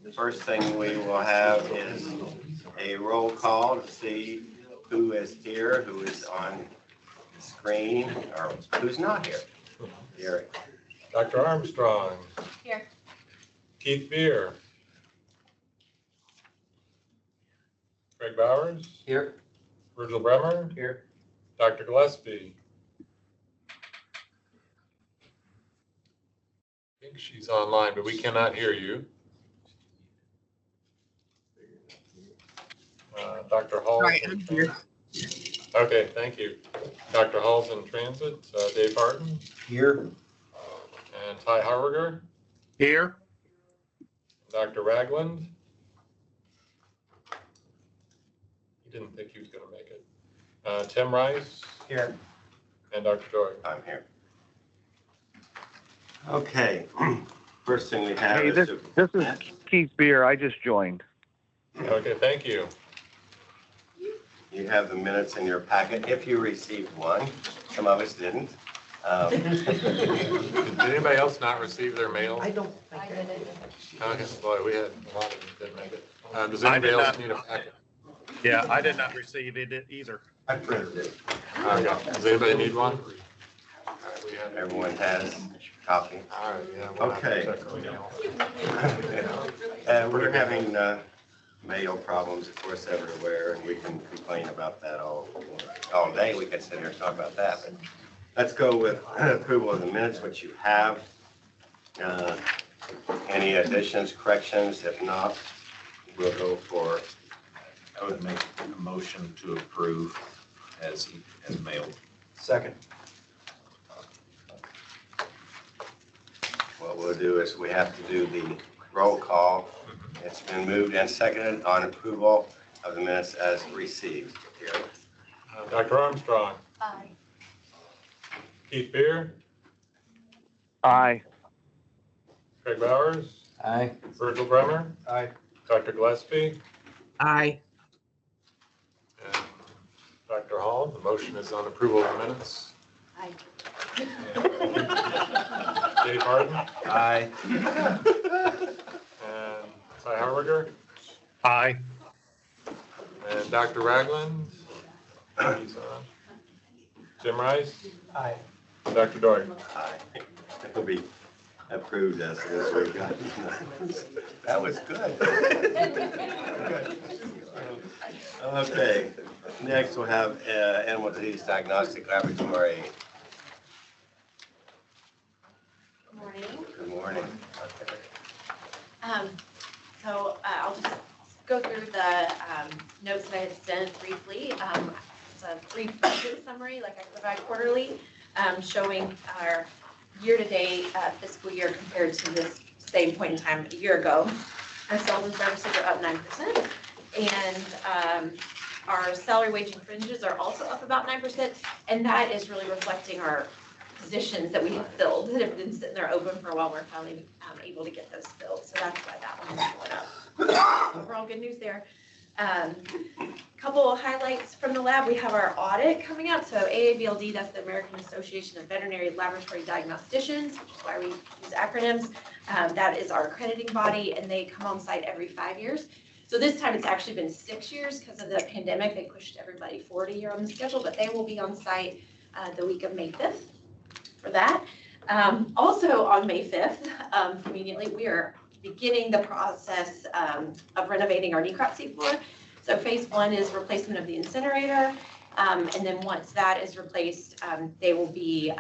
The first thing we will have is a roll call to see who is here, who is on the screen, or who's not here. Here. Dr. Armstrong. Here. Keith Beer. Craig Bowers. Here. Virgil Bremer. Here. Dr. Gillespie. I think she's online, but we cannot hear you. Dr. Hall. Right, I'm here. Okay, thank you. Dr. Hall's in transit. Dave Harton. Here. And Ty Harwiger. Here. Dr. Ragland. He didn't think he was going to make it. Tim Rice. Here. And Dr. Joy. I'm here. Okay. First thing we have Hey, is this is Keith Beer. I just joined. Okay, thank you. you have the minutes in your packet if you received one. Some of us didn't. Did anybody else not receive their mail? I don't think I did it. Okay, boy, we had a lot of them didn't make it. Does I anybody did else not. need a packet? Yeah, I did not receive it either. I printed it. Okay, does anybody need one? All right, we have Everyone has a copy. All right, yeah. we'll have to Okay. check the mail. We're having mail problems, of course, everywhere, and we can complain about that all day. We could sit here and talk about that, but let's go with approval of the minutes, which you have. Any additions, corrections? If not, we'll go for, I would make a motion to approve as mailed. Second. what we'll do is we have to do the roll call. It's been moved and seconded on approval of the minutes as received. Here. Dr. Armstrong, Aye. Keith Beer, Aye. Craig Bowers, Aye. Virgil Bremer, Aye. Dr. Gillespie, Aye. and Dr. Hall. The motion is on approval of the minutes. Aye. Dave Harden Aye. and Ty Harwiger Aye. and Dr. Ragland. He's on. Jim Rice, Aye. Dr. Dory. Aye. It'll be approved as we got. That was good. Okay, next we'll have Animal Disease Diagnostic Laboratory. Good morning. Good morning. So I'll just go through the notes that I had sent briefly. It's a brief budget summary, like I provide quarterly, showing our year-to-date fiscal year compared to this same point in time a year ago. Our sales and services are up 9%, and our salary, wage, and fringes are also up about 9%, and that is really reflecting our positions that we have filled that have been sitting there open for a while. We're finally able to get those filled, so that's why that one is going up. Overall, good news there. Couple of highlights from the lab. We have our audit coming up. So AABLD, that's the American Association of Veterinary Laboratory Diagnosticians, which is why we use acronyms. That is our accrediting body, and they come on site every 5 years. So this time it's actually been 6 years because of the pandemic. They pushed everybody forward a year on the schedule, but they will be on site the week of May 5th for that. Also on May 5th, conveniently, we are beginning the process of renovating our necrop seafloor. So phase 1 is replacement of the incinerator. And then once that is replaced, they will be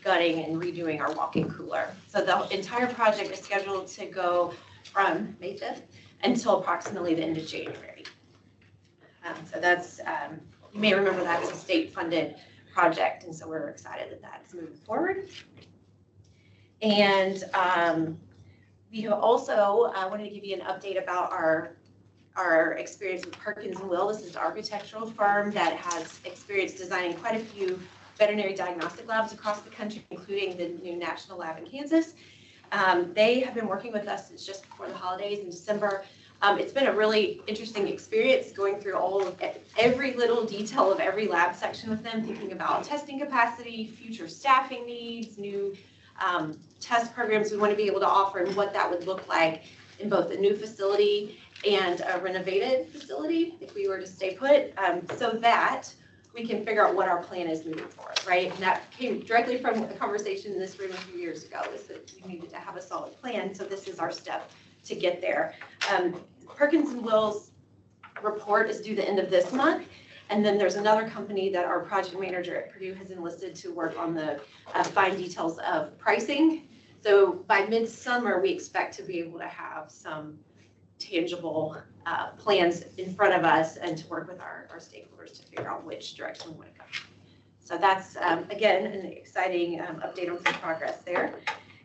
gutting and redoing our walk-in cooler. So the entire project is scheduled to go from May 5th until approximately the end of January. So that's, you may remember that as a state-funded project, and so we're excited that that's moving forward. And we have also wanted to give you an update about our experience with Perkins & Will. This is an architectural firm that has experience designing quite a few veterinary diagnostic labs across the country, including the new national lab in Kansas. They have been working with us since just before the holidays in December. It's been a really interesting experience going through every little detail of every lab section with them, thinking about testing capacity, future staffing needs, new test programs we want to be able to offer, and what that would look like in both a new facility and a renovated facility if we were to stay put, so that we can figure out what our plan is moving forward, right? And that came directly from a conversation in this room a few years ago, is that we needed to have a solid plan. So this is our step to get there. Perkins and Will's report is due the end of this month. And then there's another company that our project manager at Purdue has enlisted to work on the fine details of pricing. So by midsummer, we expect to be able to have some tangible plans in front of us and to work with our stakeholders to figure out which direction we want to go. So that's, again, an exciting update on some progress there.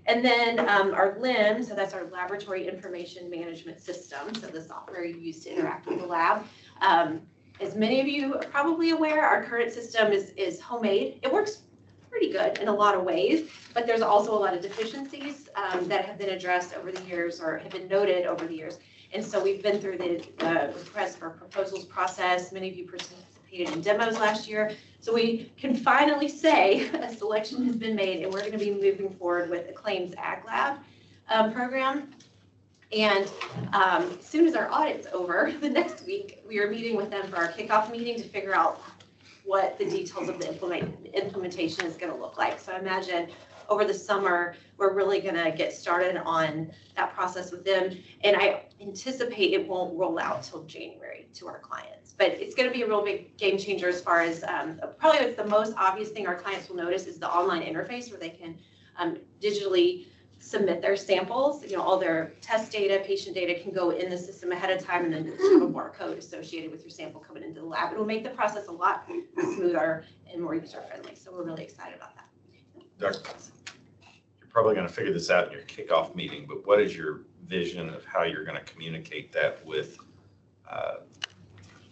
And then our LIM, so that's our Laboratory Information Management System, so the software you use to interact with the lab. As many of you are probably aware, our current system is homemade. It works pretty good in a lot of ways, but there's also a lot of deficiencies that have been addressed over the years or have been noted over the years. And so we've been through the request for proposals process. Many of you participated in demos last year. So we can finally say a selection has been made and we're going to be moving forward with the Claims Ag Lab program. And as soon as our audit's over, the next week, we are meeting with them for our kickoff meeting to figure out what the details of the implementation is going to look like. So I imagine over the summer, we're really going to get started on that process with them. And I anticipate it won't roll out till January to our clients. But it's going to be a real big game changer as far as probably what's the most obvious thing our clients will notice is the online interface where they can digitally submit their samples. You know, all their test data, patient data can go in the system ahead of time and then just have a barcode associated with your sample coming into the lab. It will make the process a lot smoother and more user-friendly. So we're really excited about that. Dr. You're probably going to figure this out in your kickoff meeting, but what is your vision of how you're going to communicate that with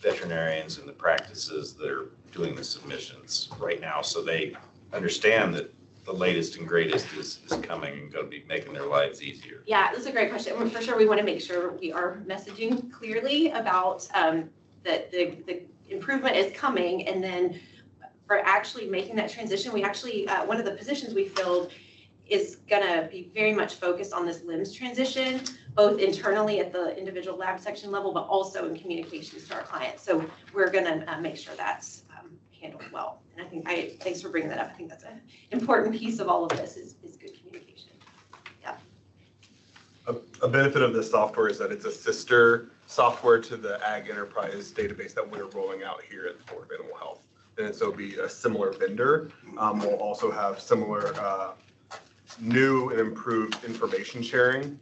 veterinarians and the practices that are doing the submissions right now so they understand that the latest and greatest is coming and going to be making their lives easier? Yeah, that's a great question. For sure, we want to make sure we are messaging clearly about that the improvement is coming. And then for actually making that transition, we actually, one of the positions we filled is going to be very much focused on this LIMS transition, both internally at the individual lab section level, but also in communications to our clients. So we're going to make sure that's handled well. And I think, thanks for bringing that up. I think that's an important piece of all of this is good communication. Yeah. A benefit of this software is that it's a sister software to the Ag Enterprise database that we're rolling out here at the Board of Animal Health. And so it'll be a similar vendor. We'll also have similar new and improved information sharing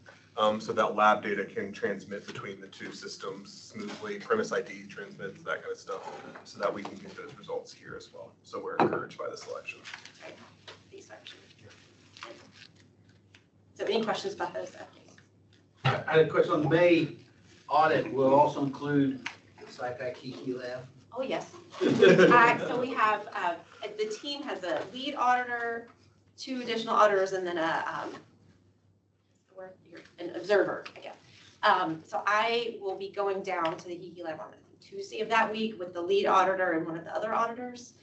so that lab data can transmit between the two systems smoothly. Premise ID transmits, that kind of stuff, so that we can get those results here as well. So we're encouraged by the selection. Right. So any questions about those updates? I had a question on the May audit. Will also include the SciPac Kiki lab. Oh, yes. So we have, the team has a lead auditor, 2 additional auditors, and then an observer, I guess. So I will be going down to the Kiki lab on Tuesday of that week with the lead auditor and one of the other auditors.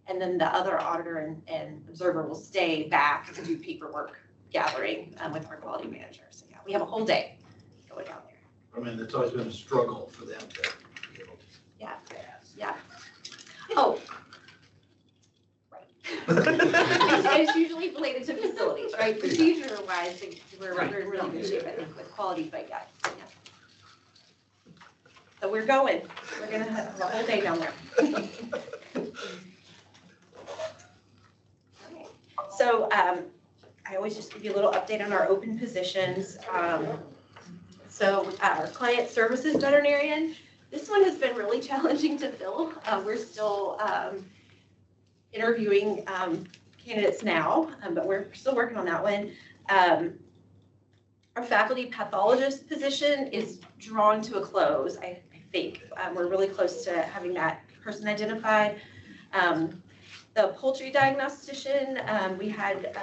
And then the other auditor and observer will stay back to do paperwork gathering with our quality manager. So yeah, we have a whole day going down there. I mean, it's always been a struggle for them to be able to Yeah. pass. Yeah. Oh. Right. It's usually related to facilities, right? Procedure-wise, we're in really good shape, I think, with quality, but yeah. So we're going. We're going to have a whole day down there. So I always just give you a little update on our open positions. So our client services veterinarian, this one has been really challenging to fill. We're still interviewing candidates now, but we're still working on that one. Our faculty pathologist position is drawn to a close, I think. We're really close to having that person identified. The poultry diagnostician, we had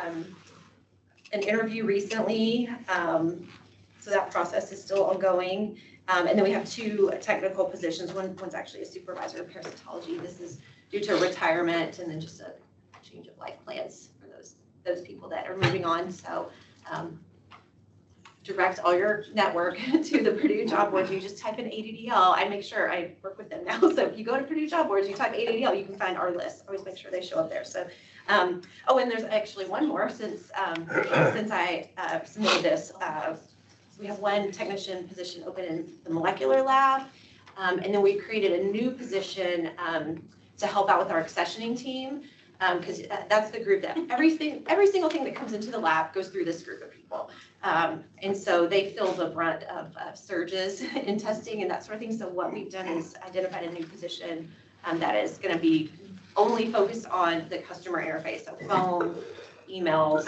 an interview recently, so that process is still ongoing. And then we have 2 technical positions. One's actually a supervisor of parasitology. This is due to retirement and then just a change of life plans for those people that are moving on. So direct all your network to the Purdue job boards. You just type in ADDL. I make sure I work with them now. So if you go to Purdue job boards, you type ADDL, you can find our list. Always make sure they show up there. So, oh, and there's actually one more since I submitted this. We have one technician position open in the molecular lab. And then we created a new position to help out with our accessioning team. Because that's the group that every single thing that comes into the lab goes through this group of people. And so they feel the brunt of surges in testing and that sort of thing. So what we've done is identified a new position that is going to be only focused on the customer interface, so phone, emails,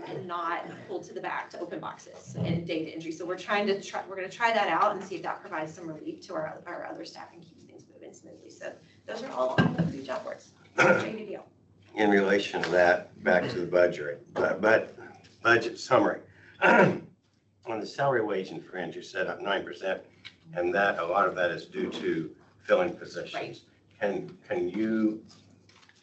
and not pulled to the back to open boxes and data entry. So we're going to try that out and see if that provides some relief to our other staff and keeps things moving smoothly. So those are all on the job boards. JDDL. In relation to that, back to the budget summary. On the salary, wage, and fringe, you set up 9%, and that a lot of that is due to filling positions. Right. Can you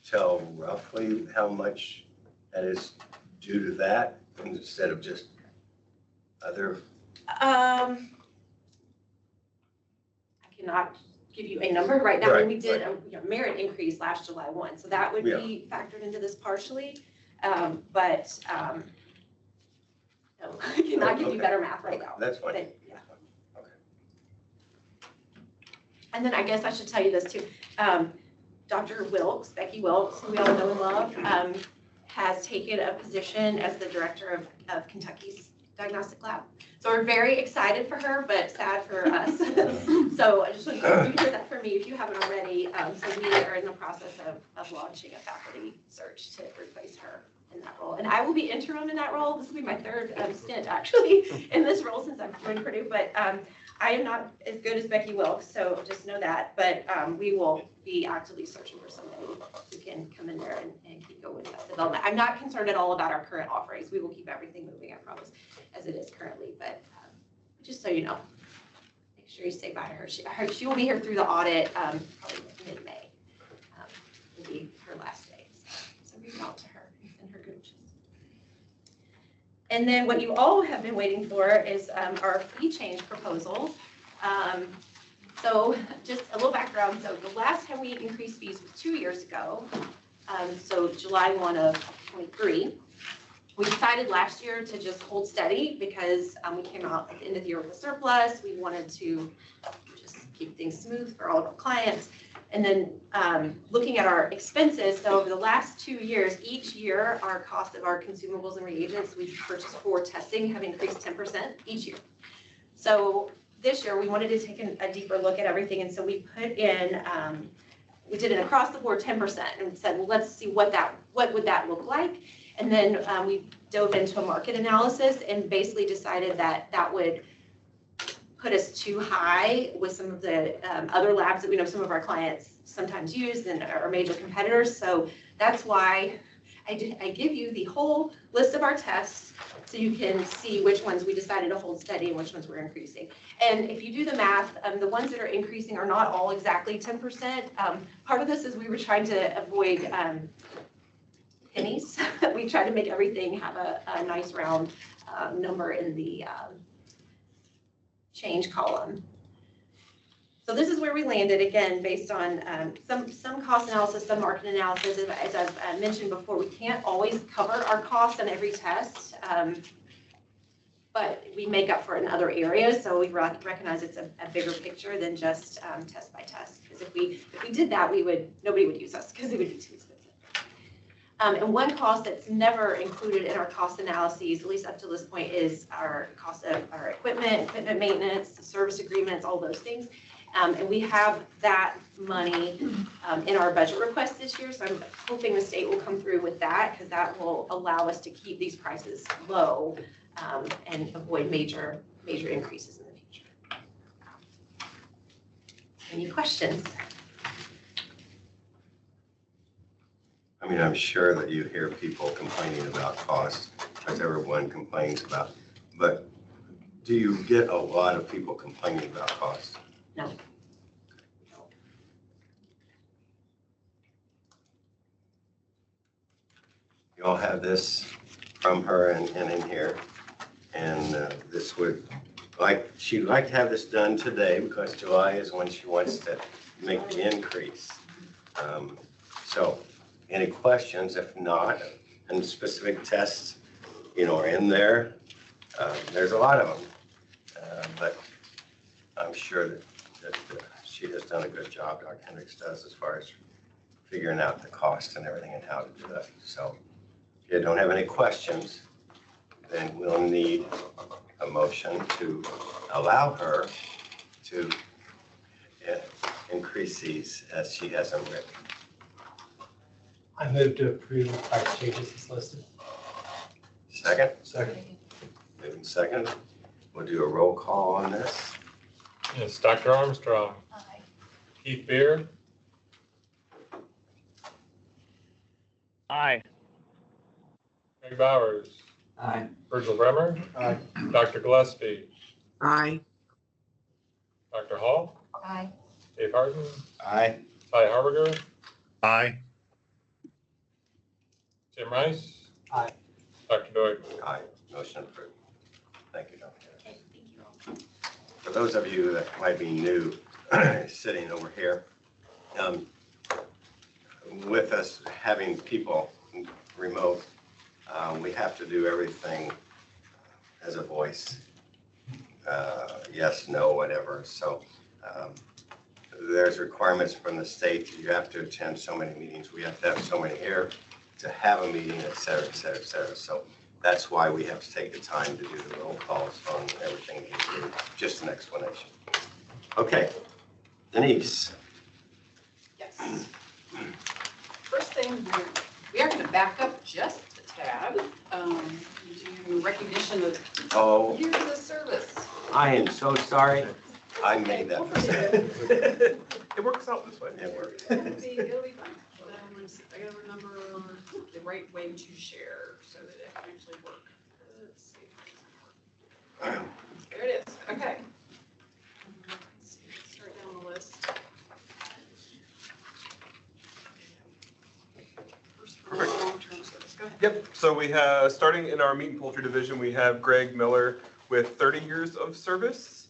tell roughly how much that is due to that instead of just other? I cannot give you a number right now. Right, we did a merit increase last July 1, so that would be factored into this partially. No, I cannot give you better math right now. That's fine. But, yeah. Okay. And then I guess I should tell you this too. Dr. Wilkes, Becky Wilkes, who we all know and love, has taken a position as the director of Kentucky's diagnostic lab. So we're very excited for her, but sad for us. So I just want you to hear that from me if you haven't already. So we are in the process of launching a faculty search to replace her in that role. And I will be interim in that role. This will be my third stint actually in this role since I've joined Purdue, but I am not as good as Becky Wilkes, so just know that. But we will be actively searching for somebody who can come in there and keep going with that development. I'm not concerned at all about our current offerings. We will keep everything moving, I promise, as it is currently. But just so you know, make sure you say bye to her. She will be here through the audit, probably mid-May. Will be her last day. So reach out to her and her coaches. And then what you all have been waiting for is our fee change proposal. So just a little background. So the last time we increased fees was 2 years ago. So July 1 of 23. We decided last year to just hold steady because we came out at the end of the year with a surplus. We wanted to just keep things smooth for all of our clients. And then looking at our expenses, so over the last 2 years, each year, our cost of our consumables and reagents we've purchased for testing have increased 10% each year. So this year, we wanted to take a deeper look at everything. And so we put in, we did an across the board 10% and said, well, let's see what would that look like. And then we dove into a market analysis and basically decided that that would put us too high with some of the other labs that we know some of our clients sometimes use and are major competitors. So that's why I give you the whole list of our tests so you can see which ones we decided to hold steady and which ones we're increasing. And if you do the math, the ones that are increasing are not all exactly 10%. Part of this is we were trying to avoid pennies. We try to make everything have a nice round number in the change column. So this is where we landed, again, based on some cost analysis, some market analysis. As I've mentioned before, we can't always cover our costs on every test, but we make up for it in other areas. So we recognize it's a bigger picture than just test by test. Because if we did that, nobody would use us because it would be too expensive. And one cost that's never included in our cost analyses, at least up to this point, is our cost of our equipment maintenance, service agreements, all those things. And we have that money in our budget request this year. So I'm hoping the state will come through with that because that will allow us to keep these prices low and avoid major increases in the future. Any questions? I mean, I'm sure that you hear people complaining about costs, as everyone complains about, but do you get a lot of people complaining about costs? No. You all have this from her and in here. And this would, she'd like to have this done today because July is when she wants to make the increase. So any questions? If not, and specific tests, are in there. There's a lot of them. But I'm sure that she has done a good job, Dr. Hendricks does, as far as figuring out the cost and everything and how to do that. So if you don't have any questions, then we'll need a motion to allow her to increase these as she has them written. I move to approve the price changes as listed. Second? Second. Moving second. We'll do a roll call on this. Yes, Dr. Armstrong. Aye. Keith Beer, Aye. Greg Bowers, Aye. Virgil Bremer, Aye. Dr. Gillespie, Aye. Dr. Hall, Aye. Dave Harden, Aye. Ty Harberger, Aye. Tim Rice. Aye. Dr. Doig. Aye. Motion approved. Thank you, Dr. Okay, thank you all. For those of you that might be new, sitting over here, with us having people remote, we have to do everything as a voice, yes, no, whatever. So there's requirements from the state. You have to attend so many meetings. We have to have so many here to have a meeting, et cetera, et cetera, et cetera. So that's why we have to take the time to do the roll calls on everything we do. Just an explanation. Okay, Denise. Yes. First thing, we are going to back up just a tad, do recognition of Oh, years of service. I am so sorry. I made that mistake. It works out this way. It worked. It'll be fun. I gotta remember the right way to share so that it can actually work. Let's see. There it is. Okay. Let's see, start down the list. First one, long-term service. Go ahead. Yep, so we have, starting in our meat and poultry division, we have Greg Miller with 30 years of service.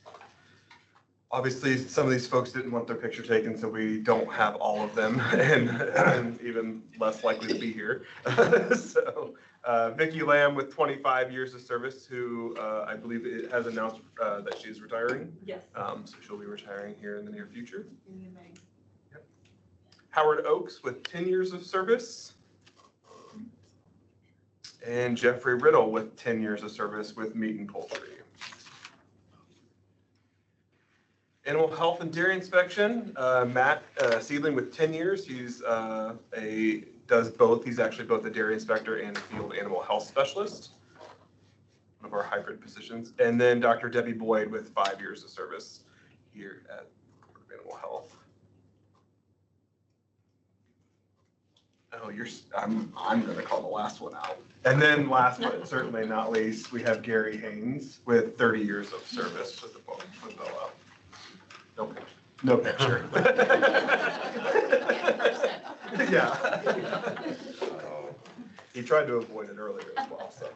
Obviously, some of these folks didn't want their picture taken, so we don't have all of them, and even less likely to be here. So Vicki Lamb with 25 years of service, who I believe it has announced that she is retiring. Yes. So she'll be retiring here in the near future. Yep. Howard Oakes with 10 years of service. And Jeffrey Riddle with 10 years of service with meat and poultry. Animal health and dairy inspection, Matt Seedling with 10 years. He's does both. He's actually both a dairy inspector and a field animal health specialist, one of our hybrid positions. And then Dr. Debbie Boyd with 5 years of service here at Board of Animal Health. Oh, I'm going to call the last one out. And then last but certainly not least, we have Gary Haynes with 30 years of service with the BOAH. No picture. No picture. Yeah. He tried to avoid it earlier as well, so.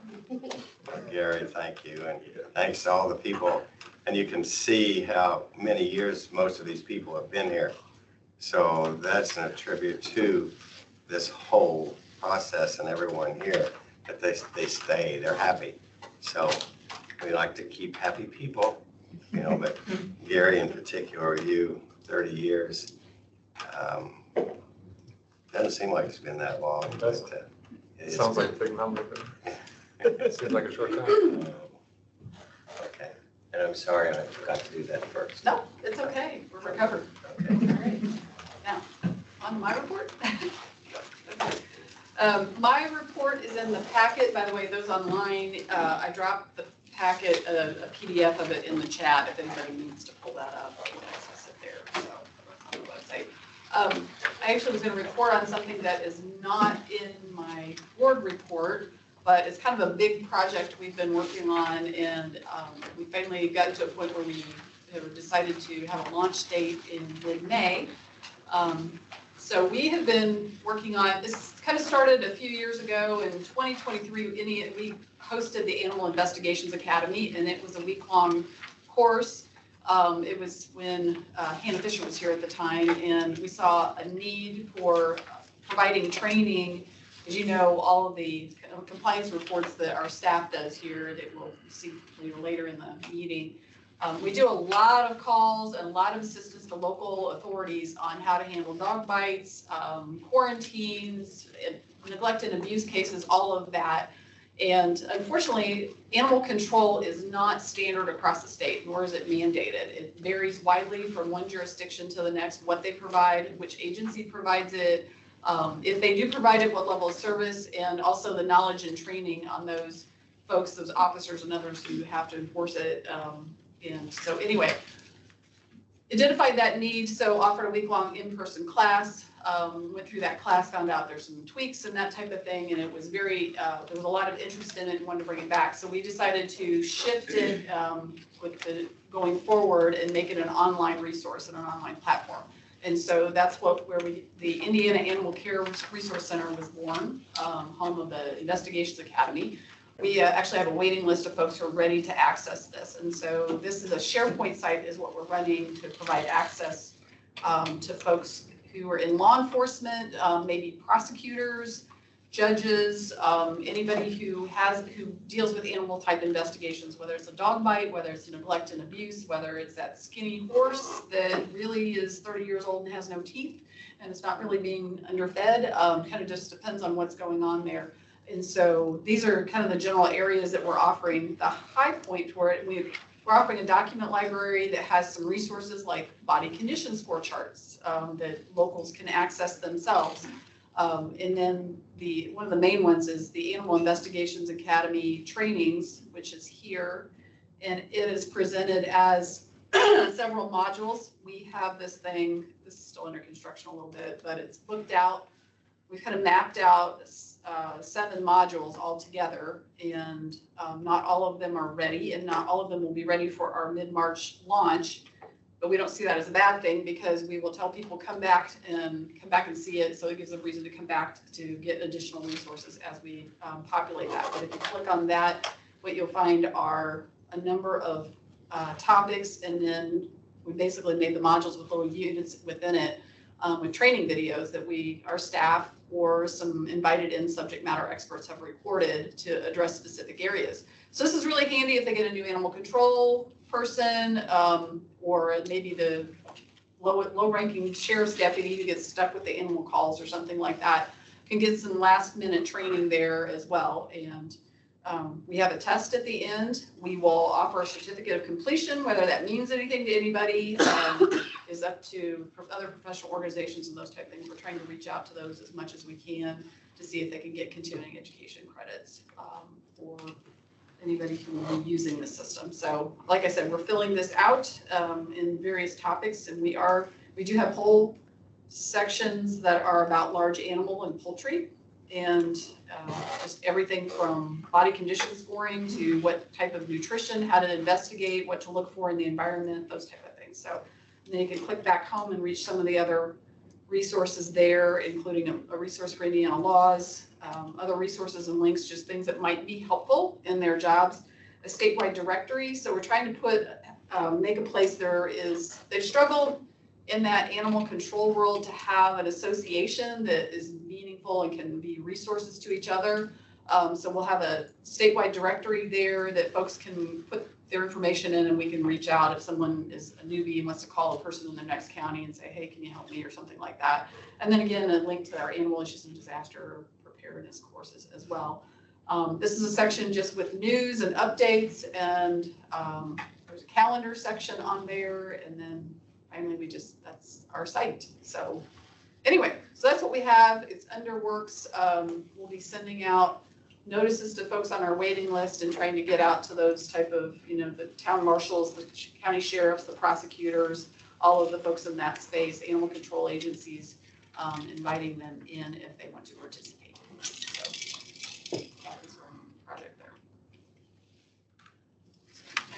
Gary, thank you. And thanks to all the people. And you can see how many years most of these people have been here. So that's an attribute to this whole process and everyone here, that they stay, they're happy. So we like to keep happy people, but Gary in particular, you, 30 years. Doesn't seem like it's been that long. Doesn't. But, It sounds like a big number, but it seems like a short time. Okay, and I'm sorry I forgot to do that first. No, it's okay. We're recovered. Okay. All right. Now, on to my report. My report is in the packet. By the way, those online, I dropped the packet, a PDF of it in the chat if anybody needs to pull that up. It's sit there, so on the website. I actually was going to report on something that is not in my board report, but it's kind of a big project we've been working on, and we finally got to a point where we have decided to have a launch date in mid-May. So we have been working on, this kind of started a few years ago in 2023, we hosted the Animal Investigations Academy, and it was a week-long course. It was when Hannah Fisher was here at the time, and we saw a need for providing training. As you know, all of the compliance reports that our staff does here that we'll see later in the meeting. We do a lot of calls and a lot of assistance to local authorities on how to handle dog bites, quarantines, neglect and abuse cases, all of that. And unfortunately, animal control is not standard across the state, nor is it mandated. It varies widely from one jurisdiction to the next, what they provide, which agency provides it, if they do provide it, what level of service, and also the knowledge and training on those folks, those officers and others who have to enforce it. And so anyway, identified that need, so offered a week-long in-person class, went through that class, found out there's some tweaks and that type of thing, and it was very, there was a lot of interest in it and wanted to bring it back. So we decided to shift it with the going forward and make it an online resource and an online platform. And so that's where the Indiana Animal Care Resource Center was born, home of the Investigations Academy. We actually have a waiting list of folks who are ready to access this. And so this is a SharePoint site is what we're running to provide access to folks who are in law enforcement, maybe prosecutors, judges, anybody who deals with animal type investigations, whether it's a dog bite, whether it's neglect and abuse, whether it's that skinny horse that really is 30 years old and has no teeth and it's not really being underfed. Kind of just depends on what's going on there. And so these are kind of the general areas that we're offering. The high point for it, we're offering a document library that has some resources like body condition score charts that locals can access themselves. And then one of the main ones is the Animal Investigations Academy trainings, which is here. And it is presented as several modules. We have this thing, this is still under construction a little bit, but it's booked out. We've kind of mapped out 7 modules all together, and not all of them are ready, and not all of them will be ready for our mid-March launch. But we don't see that as a bad thing because we will tell people come back and see it, so it gives them reason to come back to get additional resources as we populate that. But if you click on that, what you'll find are a number of topics, and then we basically made the modules with little units within it with training videos that our staff or some invited in subject matter experts have recorded to address specific areas. So this is really handy if they get a new animal control person, or maybe the low-ranking sheriff's deputy who gets stuck with the animal calls or something like that, can get some last-minute training there as well. And we have a test at the end. We will offer a certificate of completion. Whether that means anything to anybody is up to other professional organizations and those type of things. We're trying to reach out to those as much as we can to see if they can get continuing education credits for anybody who will be using the system. So like I said, we're filling this out in various topics, and we do have whole sections that are about large animal and poultry, and just everything from body condition scoring to what type of nutrition, how to investigate, what to look for in the environment, those type of things. So then you can click back home and reach some of the other resources there, including a resource for Indiana laws, other resources and links, just things that might be helpful in their jobs, a statewide directory. So we're trying to make a place they've struggled in that animal control world to have an association that is meaningful and can be resources to each other. So we'll have a statewide directory there that folks can put their information in, and we can reach out if someone is a newbie and wants to call a person in their next county and say, hey, can you help me, or something like that. And then again, a link to our animal issues and disaster preparedness courses as well. This is a section just with news and updates, and there's a calendar section on there, and then finally that's our site. So anyway, so that's what we have. It's under works. We'll be sending out notices to folks on our waiting list and trying to get out to those type of, the town marshals, the county sheriffs, the prosecutors, all of the folks in that space, animal control agencies, inviting them in if they want to participate in this. So that is our project there.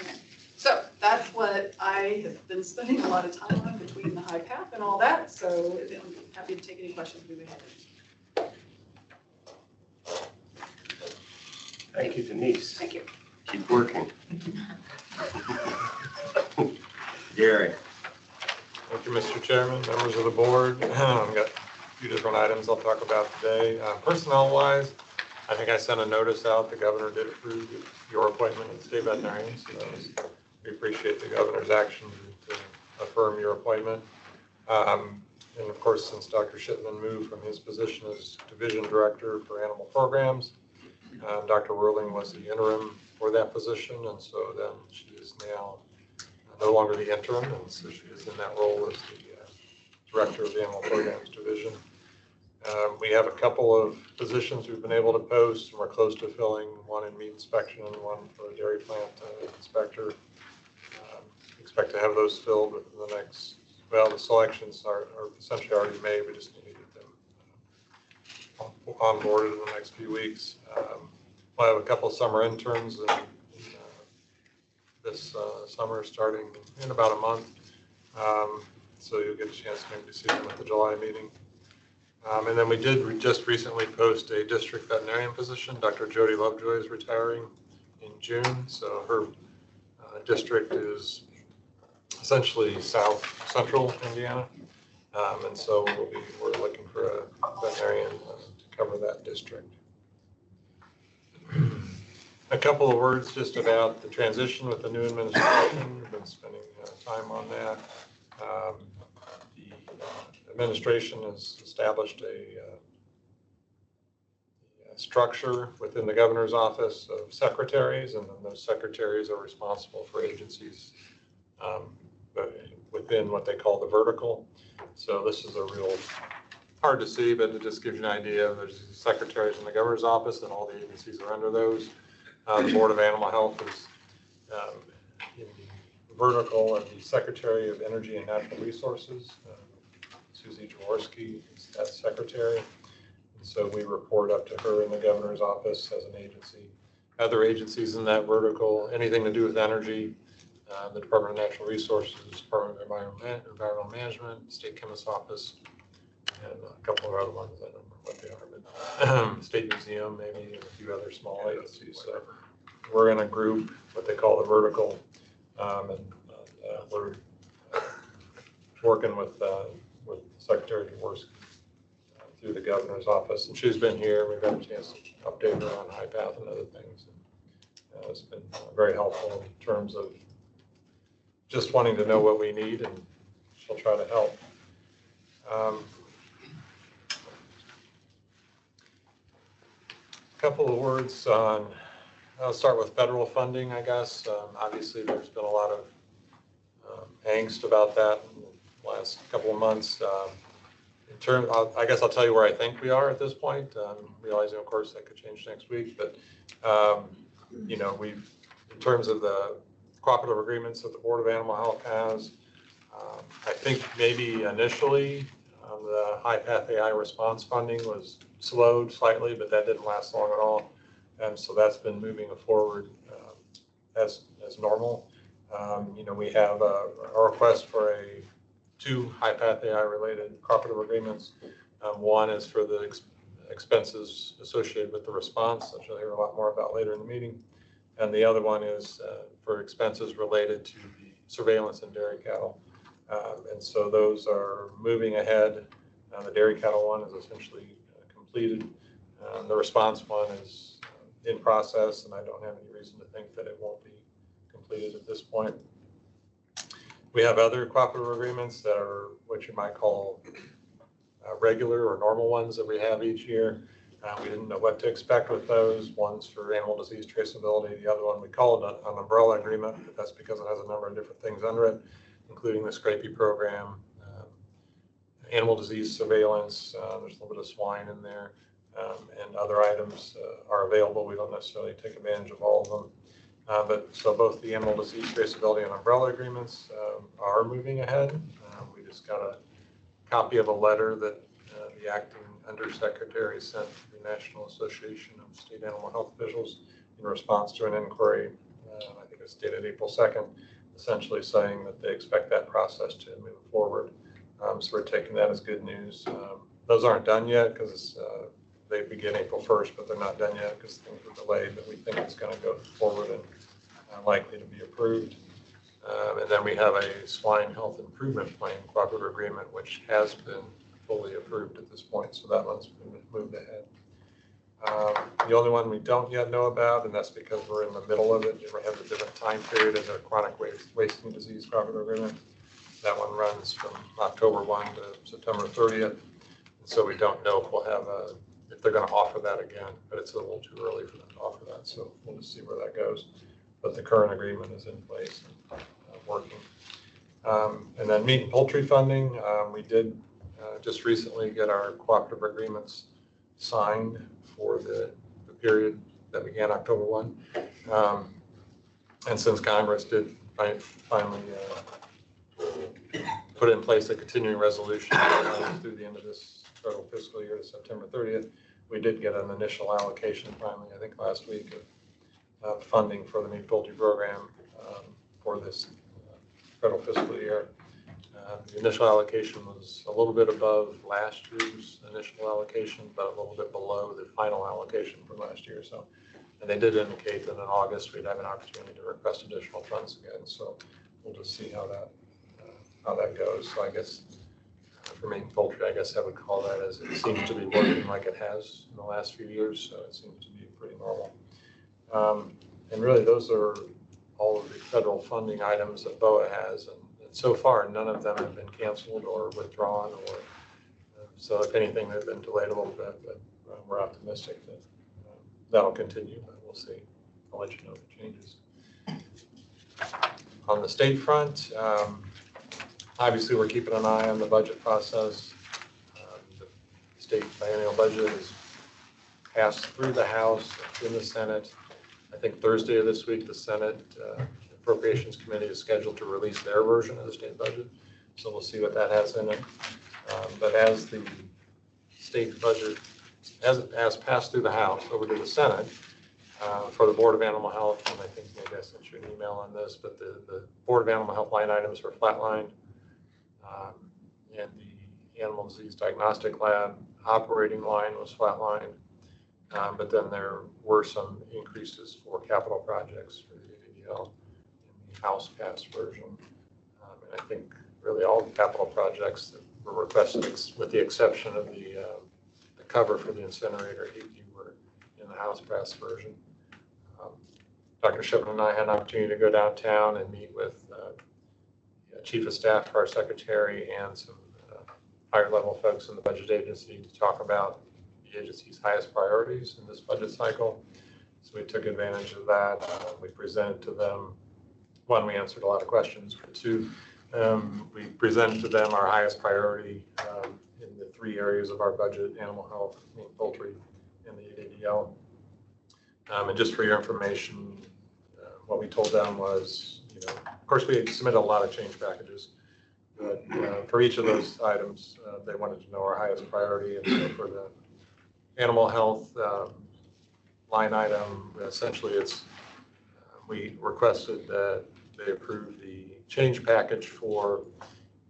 Okay. So that's what what I have been spending a lot of time on between the high path and all that, so I'm happy to take any questions we may have. Thank you, Denise. Thank you. Keep working. Gary. Thank you, Mr. Chairman, members of the board. I've got a few different items I'll talk about today. Personnel-wise, I think I sent a notice out. The governor did approve your appointment at the state veterinarian. So we appreciate the governor's action to affirm your appointment. And of course, since Dr. Shipman moved from his position as division director for animal programs, Dr. Whirling was the interim for that position, and so then she is now no longer the interim, and so she is in that role as the director of the animal programs division. We have a couple of positions we've been able to post, and we're close to filling, one in meat inspection and one for a dairy plant inspector. Expect to have those filled within the next, well, the selections are essentially already made. We just need to get them onboarded in the next few weeks. We'll have a couple of summer interns this summer, starting in about a month. So you'll get a chance maybe to see them at the July meeting. And then we just recently post a district veterinarian position. Dr. Jody Lovejoy is retiring in June. So her district is essentially south central Indiana. And so we're looking for a veterinarian to cover that district. A couple of words just about the transition with the new administration. We've been spending time on that. The administration has established a structure within the governor's office of secretaries, and then those secretaries are responsible for agencies within what they call the vertical. So this is a real hard to see, but it just gives you an idea. There's secretaries in the governor's office, and all the agencies are under those. The Board of Animal Health is in the vertical of the Secretary of Energy and Natural Resources. Susie Jaworski is that secretary. And so we report up to her in the governor's office as an agency. Other agencies in that vertical, anything to do with energy, the Department of Natural Resources, Department of Environmental Management, State Chemist's Office, and a couple of other ones. I don't remember what they are, but State Museum maybe, and a few other small agencies. So we're in a group, what they call the vertical, and we're working with Secretary Jaworski through the governor's office, and she's been here. We've had a chance to update her on high path and other things. And, it's been very helpful in terms of just wanting to know what we need, and she'll try to help. A couple of words on, I'll start with federal funding, I guess. Obviously, there's been a lot of angst about that in the last couple of months. I guess I'll tell you where I think we are at this point, realizing, of course, that could change next week. But, you know, in terms of the cooperative agreements that the Board of Animal Health has, I think maybe initially the high path AI response funding was slowed slightly, but that didn't last long at all. And so that's been moving forward as normal. You know, we have a request for two high path AI related cooperative agreements. One is for the expenses associated with the response, which you'll hear a lot more about later in the meeting. And the other one is for expenses related to the surveillance in dairy cattle. And so those are moving ahead. The dairy cattle one is essentially completed. The response one is in process, and I don't have any reason to think that it won't be completed at this point. We have other cooperative agreements that are what you might call regular or normal ones that we have each year. We didn't know what to expect with those. One's for animal disease traceability. The other one we called an umbrella agreement, but that's because it has a number of different things under it, including the scrapie program, animal disease surveillance. There's a little bit of swine in there, and other items are available. We don't necessarily take advantage of all of them. But so both the animal disease traceability and umbrella agreements are moving ahead. We just got a copy of a letter that the acting undersecretary sent to the National Association of State Animal Health Officials in response to an inquiry. I think it's dated April 2nd. essentially saying that they expect that process to move forward. So we're taking that as good news. Those aren't done yet because they begin April 1st, but they're not done yet because things were delayed, but we think it's going to go forward and likely to be approved. And then we have a swine health improvement plan cooperative agreement, which has been fully approved at this point. So that one's been moved ahead. The only one we don't yet know about, and that's because we're in the middle of it, you have a different time period, is a chronic wasting disease cooperative agreement. That one runs from October 1 to September 30th. And so we don't know if we'll have if they're going to offer that again, but it's a little too early for them to offer that. So we'll just see where that goes. But the current agreement is in place and working. And then meat and poultry funding, we did just recently get our cooperative agreements signed for the period that began October 1. And since Congress did finally put in place a continuing resolution through the end of this federal fiscal year to September 30th, we did get an initial allocation finally, I think last week, of funding for the meat poultry program for this federal fiscal year. The initial allocation was a little bit above last year's initial allocation, but a little bit below the final allocation from last year. So, and they did indicate that in August we'd have an opportunity to request additional funds again. So we'll just see how that goes. So I guess for meat and poultry, I guess I would call that as it seems to be working like it has in the last few years. So it seems to be pretty normal. And really, those are all of the federal funding items that BOAH has. And so far, none of them have been canceled or withdrawn, or so if anything, they've been delayed a little bit, but we're optimistic that that'll continue, but we'll see. I'll let you know if it changes. On the state front, obviously we're keeping an eye on the budget process. The state biennial budget is passed through the House, in the Senate. I think Thursday of this week, the Senate Appropriations Committee is scheduled to release their version of the state budget. So we'll see what that has in it. But as the state budget, as passed through the House over to the Senate, for the Board of Animal Health, and I think maybe I sent you an email on this, but the Board of Animal Health line items were flatlined. And the Animal Disease Diagnostic Lab operating line was flatlined. But then there were some increases for capital projects for the ADL in the House passed version. And I think really all the capital projects that were requested, with the exception of the cover for the incinerator, were in the House passed version. Dr. Shipman and I had an opportunity to go downtown and meet with Chief of Staff for our Secretary and some higher level folks in the budget agency to talk about the agency's highest priorities in this budget cycle. So we took advantage of that. We presented to them, one, we answered a lot of questions, but two, we presented to them our highest priority in the three areas of our budget: animal health, meat and poultry, and the ADL. And just for your information, what we told them was, of course, we submitted a lot of change packages, but for each of those items, they wanted to know our highest priority. And so for the animal health line item, essentially it's, we requested that they approve the change package for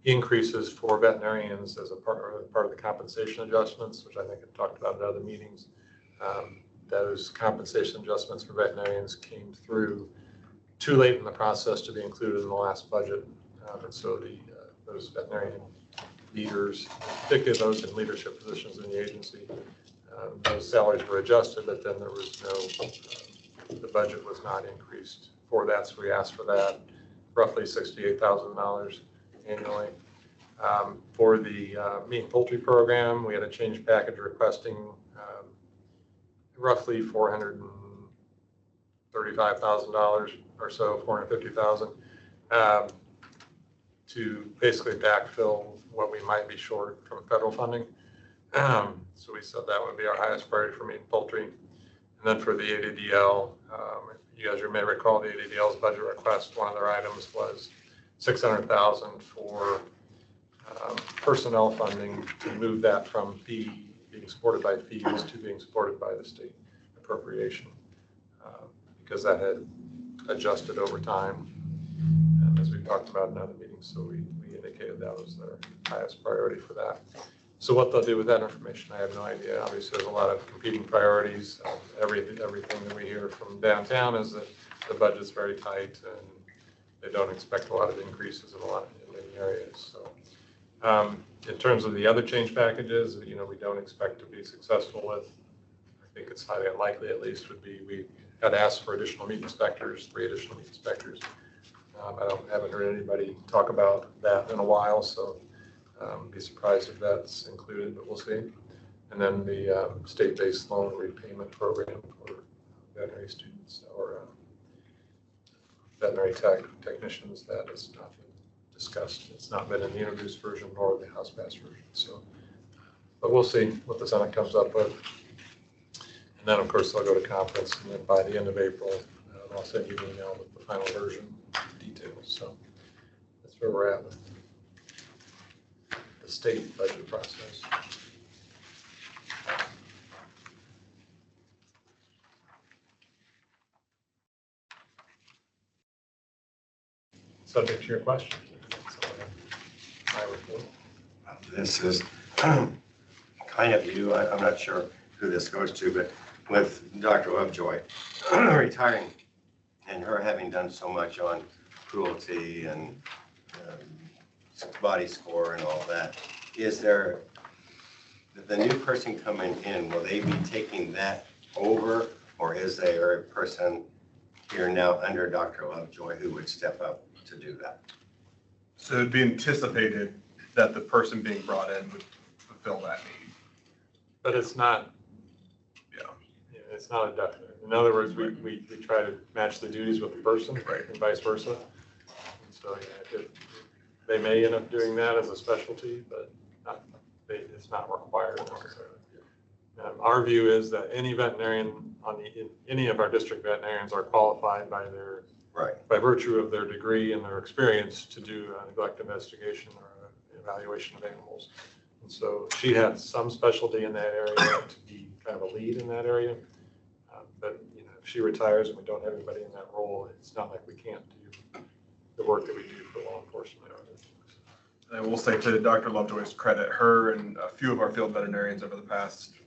increases for veterinarians as a part of the compensation adjustments, which I think I've talked about in other meetings. Those compensation adjustments for veterinarians came through too late in the process to be included in the last budget. And so those veterinarian leaders, particularly those in leadership positions in the agency, those salaries were adjusted, but then there was the budget was not increased for that. So we asked for that, roughly $68,000 annually. For the meat and poultry program, we had a change package requesting roughly $435,000 or so, $450,000, to basically backfill what we might be short from federal funding. So we said that would be our highest priority for meat and poultry. And then for the ADDL, you guys may recall the ADDL's budget request, one of their items was $600,000 for personnel funding, to move that from being supported by fees to being supported by the state appropriation, because that had adjusted over time. And as we've talked about in other meetings. So we indicated that was their highest priority for that. So what they'll do with that information, I have no idea. Obviously, there's a lot of competing priorities. Everything that we hear from downtown is that the budget's very tight and they don't expect a lot of increases in many areas. So in terms of the other change packages, we don't expect to be successful with. I think it's highly unlikely, at least, would be we had asked for additional meat inspectors, 3 additional meat inspectors. Haven't heard anybody talk about that in a while, so be surprised if that's included, but we'll see. And then the state-based loan repayment program for veterinary students or veterinary technicians, that is not been discussed. It's not been in the introduced version nor the House passed version. So, but we'll see what the Senate comes up with. And then, of course, they'll go to conference, and then by the end of April, I'll send you an email with the final version details. So that's where we're at with the state budget process. Subject to your question. My report. This is kind of you. I'm not sure who this goes to, but with Dr. Lovejoy retiring and her having done so much on cruelty and body score and all that, is there, the new person coming in, will they be taking that over, or is there a person here now under Dr. Lovejoy who would step up to do that? So it'd be anticipated that the person being brought in would fulfill that need. But it's not. Yeah. It's not a definite. In other words, we try to match the duties with the person, Right. and vice versa. And so they may end up doing that as a specialty, but it's not required necessarily. Our view is that any veterinarian any of our district veterinarians are qualified by by virtue of their degree and their experience to do a neglect investigation or an evaluation of animals. And so she has some specialty in that area to be kind of a lead in that area. But if she retires and we don't have anybody in that role, it's not like we can't do the work that we do for law enforcement. And I will say, to Dr. Lovejoy's credit, her and a few of our field veterinarians over the past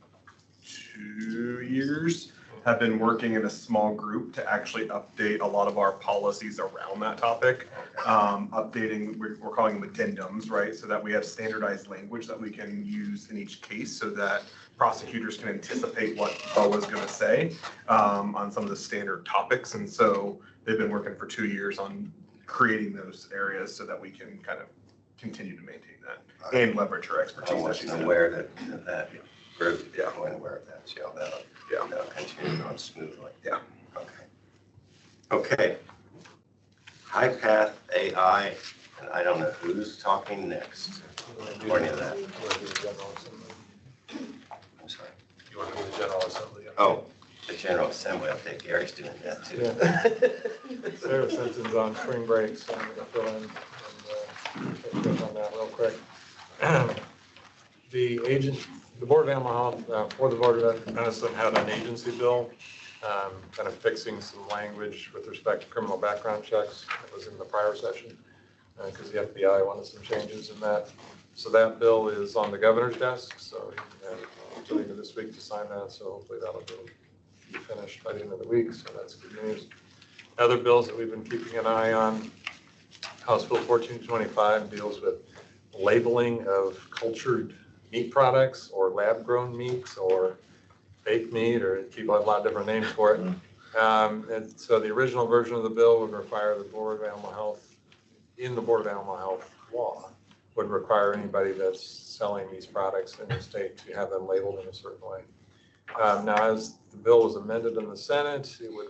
2 years have been working in a small group to actually update a lot of our policies around that topic. Updating, we're calling them addendums, right? So that we have standardized language that we can use in each case so that prosecutors can anticipate what BOAH is going to say on some of the standard topics. And so they've been working for 2 years on creating those areas so that we can kind of continue to maintain that and leverage her expertise. I wasn't aware that group, I wasn't aware of that, so that'll continue on smoothly. Yeah. Okay. High Path AI, and I don't know who's talking next. According to that. I'm sorry. You want to do the General Assembly? Oh, the General Assembly. I think Gary's doing that too. Yeah. Sarah Simpson's on spring break, so I'm going to fill in and touch on that real quick. The Board of Animal Health, for the Board of Medicine, had an agency bill kind of fixing some language with respect to criminal background checks. It was in the prior session because the FBI wanted some changes in that. So that bill is on the governor's desk, so he had until the end of this week to sign that, so hopefully that'll be finished by the end of the week, so that's good news. Other bills that we've been keeping an eye on, House Bill 1425 deals with labeling of cultured meat products or lab-grown meats or fake meat, or people have a lot of different names for it. And so the original version of the bill would require the Board of Animal Health, in the Board of Animal Health law, would require anybody that's selling these products in the state to have them labeled in a certain way. Now, as the bill was amended in the Senate, it would,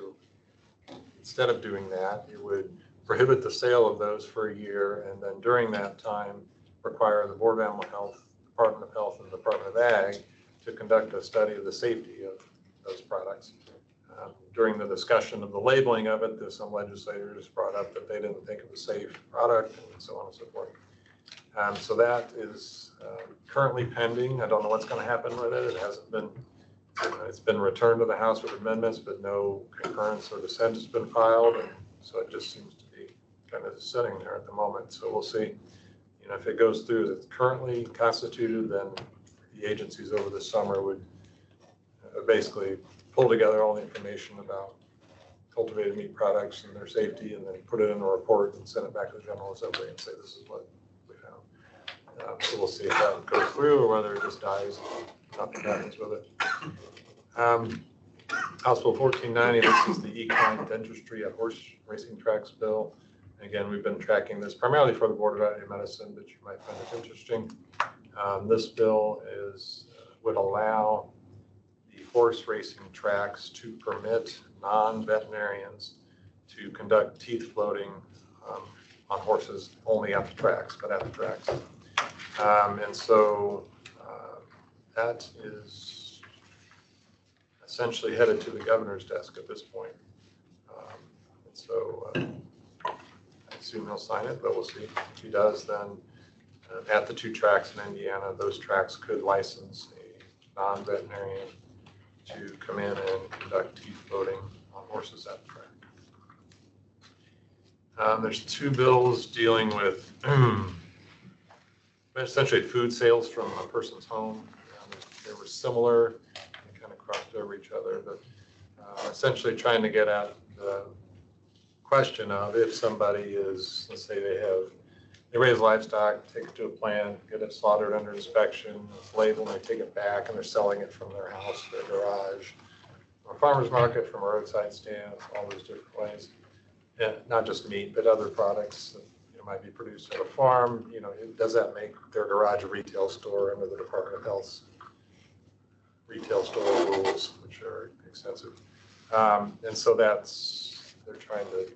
instead of doing that, it would prohibit the sale of those for a year, and then during that time, require the Board of Animal Health, Department of Health, and the Department of Ag to conduct a study of the safety of those products. During the discussion of the labeling of it, some legislators brought up that they didn't think it was a safe product, and so on and so forth. So that is currently pending. I don't know what's going to happen with it. It hasn't been, it's been returned to the House with amendments, but no concurrence or dissent has been filed, and so it just seems to be kind of sitting there at the moment. So we'll see, you know, if it goes through as it's currently constituted, then the agencies over the summer would basically pull together all the information about cultivated meat products and their safety, and then put it in a report and send it back to the General Assembly and say, this is what we found. So we'll see if that goes through or whether it just dies and nothing happens with it. House Bill 1490, this is the equine dentistry at horse racing tracks bill. Again, we've been tracking this primarily for the Board of Veterinary Medicine, but you might find it interesting. This bill would allow the horse racing tracks to permit non-veterinarians to conduct teeth floating on horses only at the tracks, but at the tracks. And so that is essentially headed to the governor's desk at this point. And so I assume he'll sign it, but we'll see. If he does, then at the 2 tracks in Indiana, those tracks could license a non-veterinarian to come in and conduct teeth floating on horses at the track. There's 2 bills dealing with essentially food sales from a person's home. They were similar, and kind of crossed over each other, but essentially trying to get at the question of if somebody is, let's say they raise livestock, take it to a plant, get it slaughtered under inspection, it's labeled, and they take it back and they're selling it from their house, their garage, from a farmer's market, from a roadside stand, all those different ways. And not just meat, but other products that might be produced at a farm. You know, does that make their garage a retail store under the Department of Health's retail store rules, which are extensive? And so they're trying to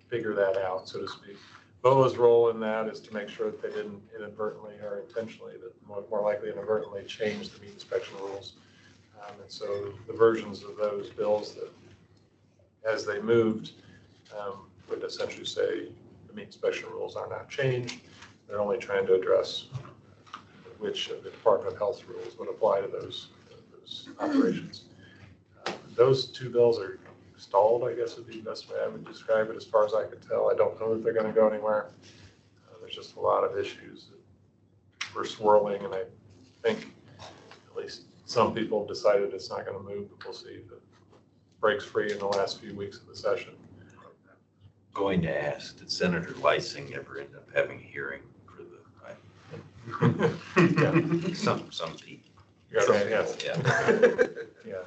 figure that out, so to speak. BOAH's role in that is to make sure that they didn't inadvertently or intentionally, but more likely inadvertently, change the meat inspection rules. And so the versions of those bills that, as they moved, would essentially say the meat inspection rules are not changed. They're only trying to address which of the Department of Health rules would apply to those operations. Those 2 bills are stalled, I guess would be the best way I would describe it as far as I could tell. I don't know that they're going to go anywhere. There's just a lot of issues that were swirling, and I think at least some people have decided it's not going to move, but we'll see if it breaks free in the last few weeks of the session. Going to ask, did Senator Lysing ever end up having a hearing for Yeah. some people? Yes. Yeah.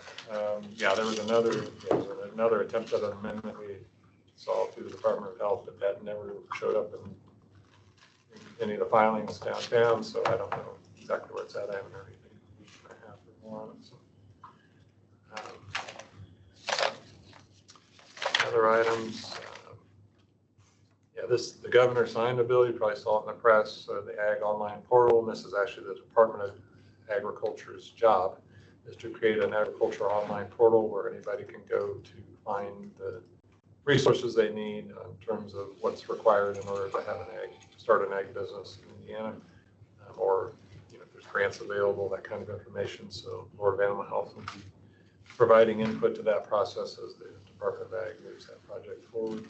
There was another attempt at an amendment we saw through the Department of Health, but that never showed up in any of the filings downtown, so I don't know exactly where it's at. I haven't heard anything in a week and a half or more on it. So, other items. The governor signed a bill. You probably saw it in the press, the Ag Online Portal. And this is actually the Department of Agriculture's job, is to create an agriculture online portal where anybody can go to find the resources they need in terms of what's required in order to start an ag business in Indiana, or if there's grants available, that kind of information. So Board of Animal Health will be providing input to that process as the Department of Ag moves that project forward.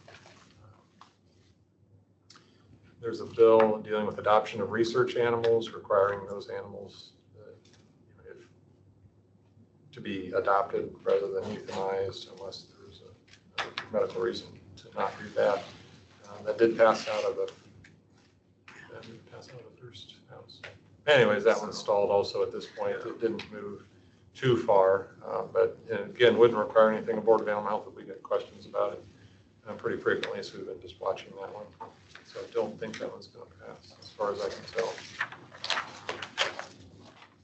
There's a bill dealing with adoption of research animals, requiring those animals to be adopted rather than euthanized unless there's a medical reason to not do that. That did pass out of the first house. Anyways, that one's stalled also at this point. It didn't move too far, but again, wouldn't require anything of Board of Animal Health if we get questions about it pretty frequently, so we've been just watching that one. So I don't think that one's going to pass as far as I can tell.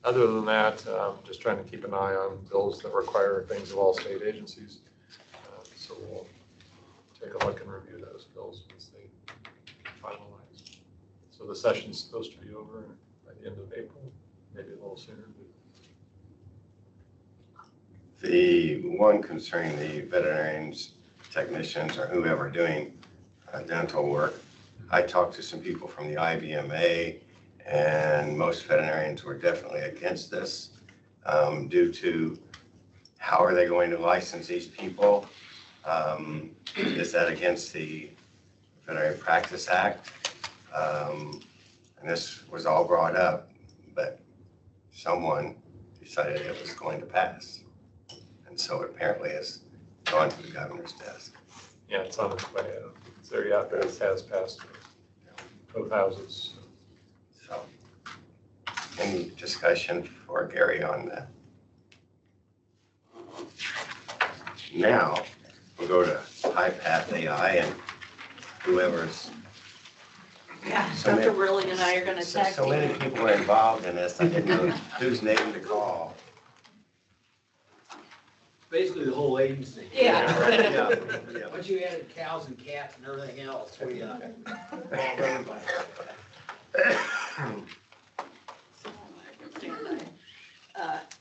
Other than that, just trying to keep an eye on bills that require things of all state agencies. So we'll take a look and review those bills once they finalize. So the session's supposed to be over by the end of April, maybe a little sooner. The one concerning the veterinarians, technicians, or whoever doing dental work, I talked to some people from the IVMA, and most veterinarians were definitely against this due to how are they going to license these people? Is that against the Veterinary Practice Act. And this was all brought up, but someone decided it was going to pass. And so it apparently has gone to the governor's desk. Yeah, it's on its way. So yeah, it has passed both houses. So, any discussion for Gary on that? Now, we'll go to HiPath AI and whoever's. Yeah, So Dr. many- Whirling and I are gonna tag So many team. people are involved in this, I didn't know whose name to call. Basically, the whole agency. Yeah. Once you added cows and cats and everything else, we, involved everybody.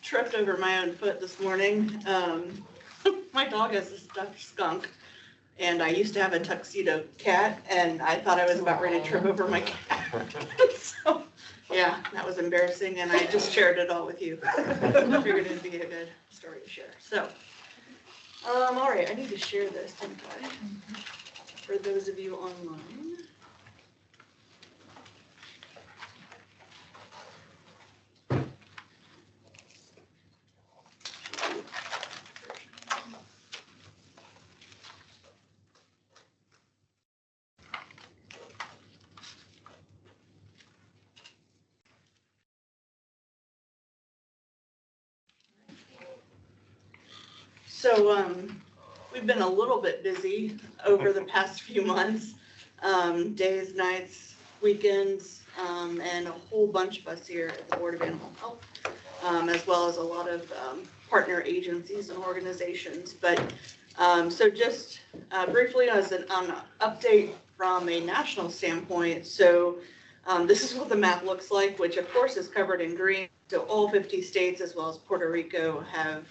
Tripped over my own foot this morning. My dog has a stuffed skunk, and I used to have a tuxedo cat, and I thought I was about ready to trip over my cat. So, yeah, that was embarrassing, and I just shared it all with you. I figured it'd be a good story to share. So, all right, I need to share this, don't I? For those of you online. So we've been a little bit busy over the past few months, days, nights, weekends, and a whole bunch of us here at the Board of Animal Health, as well as a lot of partner agencies and organizations. But so just briefly as an update from a national standpoint, so this is what the map looks like, which of course is covered in green. So all 50 states as well as Puerto Rico have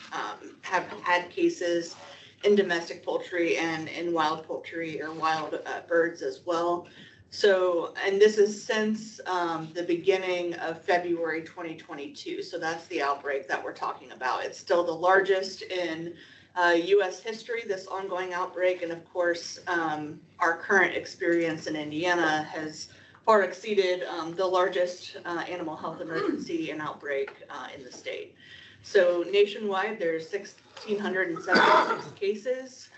had cases in domestic poultry and in wild poultry or wild birds as well. So, and this is since the beginning of February 2022. So that's the outbreak that we're talking about. It's still the largest in US history, this ongoing outbreak. And of course, our current experience in Indiana has far exceeded the largest animal health emergency and outbreak in the state. So nationwide, there's 1,676 cases,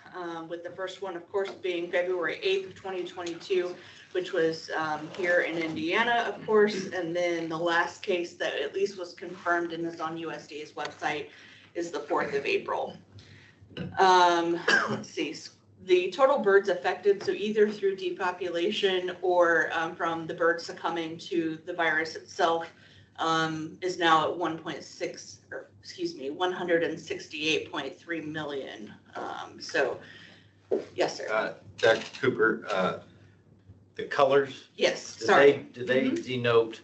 with the first one, of course, being February 8th of 2022, which was here in Indiana, of course. And then the last case that at least was confirmed and is on USDA's website is the 4th of April. Let's see. The total birds affected, so either through depopulation or from the birds succumbing to the virus itself, is now at 168.3 million. So, yes, sir. Dr. Cooper, the colors, Yes, do sorry. they denote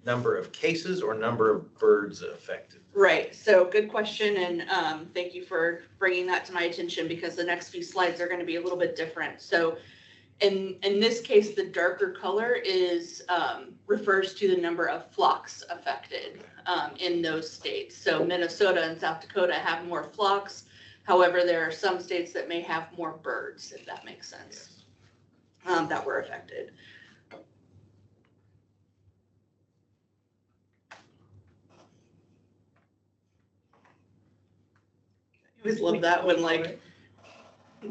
number of cases or number of birds affected? Right, so good question, and thank you for bringing that to my attention because the next few slides are going to be a little bit different. So in this case, the darker color is refers to the number of flocks affected in those states. So Minnesota and South Dakota have more flocks. However, there are some states that may have more birds, if that makes sense, that were affected. I always love that when like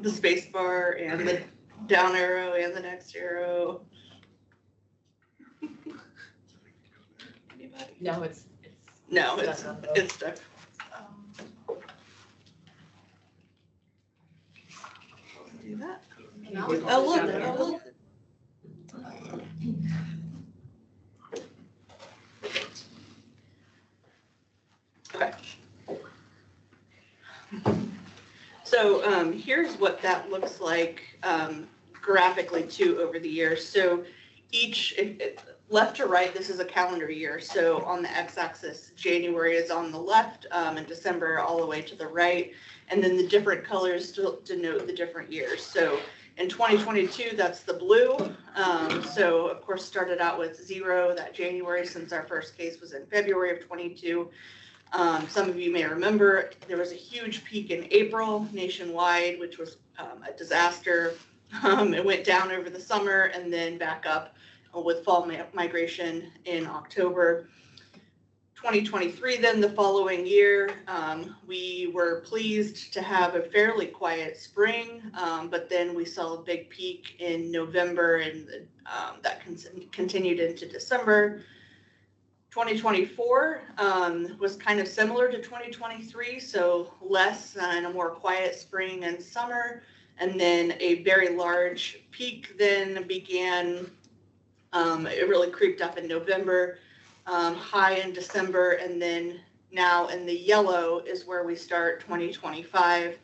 the space bar and the down arrow and the next arrow. Anybody? No, it's. No, it's stuck. Do that. Oh, look, oh, look. Okay. So here's what that looks like graphically too over the years. So each, left to right, this is a calendar year. So on the x-axis, January is on the left and December all the way to the right. And then the different colors denote the different years. So in 2022, that's the blue. So of course, started out with 0 that January since our first case was in February of 22. Some of you may remember there was a huge peak in April nationwide, which was a disaster. It went down over the summer and then back up with fall migration in October. 2023, then the following year, we were pleased to have a fairly quiet spring, but then we saw a big peak in November, and that continued into December. 2024 was kind of similar to 2023, so less and a more quiet spring and summer, and then a very large peak then began. It really creeped up in November. High in December, and then now in the yellow is where we start 2025.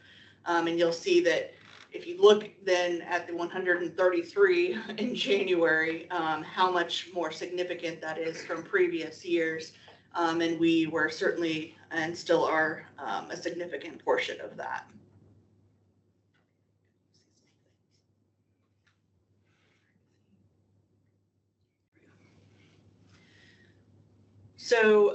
And you'll see that if you look then at the 133 in January, how much more significant that is from previous years. And we were certainly and still are a significant portion of that. So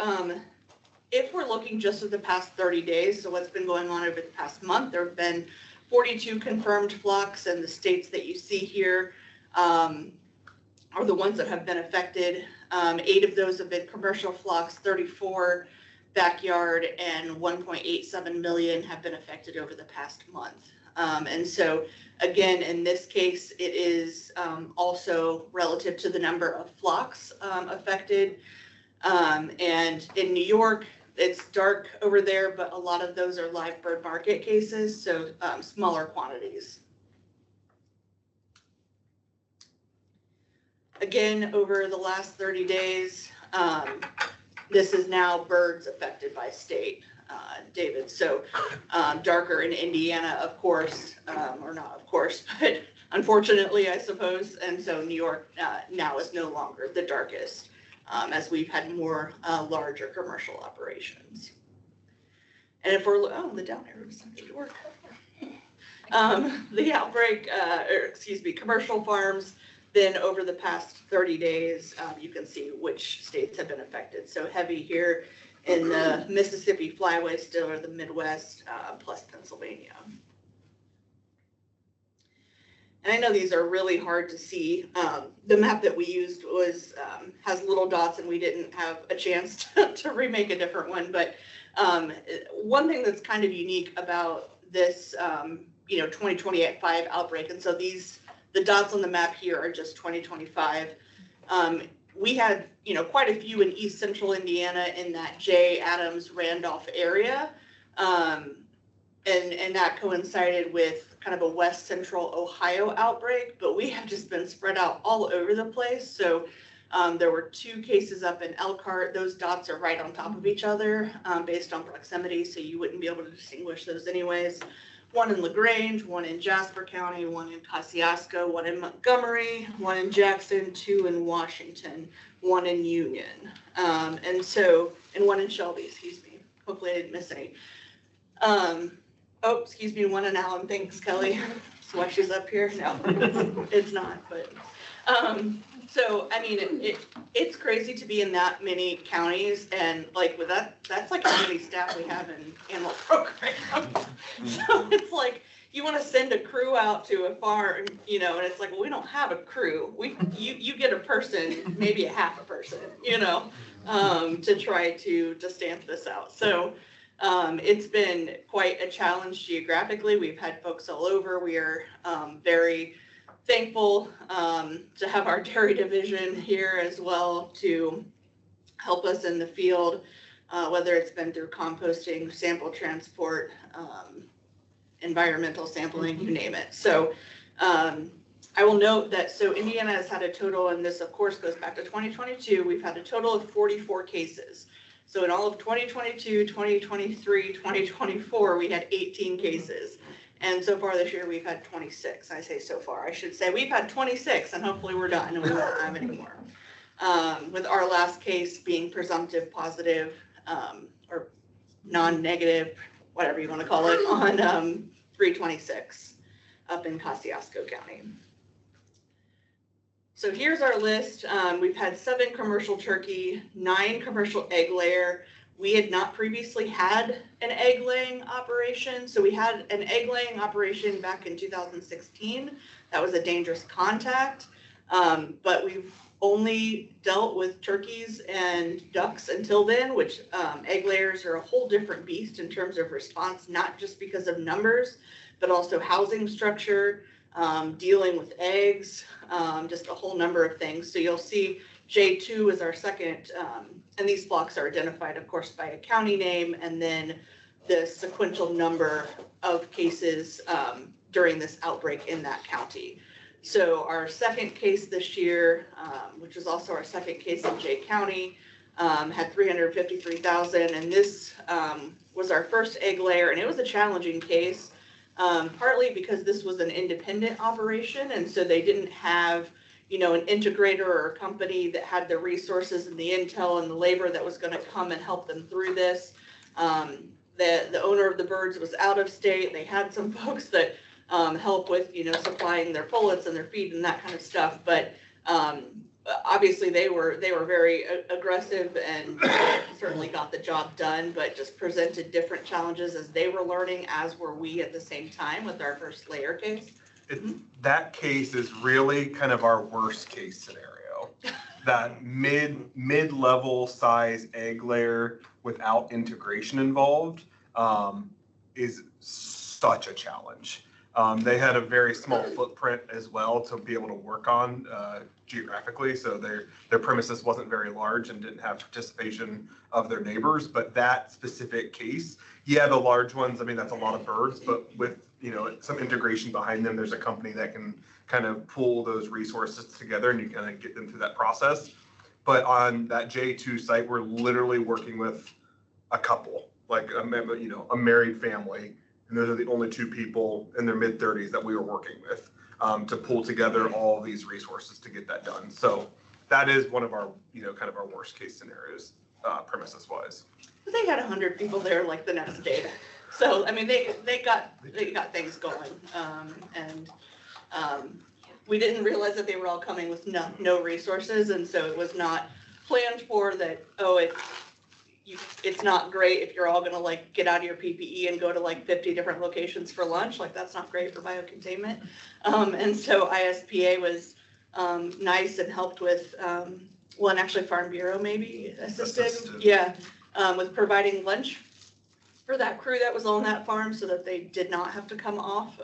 if we're looking just at the past 30 days, so what's been going on over the past month, there have been 42 confirmed flocks, and the states that you see here are the ones that have been affected. 8 of those have been commercial flocks, 34 backyard, and 1.87 million have been affected over the past month. And so again, in this case, it is also relative to the number of flocks affected. And in New York, it's dark over there, but a lot of those are live bird market cases, so smaller quantities. Again, over the last 30 days, this is now birds affected by state, David. So darker in Indiana, of course, or not of course, but unfortunately, I suppose. And so New York now is no longer the darkest. As we've had more larger commercial operations. And if we're, oh, the down arrow decided to work. The outbreak, commercial farms, then over the past 30 days, you can see which states have been affected. So heavy here in the Mississippi flyway still, or the Midwest, plus Pennsylvania. And I know these are really hard to see. The map that we used was has little dots, and we didn't have a chance to remake a different one. But one thing that's kind of unique about this, 2025 outbreak, and so the dots on the map here are just 2025. We had, quite a few in East Central Indiana in that J. Adams Randolph area, and that coincided with kind of a West Central Ohio outbreak, but we have just been spread out all over the place. So there were 2 cases up in Elkhart. Those dots are right on top of each other based on proximity, so you wouldn't be able to distinguish those anyways. 1 in LaGrange, 1 in Jasper County, 1 in Kosciuszko, 1 in Montgomery, 1 in Jackson, 2 in Washington, 1 in Union, and 1 in Shelby, Hopefully I didn't miss any. 1 in Allen. Thanks, Kelly. That's why she's up here. No, it's not. But so I mean, it's crazy to be in that many counties, and like with that, that's like how many staff we have in animal programs. So it's like you want to send a crew out to a farm, and it's like, well, we don't have a crew. You get a person, maybe a half a person, to try to stamp this out. So. It's been quite a challenge geographically. We've had folks all over. We are very thankful to have our dairy division here as well to help us in the field, whether it's been through composting, sample transport, environmental sampling, you name it. So I will note that, so Indiana has had a total, and this of course goes back to 2022, we've had a total of 44 cases. So in all of 2022, 2023, 2024, we had 18 cases. And so far this year, we've had 26. I say so far. I should say we've had 26, and hopefully we're done and we won't have any more. With our last case being presumptive positive or non-negative, whatever you want to call it, on 326 up in Kosciuszko County. So here's our list. We've had 7 commercial turkey, 9 commercial egg layer. We had not previously had an egg laying operation. So we had an egg laying operation back in 2016. that was a dangerous contact. But we've only dealt with turkeys and ducks until then, which egg layers are a whole different beast in terms of response, not just because of numbers, but also housing structure, dealing with eggs, just a whole number of things. So you'll see J2 is our second, and these flocks are identified, of course, by a county name, and then the sequential number of cases during this outbreak in that county. So our second case this year, which is also our second case in J County, had 353,000, and this was our first egg layer, and it was a challenging case, partly because this was an independent operation, and so they didn't have, you know, an integrator or a company that had the resources and the intel and the labor that was going to come and help them through this. The owner of the birds was out of state. They had some folks that help with, you know, supplying their pullets and their feed and that kind of stuff. But obviously they were very aggressive and certainly got the job done, but just presented different challenges as they were learning, as were we at the same time with our first layer case. That case is really kind of our worst case scenario. That mid-level size egg layer without integration involved is such a challenge. They had a very small footprint as well to be able to work on geographically. So their premises wasn't very large and didn't have participation of their neighbors. But that specific case, yeah, the large ones, I mean, that's a lot of birds, but with, you know, some integration behind them, there's a company that can kind of pull those resources together and you kind of get them through that process. But on that J2 site, we're literally working with a couple, like a married family. And those are the only two people in their mid-30s that we were working with to pull together all these resources to get that done. So that is one of our, you know, kind of our worst case scenarios, premises wise. They had 100 people there like the next day. So, I mean, they got things going. We didn't realize that they were all coming with no resources. And so it was not planned for that, oh, it's not great if you're all gonna like get out of your PPE and go to like 50 different locations for lunch. Like that's not great for biocontainment. And so ISPA was nice and helped with, well, and actually Farm Bureau maybe assisted. Yeah, with providing lunch for that crew that was on that farm so that they did not have to come off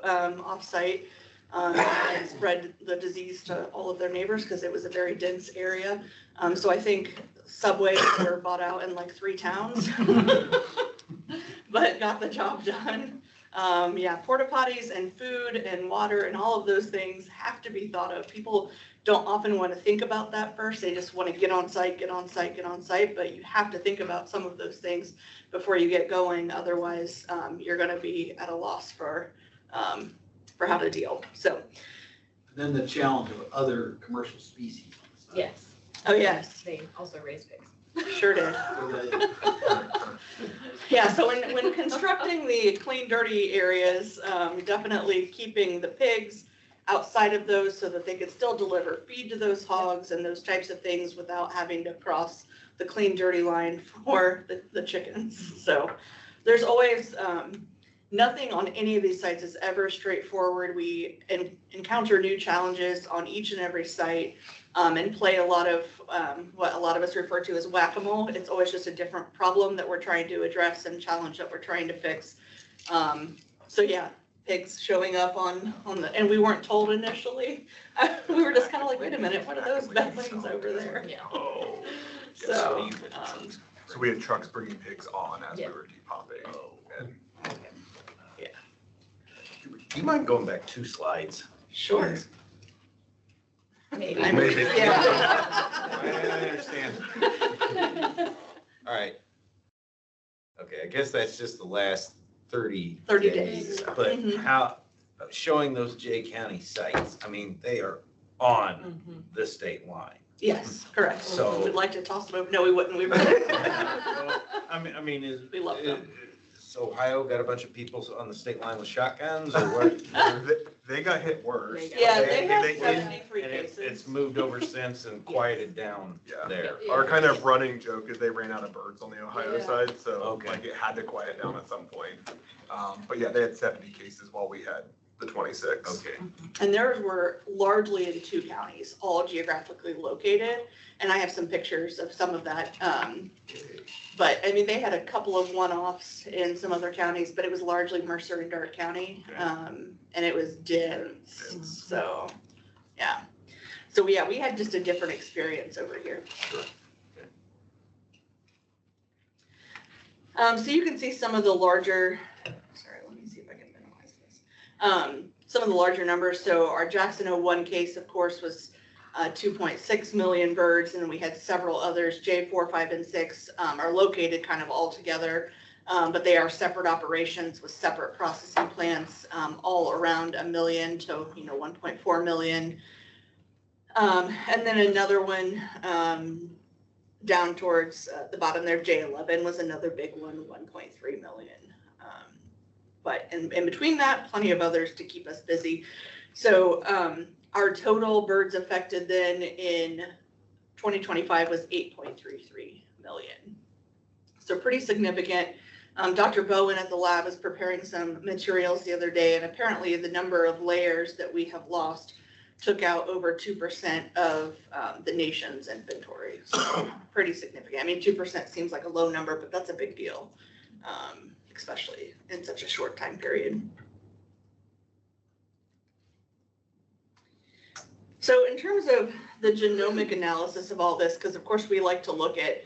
site and spread the disease to all of their neighbors because it was a very dense area. So I think subways were bought out in like 3 towns, but got the job done. Yeah, porta potties and food and water and all of those things have to be thought of. People don't often want to think about that first. They just want to get on site, but you have to think about some of those things before you get going. Otherwise, you're going to be at a loss for how to deal. So then the challenge of other commercial species. Yes. Oh, yes. They also raise pigs. Sure did. Yeah, so when constructing the clean, dirty areas, definitely keeping the pigs outside of those so that they could still deliver feed to those hogs and those types of things without having to cross the clean, dirty line for the chickens. So there's always, nothing on any of these sites is ever straightforward. We encounter new challenges on each and every site. And play a lot of what a lot of us refer to as whack-a-mole. It's always just a different problem that we're trying to address and challenge that we're trying to fix. So yeah, pigs showing up on the, and we weren't told initially. We were just kind of like, wait a minute, what are those bad things over there? Yeah. Oh. So, So we had trucks bringing pigs on as we were depopping. And yeah. Do you mind going back 2 slides? Sure. Maybe. Maybe. Yeah. I understand. All right. Okay, I guess that's just the last 30 days. But Mhm. how, showing those J County sites, I mean, they are on the state line. Yes, correct. So- We'd like to toss them over. No, we wouldn't. We would. I mean, We love them. So Ohio got a bunch of people on the state line with shotguns or what? they got hit worse. Yeah, they had They- 73 And cases. it's moved over since and quieted down Yeah. there. Our kind of running joke is they ran out of birds on the Ohio Yeah. side, so Okay. like it had to quiet down at some point. But yeah, they had 70 cases while we had the 26. Okay. And theirs were largely in 2 counties, all geographically located. And I have some pictures of some of that. But I mean, they had a couple of one-offs in some other counties, but it was largely Mercer and Dart County. Okay. And it was dense. So, yeah. So yeah, we had just a different experience over here. Sure. So you can see some of the larger, sorry, let me see if I can minimize this. Some of the larger numbers. So our Jackson 01 case, of course, was 2.6 million birds, and we had several others. J4, 5, and 6 are located kind of all together, but they are separate operations with separate processing plants, all around 1 million to 1.4 million. And then another one down towards the bottom there, J11 was another big one, 1.3 million. But in between that, plenty of others to keep us busy. So our total birds affected then in 2025 was 8.33 million. So pretty significant. Dr. Bowen at the lab was preparing some materials the other day, and apparently the number of layers that we have lost took out over 2% of the nation's inventory. So pretty significant. I mean, 2% seems like a low number, but that's a big deal, especially in such a short time period. So in terms of the genomic analysis of all this, because of course we like to look at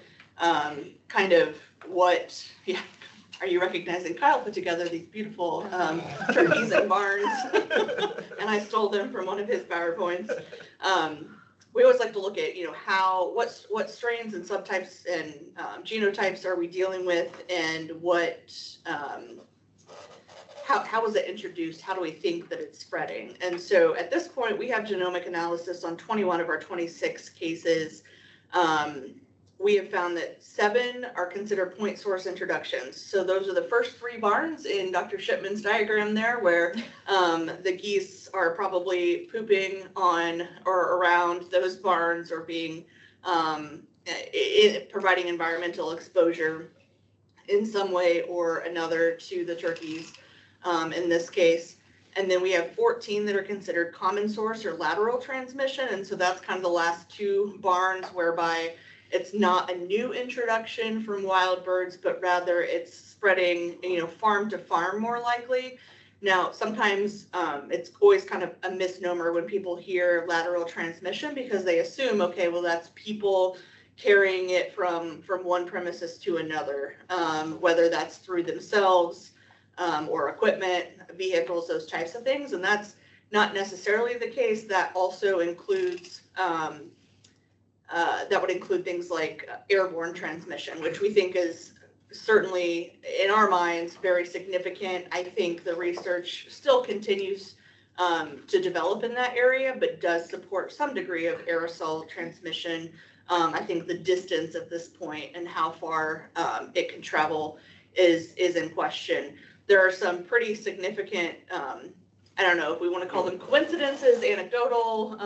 kind of what, yeah, are you recognizing Kyle put together these beautiful turkeys and barns, and I stole them from one of his PowerPoints. We always like to look at, what strains and subtypes and genotypes are we dealing with, and how was it introduced? How do we think that it's spreading? And so at this point, we have genomic analysis on 21 of our 26 cases. We have found that 7 are considered point source introductions. So those are the first 3 barns in Dr. Shipman's diagram there, where the geese are probably pooping on or around those barns, or being providing environmental exposure in some way or another to the turkeys in this case. And then we have 14 that are considered common source or lateral transmission. And so that's kind of the last 2 barns whereby it's not a new introduction from wild birds, but rather it's spreading, farm to farm more likely. Now, sometimes it's always kind of a misnomer when people hear lateral transmission, because they assume, okay, well, that's people carrying it from one premises to another, whether that's through themselves or equipment, vehicles, those types of things. And that's not necessarily the case. That also includes that would include things like airborne transmission, which we think is certainly, in our minds, very significant. I think the research still continues to develop in that area, but does support some degree of aerosol transmission. I think the distance at this point and how far it can travel is in question. There are some pretty significant, I don't know if we want to call them coincidences, anecdotal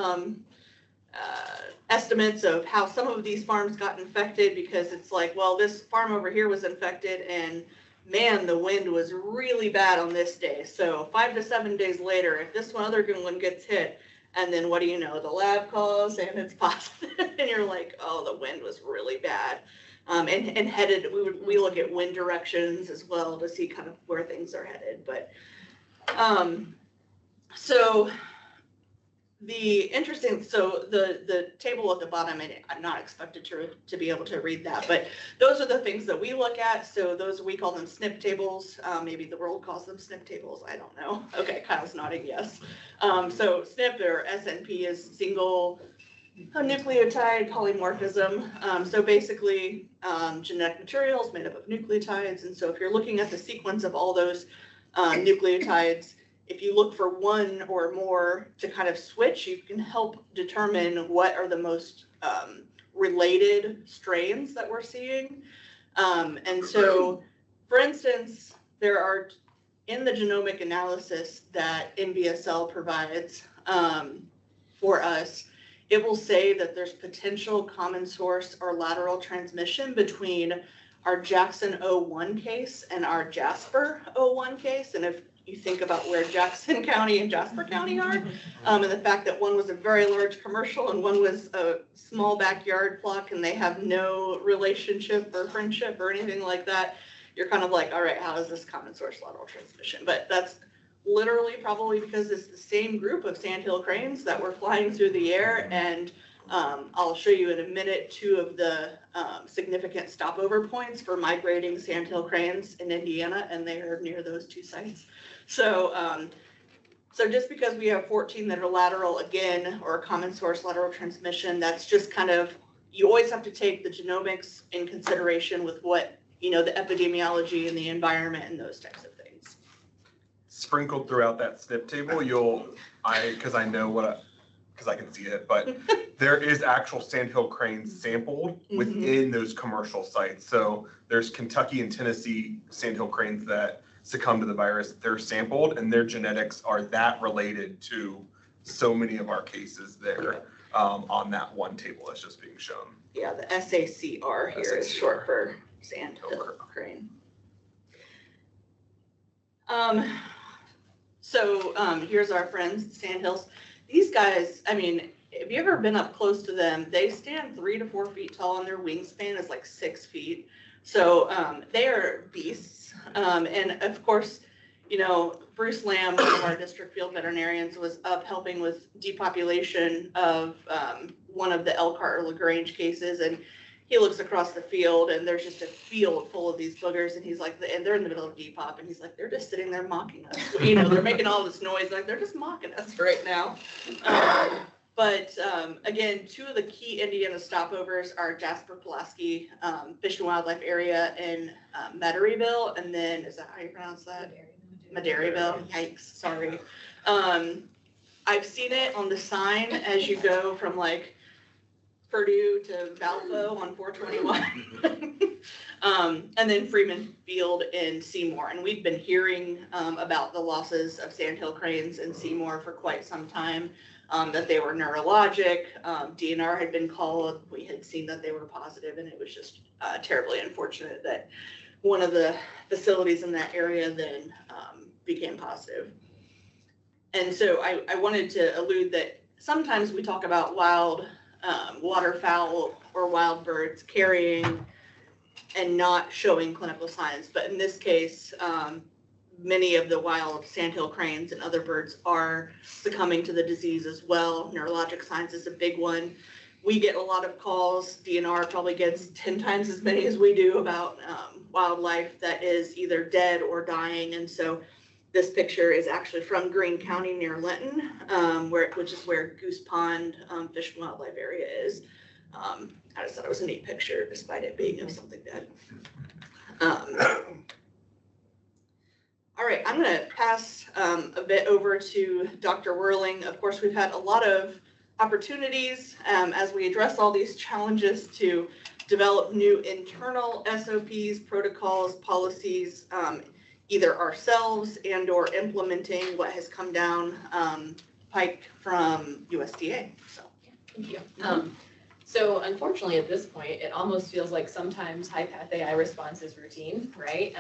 estimates of how some of these farms got infected, because it's like, well, this farm over here was infected, and man, the wind was really bad on this day. So 5 to 7 days later, if this one other one gets hit, and then what do you know, the lab calls and it's positive, and you're like, oh, the wind was really bad. And headed, we look at wind directions as well to see kind of where things are headed. But so the table at the bottom, and I'm not expected to be able to read that, but those are the things that we look at. So those, we call them SNP tables. Maybe the world calls them SNP tables. I don't know. Okay, Kyle's nodding yes. So SNP or SNP is single nucleotide polymorphism. So basically genetic materials made up of nucleotides. And so if you're looking at the sequence of all those nucleotides, if you look for one or more to kind of switch, you can help determine what are the most related strains that we're seeing. And so, for instance, there are, in the genomic analysis that NBSL provides for us, it will say that there's potential common source or lateral transmission between our Jackson 01 case and our Jasper 01 case. And if you think about where Jackson County and Jasper County are, and the fact that one was a very large commercial and one was a small backyard block, and they have no relationship or friendship or anything like that, you're kind of like, all right, how is this common source lateral transmission? But that's literally probably because it's the same group of sandhill cranes that were flying through the air, and I'll show you in a minute 2 of the significant stopover points for migrating sandhill cranes in Indiana, and they are near those 2 sites. So, so just because we have 14 that are lateral again, or common source lateral transmission, that's just kind of, you always have to take the genomics in consideration with what, you know, the epidemiology and the environment and those types of things. Sprinkled throughout that SNP table, because I know because I can see it, but there is actual sandhill cranes sampled within those commercial sites. So there's Kentucky and Tennessee sandhill cranes that succumb to the virus. They're sampled, and their genetics are that related to so many of our cases there on that one table that's just being shown. Yeah, the SACR here is short for sandhill crane. So here's our friends, sandhills. These guys, I mean, have you ever been up close to them? They stand 3 to 4 feet tall, and their wingspan is like 6 feet. So they are beasts. And of course, you know, Bruce Lamb, one of our district field veterinarians, was up helping with depopulation of one of the Elkhart or LaGrange cases. And he looks across the field, and there's just a field full of these boogers, and he's like, and they're in the middle of depop, and he's like, they're just sitting there mocking us. You know, they're making all this noise, like they're just mocking us right now. But again, 2 of the key Indiana stopovers are Jasper Pulaski Fish and Wildlife Area in Metairyville, and then, is that how you pronounce that? Madairyville. Yikes, sorry. I've seen it on the sign as you go from like Purdue to Valpo on 421. And then Freeman Field in Seymour. And we've been hearing about the losses of sandhill cranes in Seymour for quite some time, that they were neurologic. DNR had been called. We had seen that they were positive, and it was just terribly unfortunate that one of the facilities in that area then became positive. And so I wanted to allude that sometimes we talk about wild waterfowl or wild birds carrying and not showing clinical signs. But in this case, many of the wild sandhill cranes and other birds are succumbing to the disease as well. Neurologic signs is a big one. We get a lot of calls. DNR probably gets 10 times as many as we do about wildlife that is either dead or dying. And so this picture is actually from Greene County near Linton, which is where Goose Pond Fish and Wildlife Area is. I just thought it was a neat picture, despite it being of something dead. All right, I'm going to pass a bit over to Dr. Whirling. Of course, we've had a lot of opportunities as we address all these challenges to develop new internal SOPs, protocols, policies, either ourselves and or implementing what has come down pike from USDA. So, thank you. So unfortunately, at this point, it almost feels like sometimes high-path AI response is routine, right?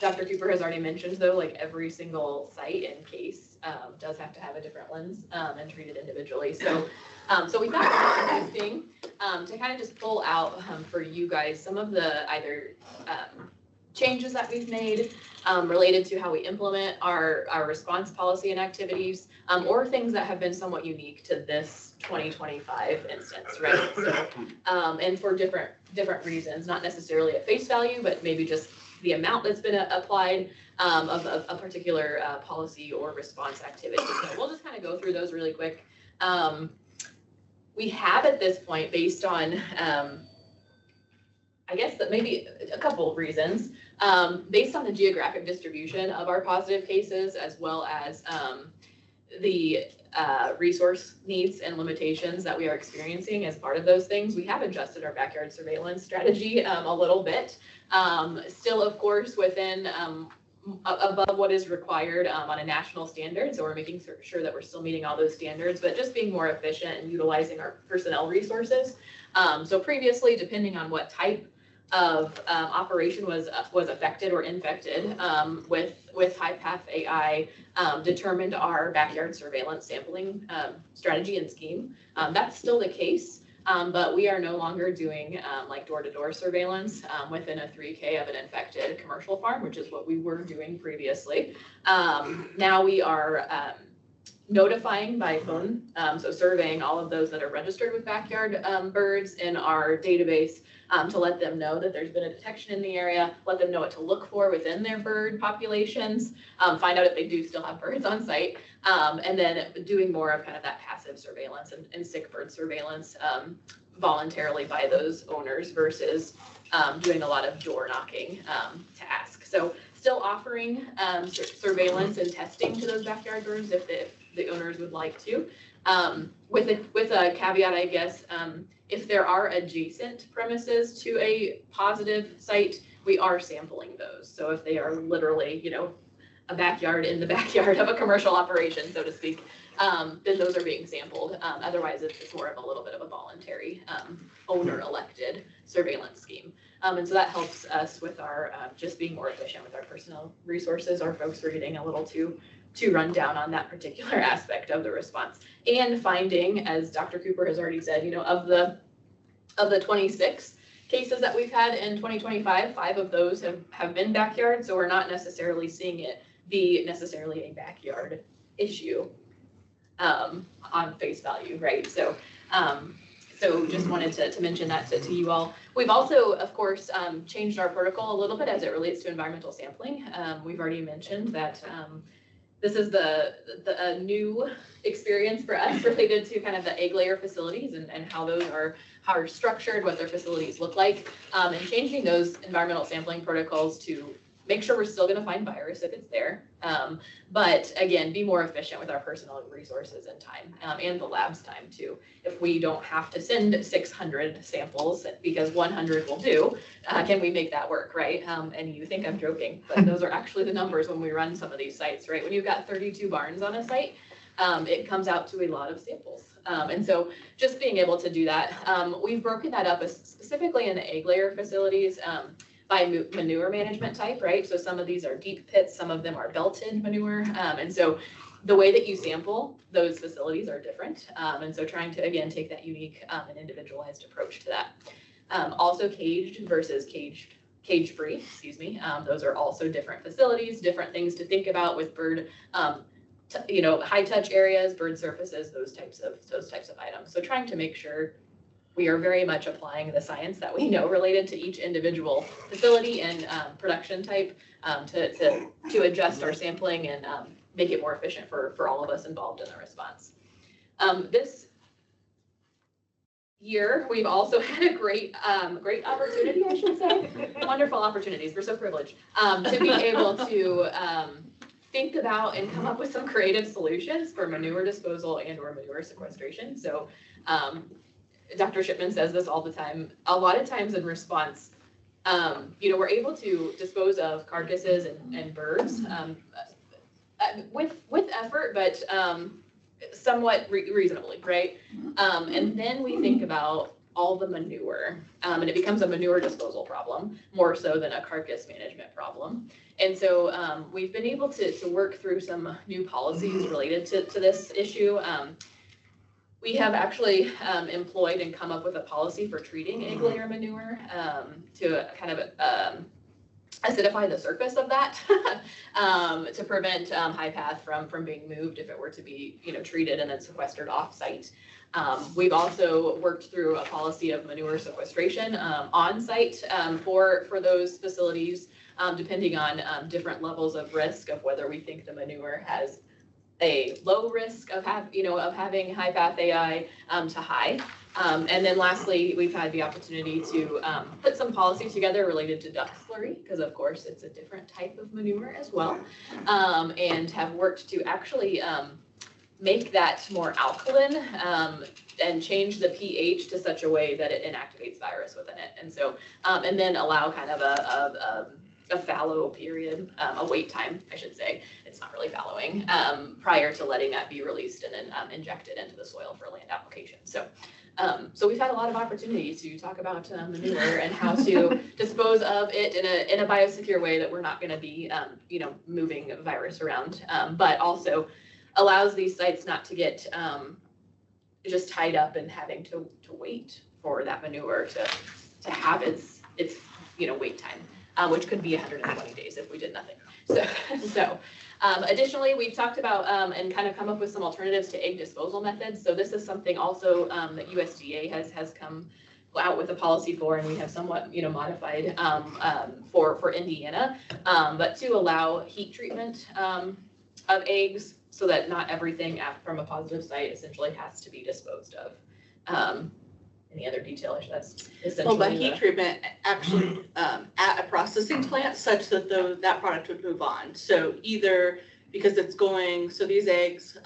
Dr. Cooper has already mentioned, though, like every single site and case does have to have a different lens and treat it individually. So, so we thought it was interesting to kind of just pull out for you guys some of the either changes that we've made related to how we implement our response policy and activities, or things that have been somewhat unique to this 2025 instance, right? So, and for different reasons, not necessarily at face value, but maybe just the amount that's been applied of a particular policy or response activity. So we'll just kind of go through those really quick. We have at this point, based on, I guess that maybe a couple of reasons, based on the geographic distribution of our positive cases, as well as the resource needs and limitations that we are experiencing as part of those things, we have adjusted our backyard surveillance strategy a little bit. Still, of course, within above what is required on a national standard. So we're making sure that we're still meeting all those standards, but just being more efficient and utilizing our personnel resources. So previously, depending on what type operation was affected or infected with high path AI, determined our backyard surveillance sampling strategy and scheme. That's still the case. But we are no longer doing like door-to-door surveillance within a 3K of an infected commercial farm, which is what we were doing previously. Now we are notifying by phone, so surveying all of those that are registered with backyard birds in our database to let them know that there's been a detection in the area, let them know what to look for within their bird populations, find out if they do still have birds on site, and then doing more of kind of that passive surveillance and sick bird surveillance voluntarily by those owners versus doing a lot of door knocking to ask. So still offering surveillance and testing to those backyard birds if the owners would like to. With a caveat, I guess, if there are adjacent premises to a positive site, we are sampling those. So if they are literally, you know, a backyard in the backyard of a commercial operation, so to speak, then those are being sampled. Otherwise, it's more of a little bit of a voluntary owner-elected surveillance scheme. And so that helps us with our just being more efficient with our personnel resources. Our folks are getting a little too run down on that particular aspect of the response. And finding, as Dr. Cooper has already said, you know, of the 26 cases that we've had in 2025, 5 of those have been backyard. So we're not necessarily seeing it be necessarily a backyard issue on face value, right? So just wanted to mention that to you all. We've also, of course, changed our protocol a little bit as it relates to environmental sampling. We've already mentioned that this is a new experience for us related to kind of the egg layer facilities and how those are structured, what their facilities look like, and changing those environmental sampling protocols to make sure we're still going to find virus if it's there, but again, be more efficient with our personnel resources and time, and the lab's time too. If we don't have to send 600 samples because 100 will do, can we make that work, right? And you think I'm joking, but those are actually the numbers when we run some of these sites, right? When you've got 32 barns on a site, it comes out to a lot of samples. And so just being able to do that, we've broken that up specifically in the egg layer facilities, by manure management type, right? So some of these are deep pits, some of them are belted manure. And so the way that you sample those facilities are different. And so trying to, again, take that unique and individualized approach to that. Also caged versus cage-free, excuse me. Those are also different facilities, different things to think about with bird, you know, high touch areas, bird surfaces, those types of items. So trying to make sure we are very much applying the science that we know related to each individual facility and production type to adjust our sampling and make it more efficient for all of us involved in the response. This year, we've also had a great opportunity, I should say, wonderful opportunities, we're so privileged, to be able to think about and come up with some creative solutions for manure disposal and or manure sequestration. So Dr. Shipman says this all the time. A lot of times in response, you know, we're able to dispose of carcasses and birds with effort, but somewhat reasonably, right? And then we think about all the manure, and it becomes a manure disposal problem more so than a carcass management problem. And so we've been able to work through some new policies related to this issue. We have actually employed and come up with a policy for treating egg layer manure to kind of acidify the surface of that to prevent high path from being moved if it were to be, you know, treated and then sequestered off site. We've also worked through a policy of manure sequestration on site for those facilities, depending on different levels of risk of whether we think the manure has a low risk of having high path AI to high. And then lastly, we've had the opportunity to put some policies together related to duck slurry, because of course it's a different type of manure as well, and have worked to actually make that more alkaline and change the pH to such a way that it inactivates virus within it. And so, and then allow kind of a fallow period, a wait time, I should say. It's not really fallowing, prior to letting that be released and then injected into the soil for land application. So, so we've had a lot of opportunities to talk about manure and how to dispose of it in a biosecure way that we're not gonna be, moving a virus around. But also allows these sites not to get, just tied up and having to wait for that manure to have its wait time, which could be 120 days if we did nothing. So additionally, we've talked about and kind of come up with some alternatives to egg disposal methods. So this is something also that USDA has come out with a policy for, and we have somewhat modified for Indiana, but to allow heat treatment of eggs so that not everything from a positive site essentially has to be disposed of. Any other detail? That's essentially. Well, by heat treatment, actually at a processing plant such that that product would move on. So either because it's going, so these eggs,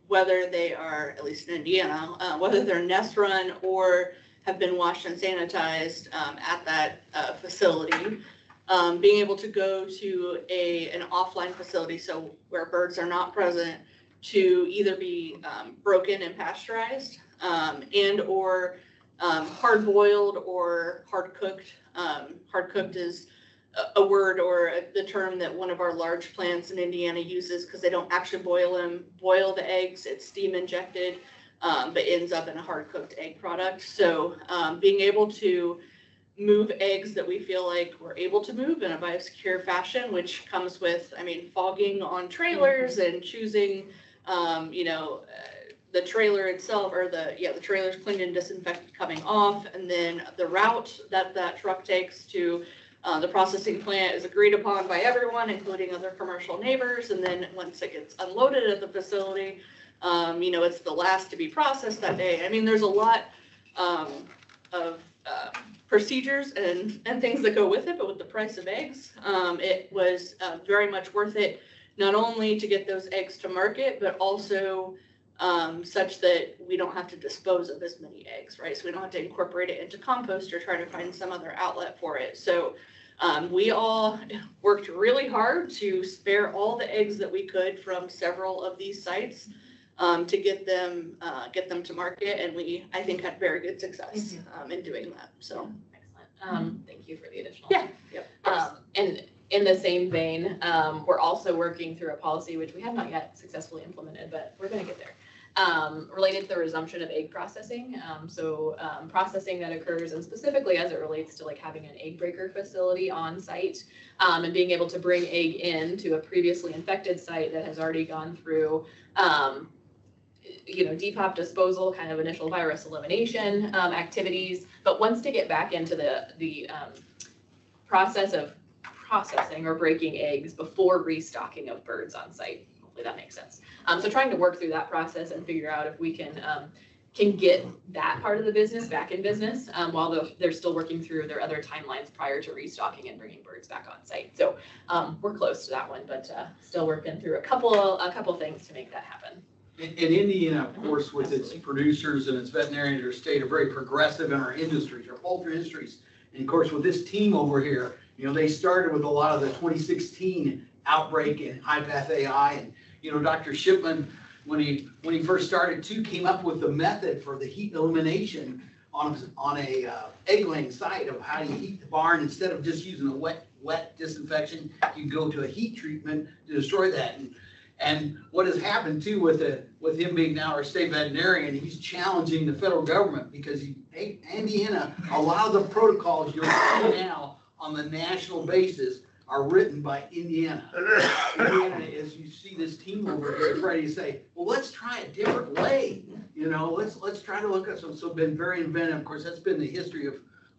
whether they are, at least in Indiana, whether they're nest run or have been washed and sanitized at that facility, being able to go to an offline facility, so where birds are not present, to either be broken and pasteurized and or hard boiled or hard cooked. Hard cooked is a word or the term that one of our large plants in Indiana uses because they don't actually boil the eggs. It's steam injected, but ends up in a hard cooked egg product. So being able to move eggs that we feel like we're able to move in a biosecure fashion, which comes with, fogging on trailers and choosing, the trailer itself, or the trailer's cleaned and disinfected coming off, and then the route that truck takes to the processing plant is agreed upon by everyone, including other commercial neighbors, and then once it gets unloaded at the facility, it's the last to be processed that day. There's a lot of procedures and things that go with it, but with the price of eggs, it was very much worth it, not only to get those eggs to market, but also such that we don't have to dispose of as many eggs, right? So we don't have to incorporate it into compost or try to find some other outlet for it. So we all worked really hard to spare all the eggs that we could from several of these sites to get them to market, and I think had very good success in doing that. So excellent. Thank you for the additional. Yeah. Yep. And in the same vein, we're also working through a policy which we have not yet successfully implemented, but we're going to get there. Related to the resumption of egg processing. Processing that occurs, and specifically as it relates to like having an egg breaker facility on site, and being able to bring egg in to a previously infected site that has already gone through depop disposal, kind of initial virus elimination activities, but wants to get back into the process of processing or breaking eggs before restocking of birds on site. Hopefully that makes sense. So trying to work through that process and figure out if we can get that part of the business back in business while they're still working through their other timelines prior to restocking and bringing birds back on site. So we're close to that one, but still working through a couple things to make that happen. In Indiana, of course, with its producers and its veterinarians, our state are very progressive in our industries, our poultry industries. And of course, with this team over here, they started with a lot of the 2016 outbreak in high-path AI. And, Dr. Shipman, when he first started too, came up with the method for the heat elimination on a egg-laying site of how you heat the barn. Instead of just using a wet disinfection, you go to a heat treatment to destroy that. And what has happened too with him being now our state veterinarian, he's challenging the federal government because Indiana, a lot of the protocols you're seeing now on the national basis are written by Indiana. Indiana, as you see this team over here, is ready to say, well, let's try a different way. Let's try to look at some. So been very inventive. Of course, that's been the history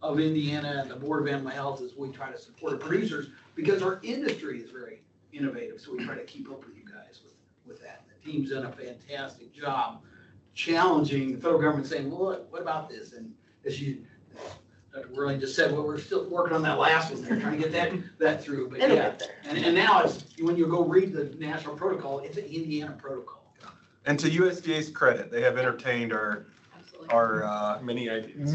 of Indiana and the Board of Animal Health as we try to support our producers because our industry is very innovative. So we try to keep up with you guys with that. The team's done a fantastic job challenging the federal government, saying, well, what about this? And as Dr. Worley just said, well, we're still working on that last one. They're trying to get that through. But yeah, and now it's when you go read the national protocol, it's an Indiana protocol. And to USDA's credit, they have entertained our Many ideas.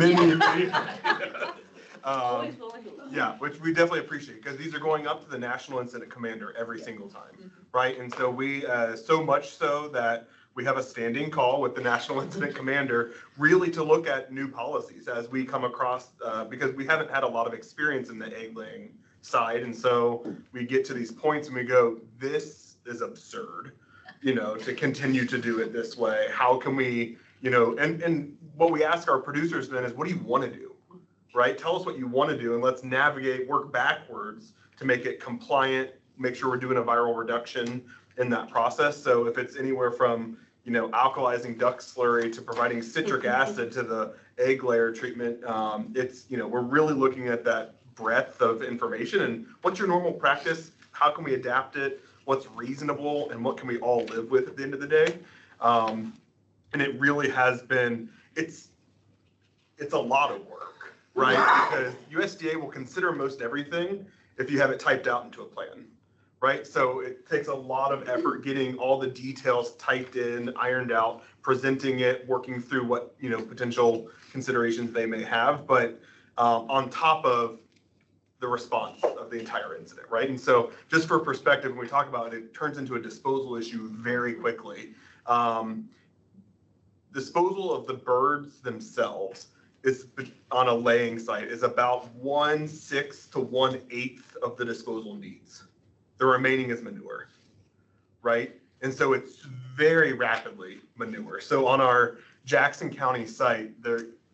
Yeah, which we definitely appreciate because these are going up to the national incident commander every single time, right? And so we, so much so that we have a standing call with the National Incident Commander really to look at new policies as we come across, because we haven't had a lot of experience in the egg laying side. And so we get to these points and we go, this is absurd, to continue to do it this way. How can we, and what we ask our producers then is, what do you want to do? Right? Tell us what you want to do and let's work backwards to make it compliant, make sure we're doing a viral reduction in that process. So if it's anywhere from, alkalizing duck slurry to providing citric acid to the egg layer treatment, we're really looking at that breadth of information and what's your normal practice? How can we adapt it? What's reasonable and what can we all live with at the end of the day? And it really has been, it's a lot of work, right? Because USDA will consider most everything if you have it typed out into a plan. Right? So it takes a lot of effort getting all the details typed in, ironed out, presenting it, working through what, potential considerations they may have, but on top of the response of the entire incident, right? And so just for perspective, when we talk about it, it turns into a disposal issue very quickly. Disposal of the birds themselves is on a laying site is about 1/6 to 1/8 of the disposal needs. The remaining is manure, right? And so it's very rapidly manure. So on our Jackson County site,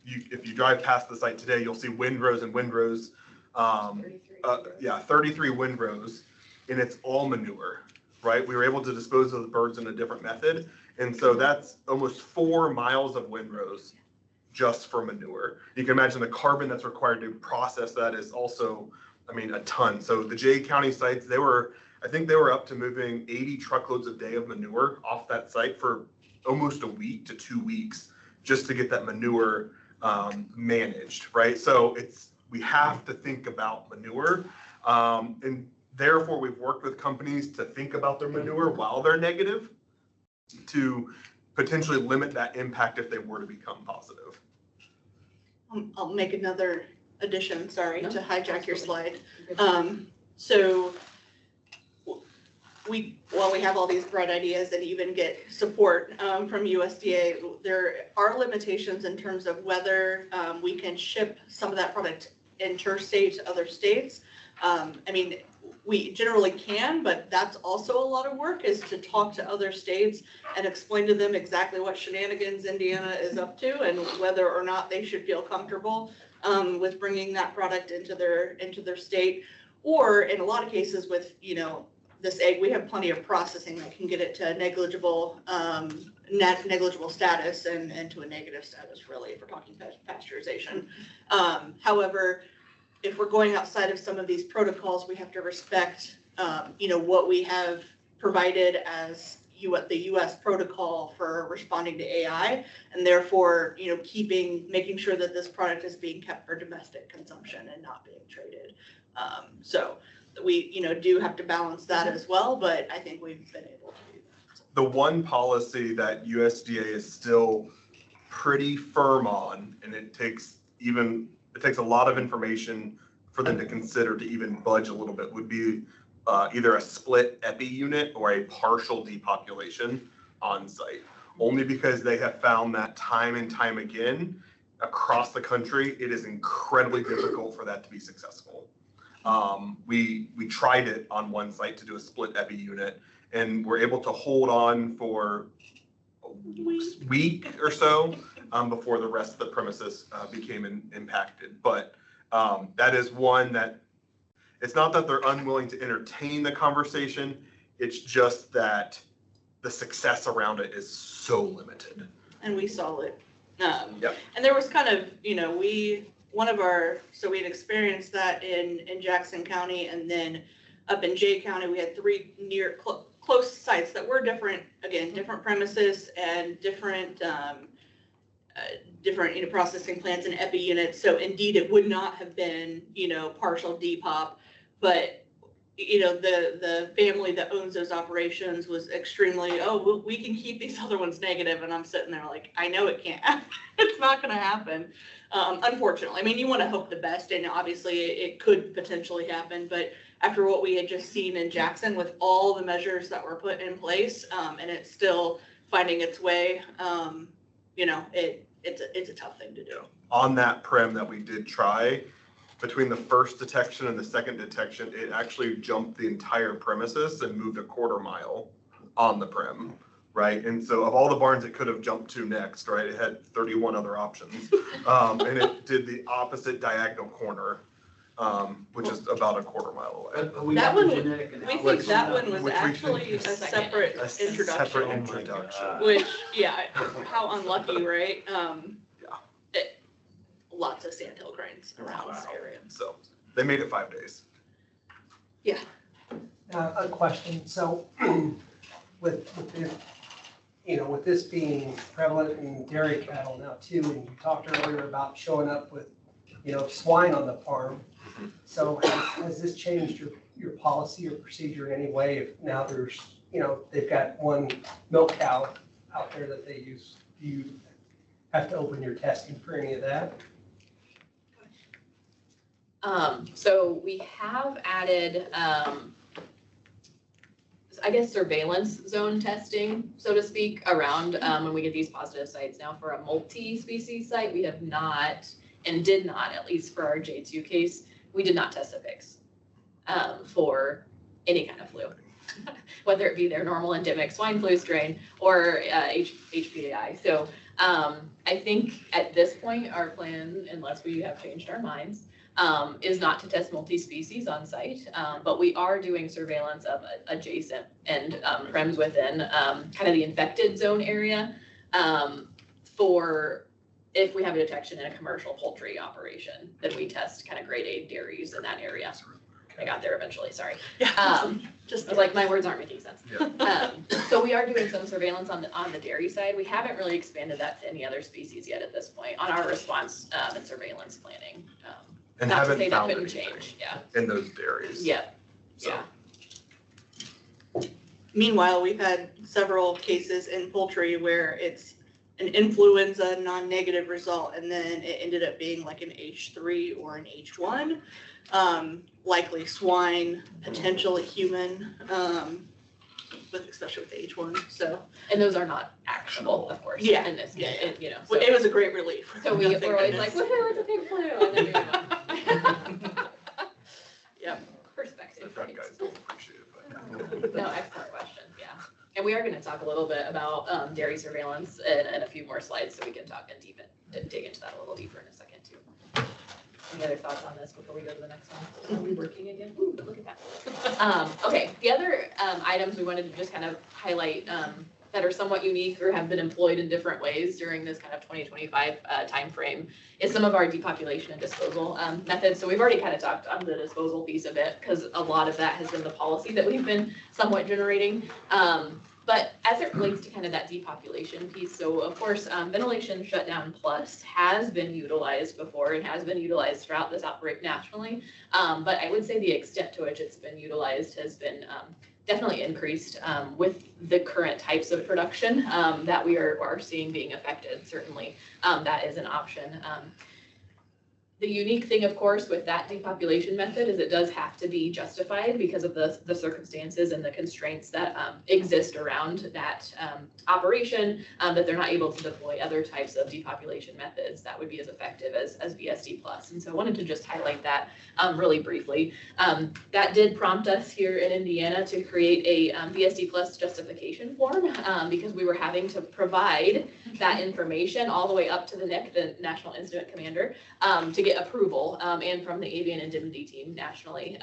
if you drive past the site today, you'll see windrows and windrows. 33 windrows, and it's all manure, right? We were able to dispose of the birds in a different method. And so that's almost 4 miles of windrows just for manure. You can imagine the carbon that's required to process that is also, a ton. So the Jay County sites, I think they were up to moving 80 truckloads a day of manure off that site for almost a week to 2 weeks just to get that manure managed, right? So we have to think about manure. And therefore we've worked with companies to think about their manure while they're negative to potentially limit that impact if they were to become positive. I'll make another addition, sorry, to hijack your slide. So while we have all these bright ideas and even get support from USDA, there are limitations in terms of whether we can ship some of that product interstate to other states. We generally can, but that's also a lot of work, is to talk to other states and explain to them exactly what shenanigans Indiana is up to and whether or not they should feel comfortable with bringing that product into their state. Or in a lot of cases with, this egg, we have plenty of processing that can get it to a negligible status and to a negative status, really, if we're talking pasteurization. However, if we're going outside of some of these protocols, we have to respect, what we have provided as the U.S. protocol for responding to AI, and therefore, making sure that this product is being kept for domestic consumption and not being traded. So we, do have to balance that as well, but I think we've been able to do that. The one policy that USDA is still pretty firm on, and it takes a lot of information for them to consider to even budge a little bit, would be either a split epi unit or a partial depopulation on site. Only because they have found that time and time again across the country, it is incredibly difficult for that to be successful. We tried it on one site to do a split epi unit, and we're able to hold on for a week or so before the rest of the premises became impacted. But that is one that, it's not that they're unwilling to entertain the conversation, it's just that the success around it is so limited. And we saw it. Yep. And there was kind of, we had experienced that in Jackson County, and then up in Jay County, we had 3 near close sites that were different, again, different premises and different processing plants and epi units. So indeed, it would not have been, partial depop, but the family that owns those operations was extremely, we can keep these other ones negative. And I'm sitting there like, I know it can't happen. It's not going to happen. Unfortunately, you want to hope the best, and obviously it could potentially happen, but after what we had just seen in Jackson with all the measures that were put in place, and it's still finding its way. It's a tough thing to do. On that prem that we did try, between the first detection and the second detection, it actually jumped the entire premises and moved a quarter mile on the prem, right? And so of all the barns it could have jumped to next, right, it had 31 other options. And it did the opposite diagonal corner, which is about a quarter mile away. But we That got the one- genetic We analysis. think that one was Which we actually think a is separate A separate introduction, introduction. which, yeah, how unlucky, right? Lots of sandhill cranes around this area. So they made it 5 days. A question, so with this, with this being prevalent in dairy cattle now too, and you talked earlier about showing up with, swine on the farm. So has this changed your policy or procedure in any way? If now there's, they've got one milk cow out there that they use, do you have to open your testing for any of that? So we have added, I guess, surveillance zone testing, so to speak, around when we get these positive sites. Now, for a multi-species site, we have not, and did not, at least for our J2 case, we did not test the pigs for any kind of flu, whether it be their normal endemic swine flu strain or HPAI. So I think at this point, our plan, unless we have changed our minds, is not to test multi-species on site, but we are doing surveillance of adjacent and prems within kind of the infected zone area for if we have a detection in a commercial poultry operation, then we test kind of grade A dairies in that area. I got there eventually, sorry. I was like, my words aren't making sense. Yeah. So we are doing some surveillance on the dairy side. We haven't really expanded that to any other species yet at this point on our response and surveillance planning. And Not to haven't say that found couldn't anything change, yeah. in those dairies. Yeah, So. yeah. Meanwhile, we've had several cases in poultry where it's an influenza non-negative result, and then it ended up being like an H3 or an H1. Likely swine, potentially human, especially with the H1. So, And those are not actionable, of course. Yeah. In this, Yeah. So, it was a great relief. so we're always like, woohoo, it's a pig flu, and then we move on. Yep. The Perspective. front right? guys don't appreciate it, but. No, excellent question, yeah. And we are gonna talk a little bit about dairy surveillance in a few more slides, so we can talk and dig into that a little deeper in a second too. Any other thoughts on this before we go to the next one? Are we working again? Ooh, look at that. Okay, the other items we wanted to just kind of highlight that are somewhat unique or have been employed in different ways during this kind of 2025 timeframe is some of our depopulation and disposal methods. So we've already kind of talked on the disposal piece of it because a lot of that has been the policy that we've been somewhat generating. But as it relates to kind of that depopulation piece, so of course, ventilation shutdown plus has been utilized before and has been utilized throughout this outbreak nationally. But I would say the extent to which it's been utilized has been definitely increased with the current types of production that we are seeing being affected. Certainly, that is an option. The unique thing, of course, with that depopulation method is it does have to be justified because of the circumstances and the constraints that exist around that operation, that they're not able to deploy other types of depopulation methods that would be as effective as VSD+. And so I wanted to just highlight that really briefly. That did prompt us here in Indiana to create a VSD+ justification form because we were having to provide that information all the way up to the NIC, the National Incident Commander, to get approval and from the avian indemnity team nationally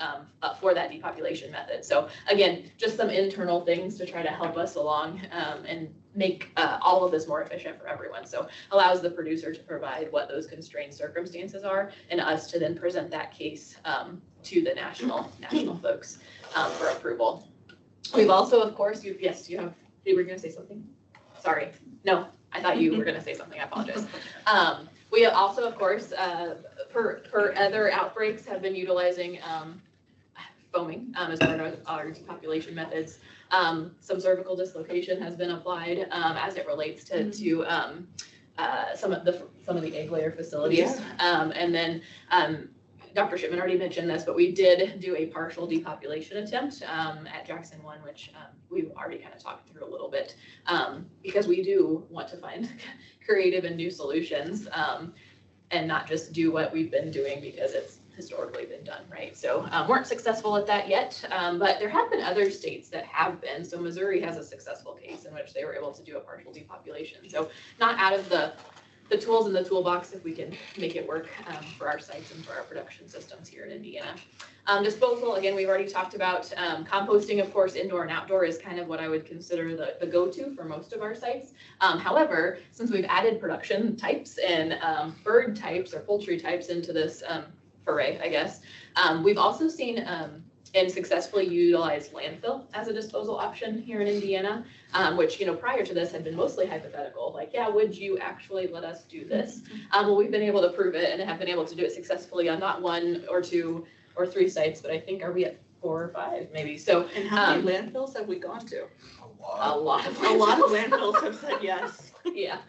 for that depopulation method. So again, just some internal things to try to help us along and make all of this more efficient for everyone. So allows the producer to provide what those constrained circumstances are and us to then present that case to the national folks for approval. We've also, of course, you were gonna say something? Sorry, no, I thought you were gonna say something, I apologize. We also, of course, per other outbreaks have been utilizing foaming as part of our depopulation methods. Some cervical dislocation has been applied as it relates to some of the egg layer facilities. And then Dr. Shipman already mentioned this, but we did do a partial depopulation attempt at Jackson 1, which we've already kind of talked through a little bit, because we do want to find creative and new solutions, and not just do what we've been doing because it's historically been done, right? So weren't successful at that yet, but there have been other states that have been. So Missouri has a successful case in which they were able to do a partial depopulation. So not out of the tools in the toolbox if we can make it work for our sites and for our production systems here in Indiana. Disposal, again, we've already talked about. Composting, of course, indoor and outdoor is kind of what I would consider the go-to for most of our sites. However, since we've added production types and bird types or poultry types into this foray, I guess, we've also seen and successfully utilized landfill as a disposal option here in Indiana, which, you know, prior to this had been mostly hypothetical. Like, yeah, would you actually let us do this? Well, we've been able to prove it and have been able to do it successfully on not 1 or 2 or 3 sites, but I think, are we at 4 or 5 maybe? So, And how many landfills have we gone to? a lot of landfills have said yes. Yeah.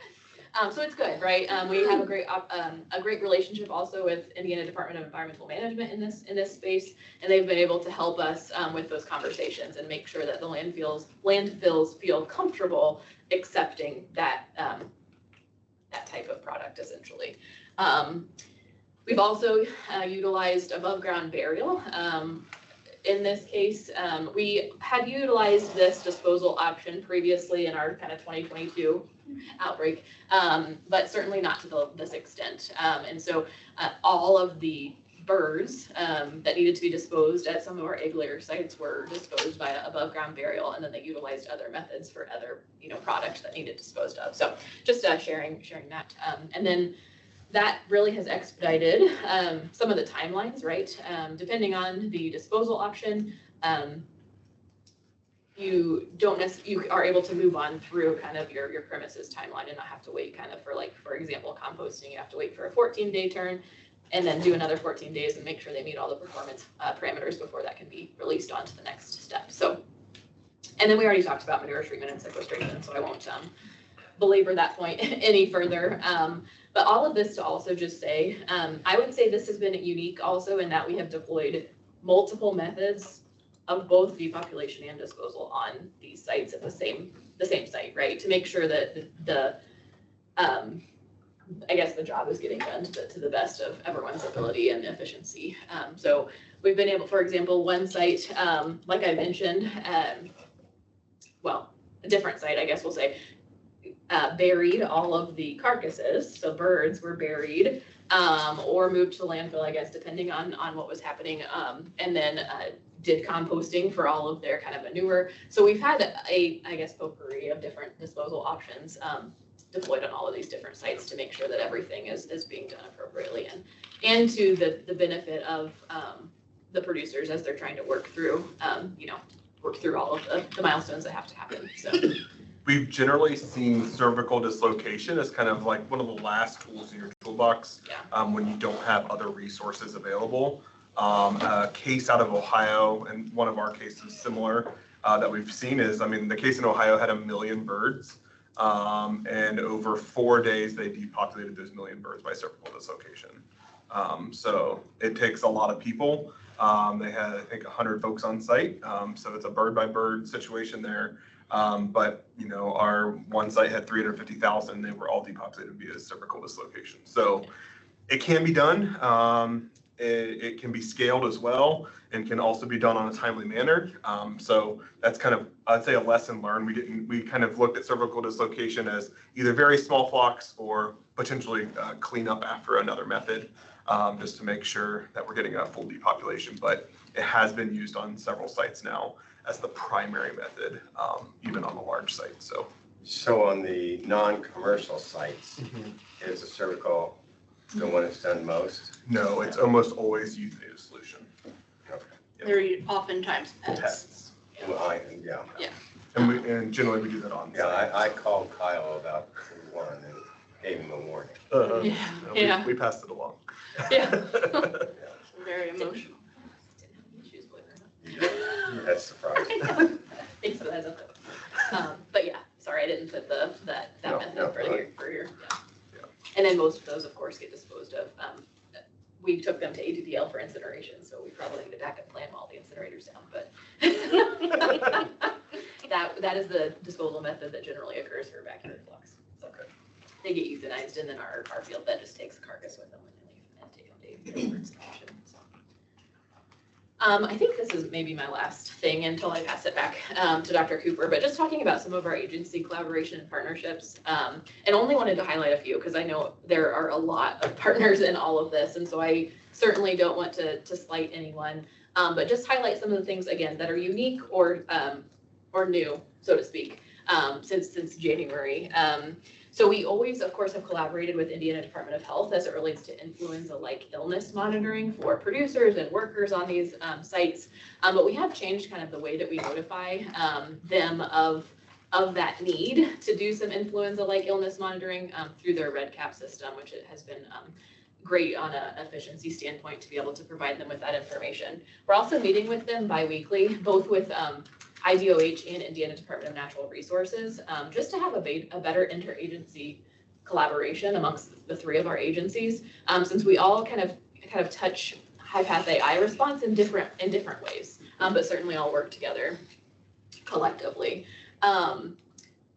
So it's good, right? We have a great relationship also with Indiana Department of Environmental Management in this space, and they've been able to help us with those conversations and make sure that the landfills feel comfortable accepting that that type of product, essentially. We've also utilized above ground burial. In this case, we had utilized this disposal option previously in our kind of 2022 outbreak, but certainly not to this extent. And so all of the birds that needed to be disposed at some of our egg layer sites were disposed via above ground burial, and then they utilized other methods for other, you know, products that needed disposed of. So just sharing that. And then that really has expedited some of the timelines, right? Depending on the disposal option, you are able to move on through kind of your premises timeline and not have to wait kind of for, like, for example, composting, you have to wait for a 14-day turn and then do another 14 days and make sure they meet all the performance parameters before that can be released on to the next step. So, and then we already talked about manure treatment and sequestration, so I won't belabor that point any further. But all of this to also just say, I would say this has been unique also in that we have deployed multiple methods of both depopulation and disposal on these sites at the same site, right? To make sure that I guess the job is getting done to the best of everyone's ability and efficiency. So we've been able, for example, one site, like I mentioned, well, a different site, I guess we'll say, buried all of the carcasses, so birds were buried or moved to landfill, I guess, depending on what was happening, and then did composting for all of their kind of manure. So we've had I guess, potpourri of different disposal options deployed on all of these different sites to make sure that everything is being done appropriately and to the benefit of the producers as they're trying to work through, work through all of the milestones that have to happen, so. We've generally seen cervical dislocation as kind of like one of the last tools in your toolbox when you don't have other resources available. A case out of Ohio, and one of our cases similar that we've seen is, I mean, the case in Ohio had 1 million birds, and over 4 days they depopulated those 1 million birds by cervical dislocation. So it takes a lot of people. They had, I think, 100 folks on site, so it's a bird by bird situation there. But, you know, our one site had 350,000. They were all depopulated via cervical dislocation. So it can be done. It can be scaled as well and can also be done on a timely manner. So that's kind of, I'd say, a lesson learned. We kind of looked at cervical dislocation as either very small flocks or potentially clean up after another method, just to make sure that we're getting a full depopulation. But it has been used on several sites now as the primary method, even on the large sites. So on the non-commercial sites, is the cervical the one that's done most? No, it's almost always euthanasia solution. Okay. They're oftentimes pets. Pets. Well, Yeah. And generally we do that on Yeah, site. I called Kyle about one and gave him a warning. Yeah. We passed it along. Yeah. Very emotional. That's surprising. Thanks for the heads up. But yeah, sorry, I didn't put that method for here. Yeah. And then most of those, of course, get disposed of we took them to ADDL for incineration, so we probably need a backup plan while the incinerator's down, but that is the disposal method that generally occurs for backyard flux. So they get euthanized, and then our field vet just takes the carcass with them when they leave and take them to ADDL for incineration. So. I think this is maybe my last thing until I pass it back to Dr. Cooper, but just talking about some of our agency collaboration and partnerships, and only wanted to highlight a few because I know there are a lot of partners in all of this, and so I certainly don't want to slight anyone, but just highlight some of the things, again, that are unique or new, so to speak, since January. So we always, of course, have collaborated with Indiana Department of Health as it relates to influenza-like illness monitoring for producers and workers on these sites. But we have changed kind of the way that we notify them of that need to do some influenza-like illness monitoring through their Red Cap system, which it has been great on an efficiency standpoint to be able to provide them with that information. We're also meeting with them bi-weekly, both with IDOH and Indiana Department of Natural Resources, just to have a better interagency collaboration amongst the three of our agencies, since we all kind of touch high path AI response in different ways, but certainly all work together collectively.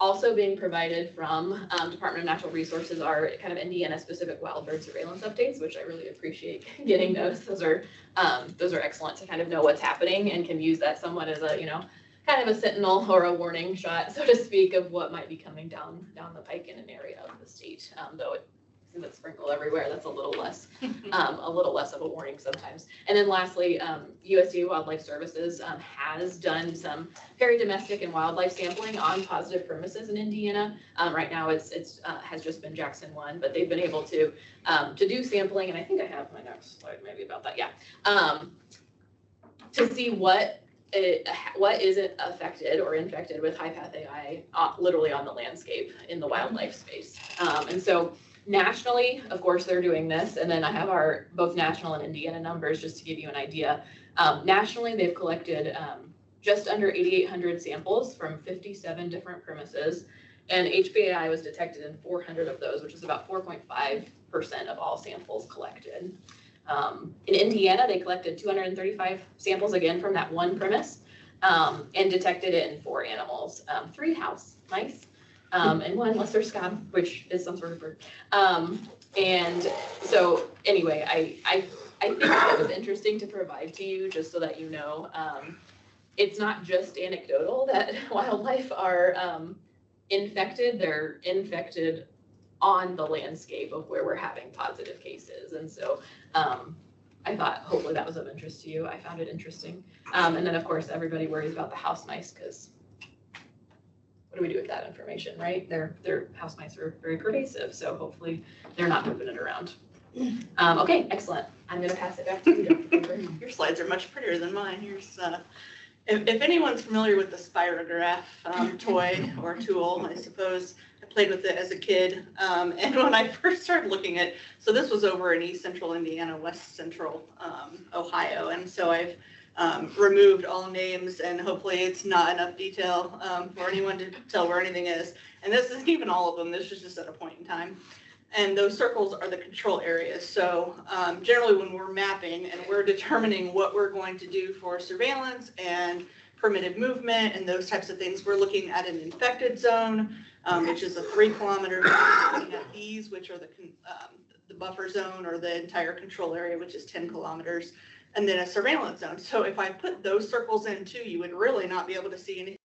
Also being provided from Department of Natural Resources are kind of Indiana-specific wild bird surveillance updates, which I really appreciate getting those. Those are excellent to kind of know what's happening and can use that somewhat as a, kind of a sentinel or a warning shot, so to speak, of what might be coming down the pike in an area of the state. Though it seems it's sprinkled everywhere, that's a little less of a warning sometimes. And then lastly, USDA Wildlife Services has done some very domestic and wildlife sampling on positive premises in Indiana. Right now it's has just been Jackson 1, but they've been able to do sampling, and I think I have my next slide maybe about that, yeah, to see what isn't affected or infected with high path AI literally on the landscape in the wildlife space. And so nationally, of course, they're doing this. And then I have our both national and Indiana numbers just to give you an idea. Nationally, they've collected just under 8,800 samples from 57 different premises. And HPAI was detected in 400 of those, which is about 4.5% of all samples collected. In Indiana, they collected 235 samples again from that one premise and detected it in 4 animals, 3 house mice and 1 lesser scab, which is some sort of bird. And so anyway, I think that was interesting to provide to you just so that you know, it's not just anecdotal that wildlife are infected, they're infected on the landscape of where we're having positive cases. And so I thought hopefully that was of interest to you. I found it interesting. And then of course, everybody worries about the house mice because what do we do with that information, right? Their house mice are very pervasive. So hopefully they're not moving it around. Okay, excellent. I'm gonna pass it back to you, Dr. Cooper. Your slides are much prettier than mine. Here's, if anyone's familiar with the spirograph toy or tool, I suppose, I played with it as a kid. And when I first started looking at, so this was over in East Central Indiana, West Central Ohio. And so I've removed all names, and hopefully it's not enough detail for anyone to tell where anything is. And this isn't even all of them. This is just at a point in time. And those circles are the control areas. So generally when we're mapping and we're determining what we're going to do for surveillance and permitted movement and those types of things, we're looking at an infected zone, which is a 3 kilometer zone. We're looking at these, which are the buffer zone or the entire control area, which is 10 kilometers, and then a surveillance zone. So if I put those circles in too, you would really not be able to see anything.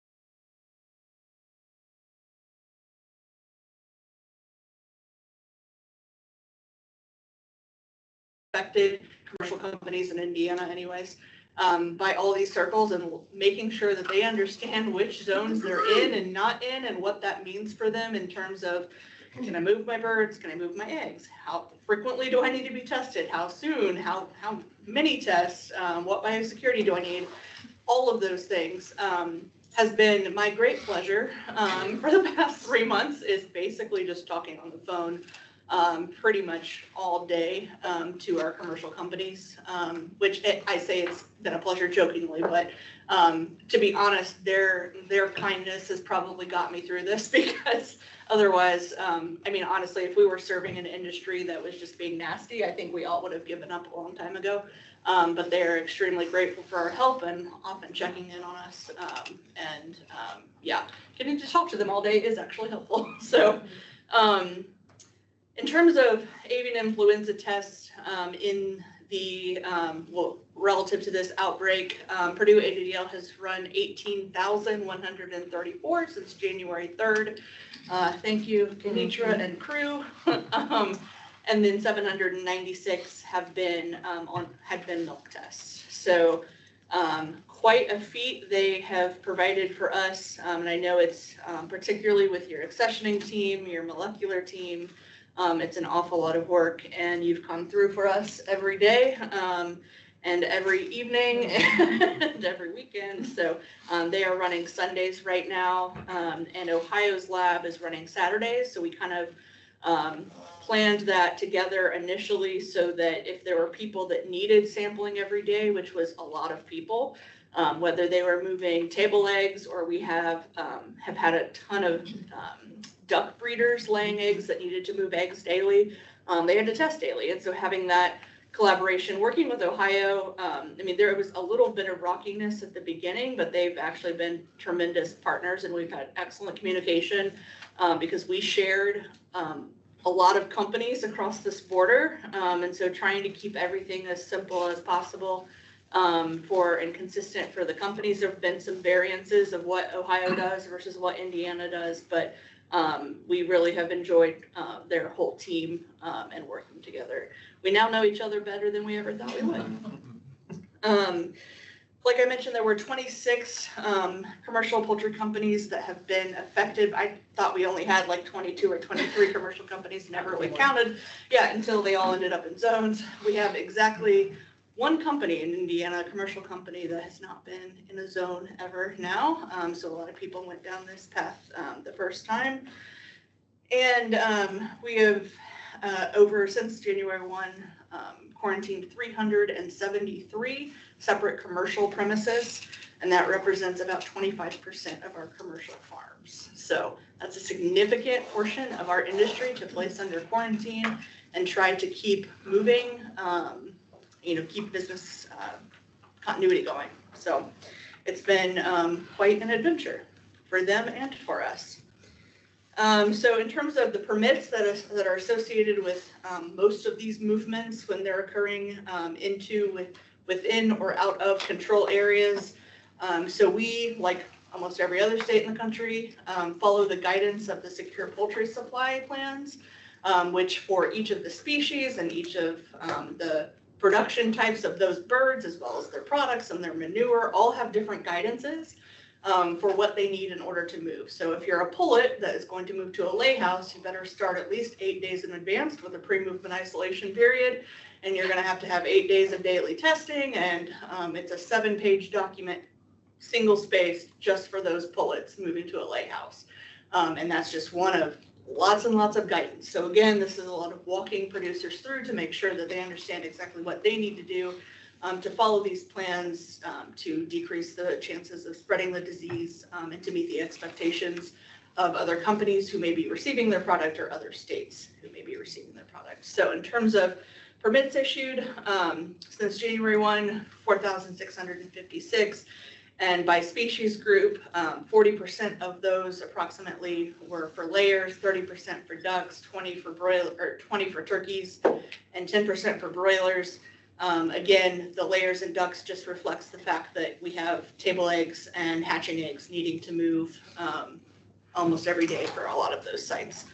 Affected commercial companies in Indiana anyways, by all these circles, and making sure that they understand which zones they're in and not in and what that means for them in terms of, can I move my birds? Can I move my eggs? How frequently do I need to be tested? How soon? How many tests? What biosecurity do I need? All of those things has been my great pleasure for the past 3 months, is basically just talking on the phone pretty much all day to our commercial companies, which I say it's been a pleasure jokingly, but to be honest, their kindness has probably got me through this because otherwise, I mean, honestly, if we were serving an industry that was just being nasty, I think we all would have given up a long time ago. But they're extremely grateful for our help and often checking in on us. Yeah, getting to talk to them all day is actually helpful. So in terms of avian influenza tests in the, relative to this outbreak, Purdue ADL has run 18,134 since January 3rd. Thank you, Kenitra and crew. And then 796 have been had been milk tests. So quite a feat they have provided for us. And I know it's particularly with your accessioning team, your molecular team, it's an awful lot of work, and you've come through for us every day and every evening and every weekend. So they are running Sundays right now, and Ohio's lab is running Saturdays. So we kind of planned that together initially so that if there were people that needed sampling every day, which was a lot of people, whether they were moving table eggs or we have had a ton of duck breeders laying eggs that needed to move eggs daily, they had to test daily. And so having that collaboration, working with Ohio, I mean, there was a little bit of rockiness at the beginning, but they've actually been tremendous partners, and we've had excellent communication because we shared a lot of companies across this border, and so trying to keep everything as simple as possible and consistent for the companies. There have been some variances of what Ohio does versus what Indiana does, but we really have enjoyed their whole team and working together. We now know each other better than we ever thought we would. Like I mentioned, there were 26 commercial poultry companies that have been affected. I thought we only had like 22 or 23 commercial companies, never really counted, until they all ended up in zones. We have exactly one company in Indiana, a commercial company, that has not been in a zone ever now. So a lot of people went down this path the first time. And we have since January 1, quarantined 373 separate commercial premises, and that represents about 25% of our commercial farms. So that's a significant portion of our industry to place under quarantine and try to keep moving, keep business continuity going. So it's been quite an adventure for them and for us. So in terms of the permits that are associated with most of these movements when they're occurring within or out of control areas, so we, like almost every other state in the country, follow the guidance of the secure poultry supply plans, which for each of the species and each of the production types of those birds, as well as their products and their manure, all have different guidances for what they need in order to move. So if you're a pullet that is going to move to a lay house, you better start at least 8 days in advance with a pre-movement isolation period, and you're going to have 8 days of daily testing, and it's a 7-page document, single spaced, just for those pullets moving to a lay house. And that's just one of lots and lots of guidance. So again, this is a lot of walking producers through to make sure that they understand exactly what they need to do to follow these plans to decrease the chances of spreading the disease and to meet the expectations of other companies who may be receiving their product or other states who may be receiving their product. So in terms of permits issued, since January 1, 4,656, and by species group, 40% of those approximately were for layers, 30% for ducks, 20 for turkeys, and 10% for broilers. Again, the layers and ducks just reflects the fact that we have table eggs and hatching eggs needing to move almost every day for a lot of those sites.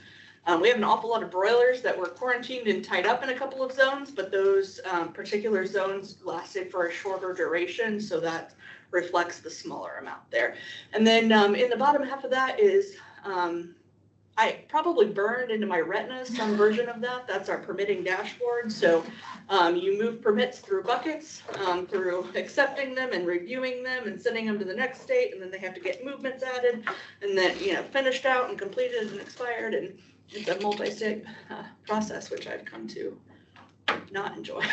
We have an awful lot of broilers that were quarantined and tied up in a couple of zones, but those particular zones lasted for a shorter duration, so that reflects the smaller amount there. And then in the bottom half of that is, I probably burned into my retina some version of that. That's our permitting dashboard. So you move permits through buckets, through accepting them and reviewing them and sending them to the next state, and then they have to get movements added, and then finished out and completed and expired. And it's a multi-step process, which I've come to not enjoy.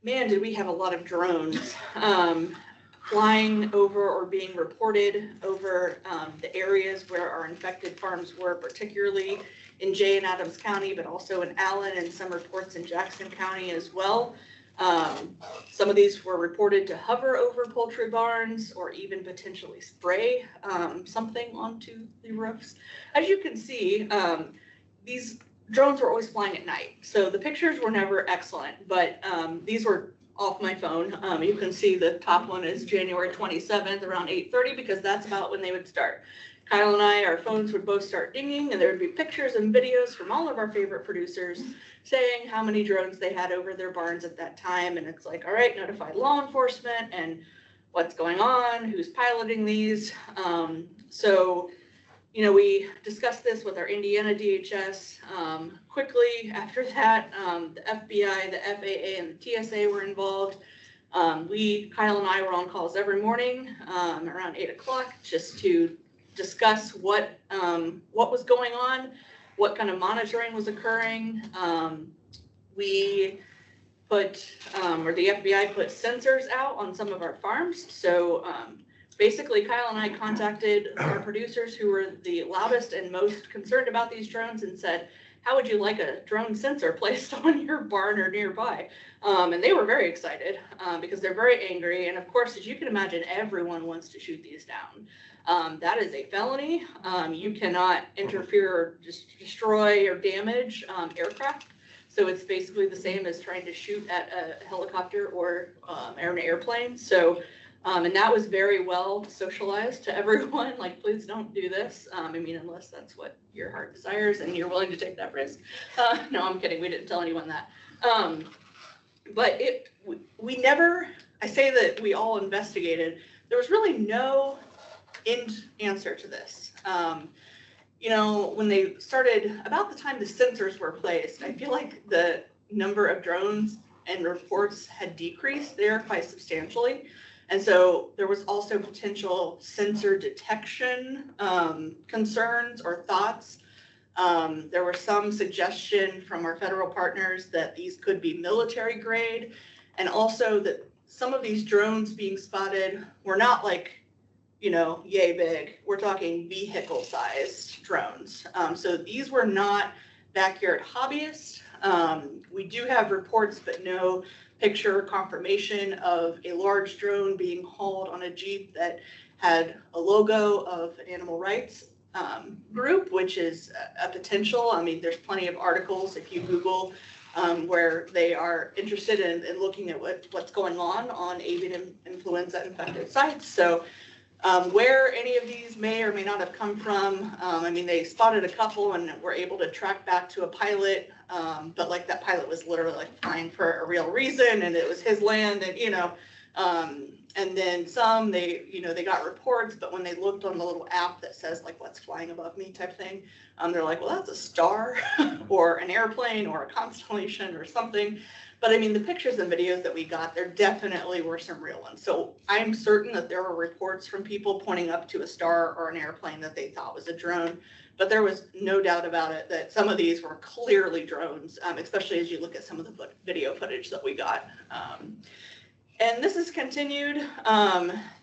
Man, did we have a lot of drones flying over or being reported over the areas where our infected farms were, particularly in Jay and Adams County, but also in Allen and some reports in Jackson County as well. Some of these were reported to hover over poultry barns or even potentially spray something onto the roofs. As you can see, these drones were always flying at night. So the pictures were never excellent, but these were off my phone. You can see the top one is January 27th around 8:30 because that's about when they would start. Kyle and I, our phones would both start dinging and there would be pictures and videos from all of our favorite producers saying how many drones they had over their barns at that time. And it's like, all right, notify law enforcement and what's going on, who's piloting these. So, you know, we discussed this with our Indiana DHS. Quickly after that, the FBI, the FAA, and the TSA were involved. Kyle and I were on calls every morning around 8 o'clock just to discuss what was going on, what kind of monitoring was occurring. We put, or the FBI put sensors out on some of our farms. So basically Kyle and I contacted our producers who were the loudest and most concerned about these drones and said, how would you like a drone sensor placed on your barn or nearby? And they were very excited because they're very angry. And of course, as you can imagine, everyone wants to shoot these down. That is a felony. You cannot interfere or destroy or damage aircraft. So it's basically the same as trying to shoot at a helicopter or an airplane. So, and that was very well socialized to everyone, like, please don't do this. I mean, unless that's what your heart desires and you're willing to take that risk. No, I'm kidding. We didn't tell anyone that. But we never, I say that we all investigated. There was really no end answer to this. You know, when they started, about the time the sensors were placed, I feel like the number of drones and reports had decreased there quite substantially. And so there was also potential sensor detection concerns or thoughts. There were some suggestion from our federal partners that these could be military grade, and also that some of these drones being spotted were not like, you know, yay big. We're talking vehicle-sized drones. So these were not backyard hobbyists. We do have reports, but no picture confirmation of a large drone being hauled on a Jeep that had a logo of an animal rights group, which is a potential. I mean, there's plenty of articles if you Google where they are interested in looking at what's going on avian influenza infected sites. So where any of these may or may not have come from, I mean, they spotted a couple and were able to track back to a pilot, but like that pilot was literally like flying for a real reason and it was his land and, you know, and then some, they got reports, but when they looked on the little app that says like what's flying above me type thing, they're like, well, that's a star or an airplane or a constellation or something. But I mean, the pictures and videos that we got, there definitely were some real ones. So I'm certain that there were reports from people pointing up to a star or an airplane that they thought was a drone. But there was no doubt about it that some of these were clearly drones, especially as you look at some of the video footage that we got. And this has continued.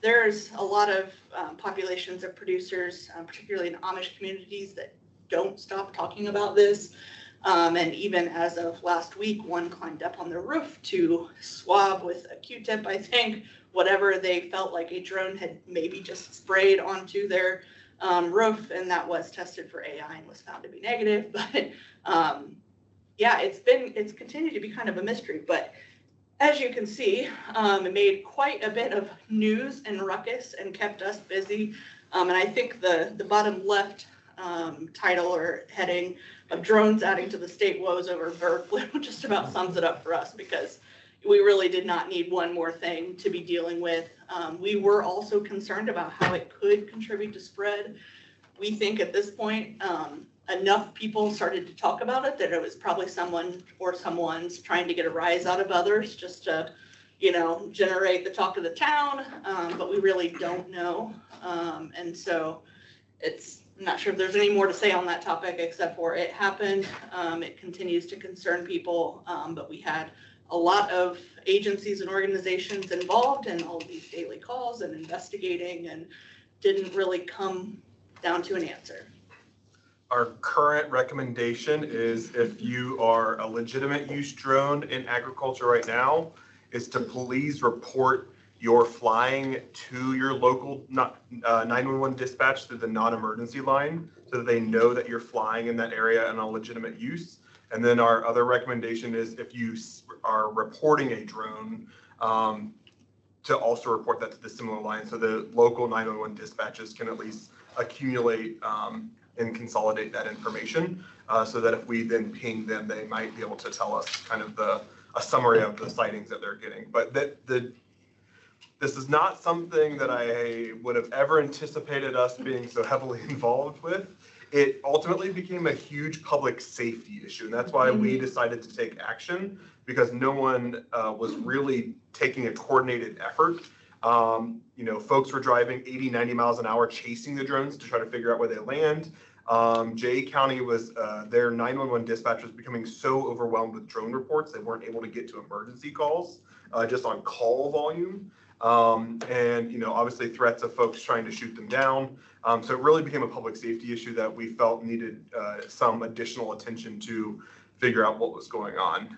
There's a lot of populations of producers, particularly in Amish communities, that don't stop talking about this. And even as of last week, one climbed up on the roof to swab with a Q-tip, I think, whatever they felt like a drone had maybe just sprayed onto their roof, and that was tested for AI and was found to be negative. But yeah, it's continued to be kind of a mystery. But as you can see, it made quite a bit of news and ruckus and kept us busy. And I think the bottom left title or heading of drones adding to the state woes over bird flu just about sums it up for us, because we really did not need one more thing to be dealing with. We were also concerned about how it could contribute to spread. We think at this point, enough people started to talk about it that it was probably someone or someone's trying to get a rise out of others just to, you know, generate the talk of the town, but we really don't know. And so I'm not sure if there's any more to say on that topic except for it happened. It continues to concern people, but we had a lot of agencies and organizations involved in all of these daily calls and investigating, and didn't really come down to an answer. Our current recommendation is if you are a legitimate use drone in agriculture right now, is to please report your flying to your local 911 dispatch through the non-emergency line so that they know that you're flying in that area in a legitimate use. And then our other recommendation is if you are reporting a drone, to also report that to the similar line so the local 911 dispatches can at least accumulate and consolidate that information so that if we then ping them, they might be able to tell us kind of a summary of the sightings that they're getting. But this is not something that I would have ever anticipated us being so heavily involved with. It ultimately became a huge public safety issue, and that's why we decided to take action, because no one was really taking a coordinated effort. Folks were driving 80, 90 miles an hour chasing the drones to try to figure out where they land. Jay County was, their 911 dispatch was becoming so overwhelmed with drone reports, they weren't able to get to emergency calls just on call volume. Obviously threats of folks trying to shoot them down. So it really became a public safety issue that we felt needed some additional attention to figure out what was going on.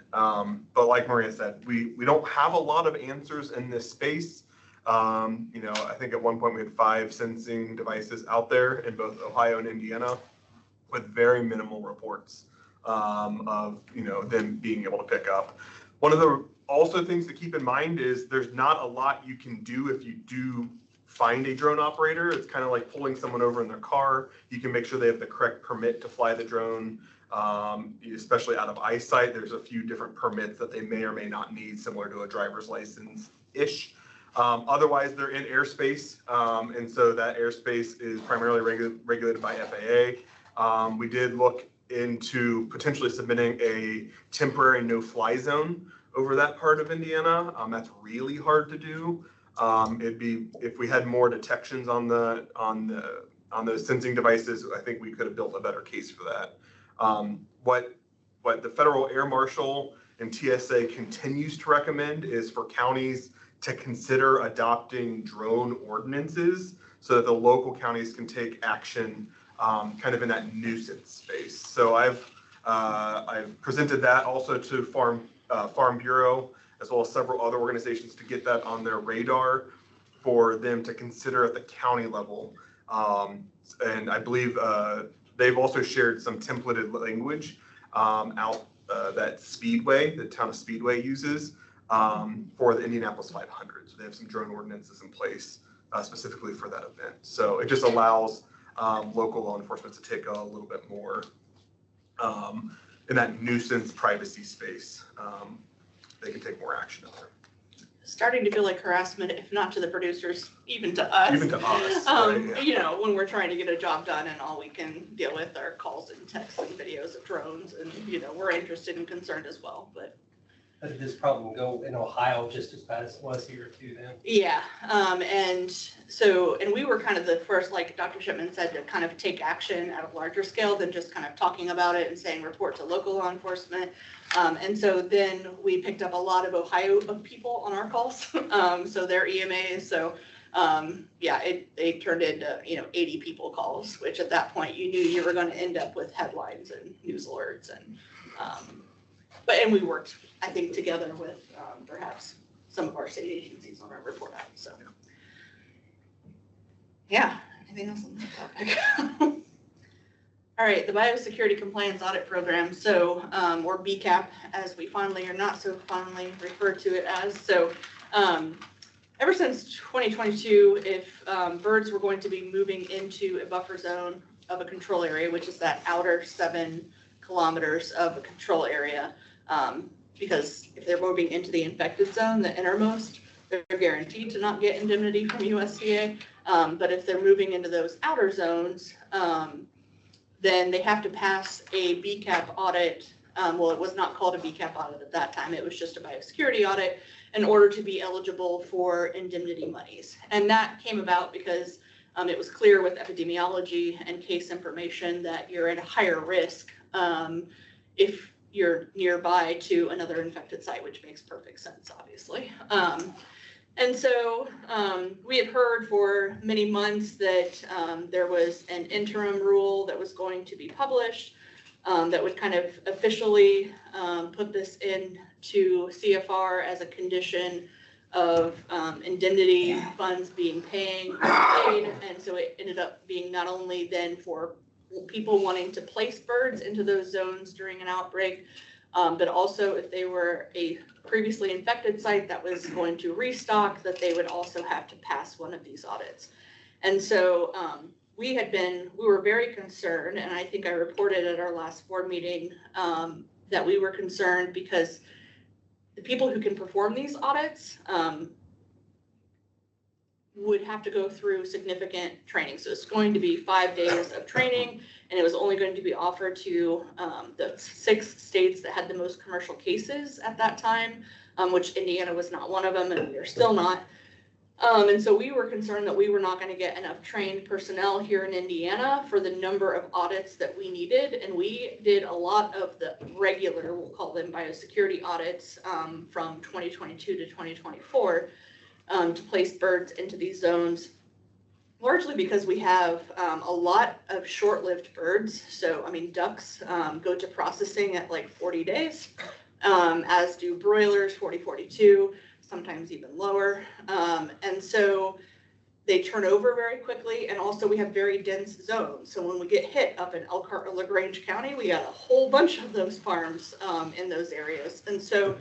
But like Maria said, we don't have a lot of answers in this space. I think at one point we had 5 sensing devices out there in both Ohio and Indiana with very minimal reports of them being able to pick up. One of the also things to keep in mind is there's not a lot you can do if you do find a drone operator. It's kind of like pulling someone over in their car. You can make sure they have the correct permit to fly the drone, especially out of eyesight. There's a few different permits that they may or may not need, similar to a driver's license-ish. Otherwise, they're in airspace, and so that airspace is primarily regulated by FAA. We did look into potentially submitting a temporary no-fly zone over that part of Indiana. That's really hard to do. It'd be, if we had more detections on those sensing devices, I think we could have built a better case for that. What the Federal Air Marshal and TSA continues to recommend is for counties to consider adopting drone ordinances so that the local counties can take action kind of in that nuisance space. So I've presented that also to Farm Bureau, as well as several other organizations, to get that on their radar for them to consider at the county level. And I believe they've also shared some templated language out that Speedway, the town of Speedway, uses for the Indianapolis 500. So they have some drone ordinances in place specifically for that event. So it just allows local law enforcement to take a little bit more in that nuisance privacy space. They can take more action up there. Starting to feel like harassment, if not to the producers, even to us. Even to us, right, yeah. When we're trying to get a job done and all we can deal with are calls and texts and videos of drones, and we're interested and concerned as well, but. But this problem go in Ohio just as bad as it was here too then. Yeah, and we were kind of the first, like Dr. Shipman said, to kind of take action at a larger scale than just kind of talking about it and saying report to local law enforcement. And so then we picked up a lot of Ohio people on our calls, so their EMAs. So it turned into 80 people calls, which at that point you knew you were going to end up with headlines and news alerts, and we worked, I think, together with perhaps some of our state agencies on our report out. So yeah, anything else on that topic? All right, the Biosecurity Compliance Audit Program, so or BCAP, as we fondly or not so fondly refer to it as. So ever since 2022, if birds were going to be moving into a buffer zone of a control area, which is that outer 7 kilometers of a control area, because if they're moving into the infected zone, the innermost, they're guaranteed to not get indemnity from USDA. But if they're moving into those outer zones, then they have to pass a BCAP audit. Well, it was not called a BCAP audit at that time. It was just a biosecurity audit in order to be eligible for indemnity monies. And that came about because it was clear with epidemiology and case information that you're at a higher risk if you're nearby to another infected site, which makes perfect sense, obviously. And so we had heard for many months that there was an interim rule that was going to be published that would kind of officially put this into CFR as a condition of indemnity funds being paid. And so it ended up being not only then for people wanting to place birds into those zones during an outbreak, but also if they were a previously infected site that was going to restock, that they would also have to pass one of these audits. And so we were very concerned, and I think I reported at our last board meeting that we were concerned because the people who can perform these audits would have to go through significant training. So it's going to be 5 days of training, and it was only going to be offered to the 6 states that had the most commercial cases at that time, which Indiana was not one of them, and we are still not. And so we were concerned that we were not going to get enough trained personnel here in Indiana for the number of audits that we needed. And we did a lot of the regular, we'll call them biosecurity audits from 2022 to 2024 to place birds into these zones, largely because we have a lot of short-lived birds. So, I mean, ducks go to processing at like 40 days, as do broilers, 40, 42. Sometimes even lower. And so they turn over very quickly. And also we have very dense zones. So when we get hit up in Elkhart or LaGrange County, we got a whole bunch of those farms in those areas. And so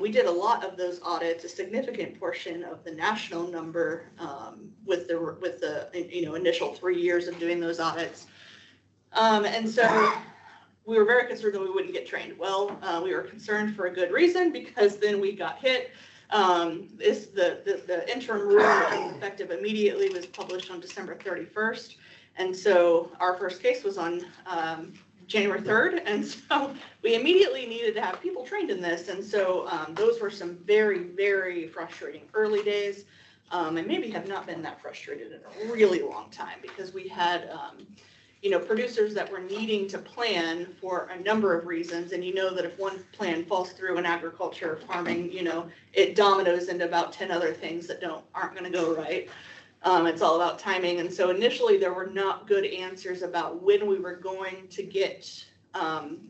we did a lot of those audits, a significant portion of the national number with the initial 3 years of doing those audits. And so we were very concerned that we wouldn't get trained. Well, we were concerned for a good reason, because then we got hit. The interim rule that was effective immediately was published on December 31st. And so our first case was on January 3rd. And so we immediately needed to have people trained in this. And so those were some very, very frustrating early days. And maybe have not been that frustrated in a really long time, because we had producers that were needing to plan for a number of reasons. And that if one plan falls through in agriculture, farming, it dominoes into about 10 other things that aren't going to go right. It's all about timing. And so initially there were not good answers about when we were going to get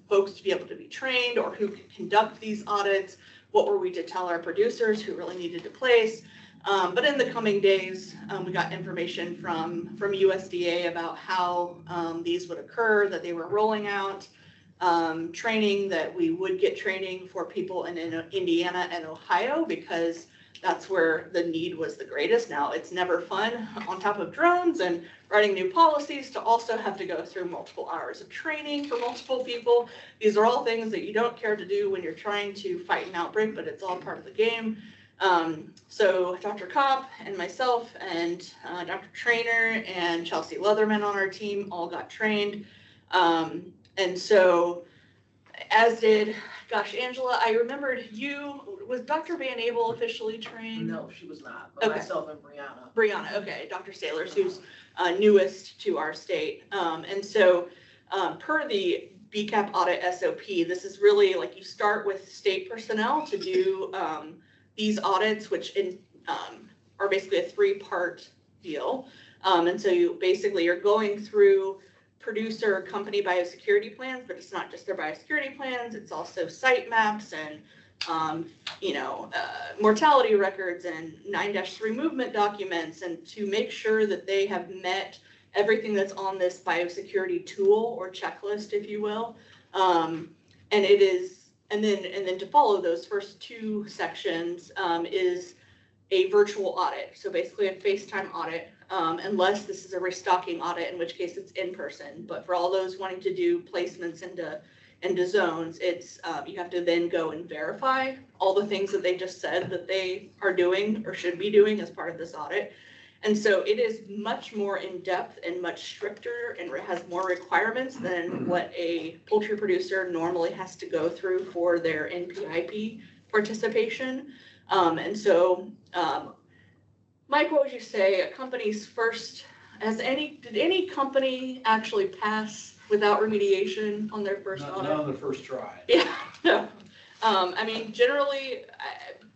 folks to be able to be trained, or who could conduct these audits. What were we to tell our producers who really needed to place? But in the coming days, we got information from USDA about how these would occur, that they were rolling out training, that we would get training for people in Indiana and Ohio, because that's where the need was the greatest. Now, it's never fun, on top of drones and writing new policies, to also have to go through multiple hours of training for multiple people. These are all things that you don't care to do when you're trying to fight an outbreak, but it's all part of the game. So Dr. Kopp and myself and Dr. Trainer and Chelsea Leatherman on our team all got trained. And so, as did, Angela, I remembered was Dr. Van Abel officially trained? No, she was not, but Okay. myself and Brianna. Brianna, okay, Dr. Sailors, who's newest to our state. And so per the BCAP audit SOP, this is really like, you start with state personnel to do these audits, which are basically a 3-part deal. And so you're going through producer company biosecurity plans, but it's not just their biosecurity plans, it's also site maps and mortality records and 9-3 movement documents, and to make sure that they have met everything that's on this biosecurity tool or checklist, if you will. And then to follow those first 2 sections is a virtual audit. So basically a FaceTime audit, unless this is a restocking audit, in which case it's in person. But for all those wanting to do placements into zones, it's you have to then go and verify all the things that they just said that they are doing or should be doing as part of this audit. And so it is much more in-depth and much stricter, and has more requirements than what a poultry producer normally has to go through for their NPIP participation. And so, Mike, what would you say a company's first did any company actually pass without remediation on their first Not audit? on the first try. Yeah, no. I mean, generally,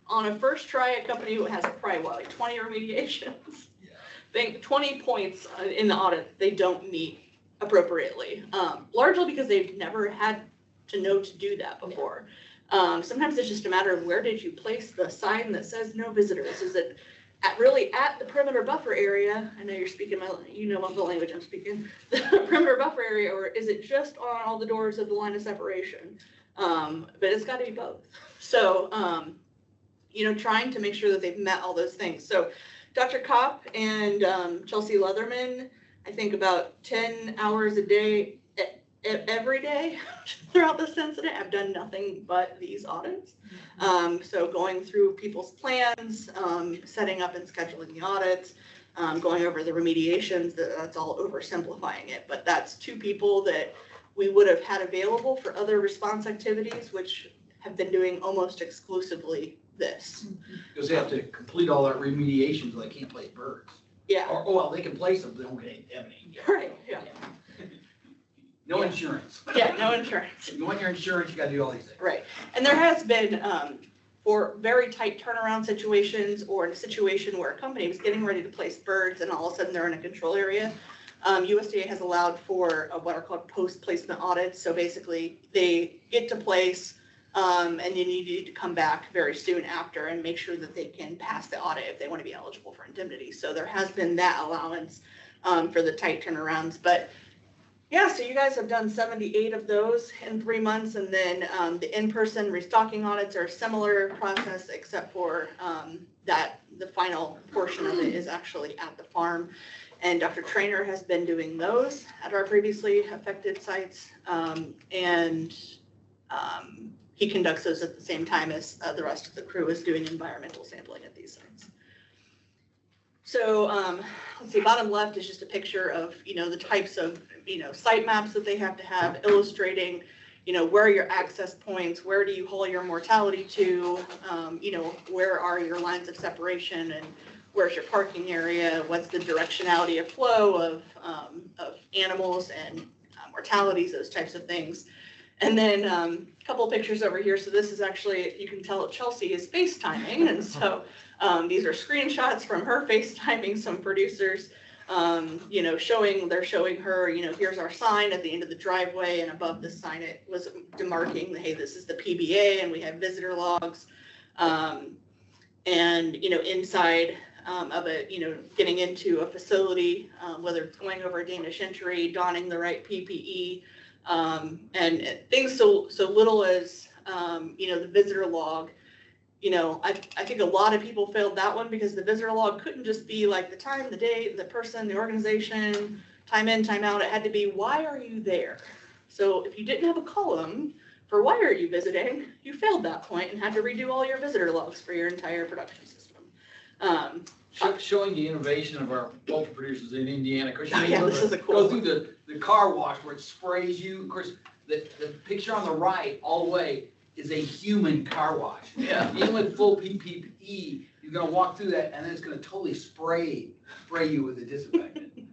on a first try, a company who has probably, what, like 20 remediations? Yeah. Think 20 points in the audit they don't meet appropriately, largely because they've never had to know to do that before. Sometimes it's just a matter of where did you place the sign that says no visitors? Is it really at the perimeter buffer area? I know you're speaking you know the language I'm speaking. The perimeter buffer area, or is it just on all the doors of the line of separation? But it's got to be both. So, trying to make sure that they've met all those things. So Dr. Kopp and Chelsea Leatherman, I think about 10 hours a day, every day throughout this incident, have done nothing but these audits. So going through people's plans, setting up and scheduling the audits, going over the remediations, that's all oversimplifying it. But that's 2 people that we would have had available for other response activities, which have been doing almost exclusively this. Because they have to complete all that remediation, so they can't place birds. Yeah. Or, well, they can place them, but they don't have any. Right, yeah. No insurance. Yeah, no insurance. You want your insurance, you gotta do all these things. Right. And there has been, for very tight turnaround situations, or in a situation where a company was getting ready to place birds and all of a sudden they're in a control area, USDA has allowed for what are called post-placement audits. So basically they get to place, and then you need to come back very soon after and make sure that they can pass the audit if they want to be eligible for indemnity. So there has been that allowance for the tight turnarounds. But yeah, so you guys have done 78 of those in 3 months, and then the in-person restocking audits are a similar process, except for that the final portion of it is actually at the farm. And Dr. Trainer has been doing those at our previously affected sites, and he conducts those at the same time as the rest of the crew is doing environmental sampling at these sites. So let's see, bottom left is just a picture of, the types of, site maps that they have to have, illustrating, where are your access points, where do you haul your mortality to, where are your lines of separation, and where's your parking area, what's the directionality of flow of animals and mortalities, those types of things. And then a couple of pictures over here. So this is actually, you can tell Chelsea is FaceTiming. And so these are screenshots from her FaceTiming some producers, they're showing her, here's our sign at the end of the driveway, and above the sign it was demarking, hey, this is the PBA, and we have visitor logs. And, inside of it, getting into a facility, whether it's going over a Danish entry, donning the right PPE, and things so little as, the visitor log. I think a lot of people failed that one because the visitor log couldn't just be like the time, the date, the person, the organization, time in, time out. It had to be, why are you there? So if you didn't have a column for why are you visiting, you failed that point and had to redo all your visitor logs for your entire production system. Showing the innovation of our poultry producers in Indiana. Of course, This is a cool go through the car wash where it sprays you. Of course, the picture on the right all the way is a human car wash. Yeah. Even with full PPE, you're gonna walk through that and then it's gonna totally spray you with the disinfectant.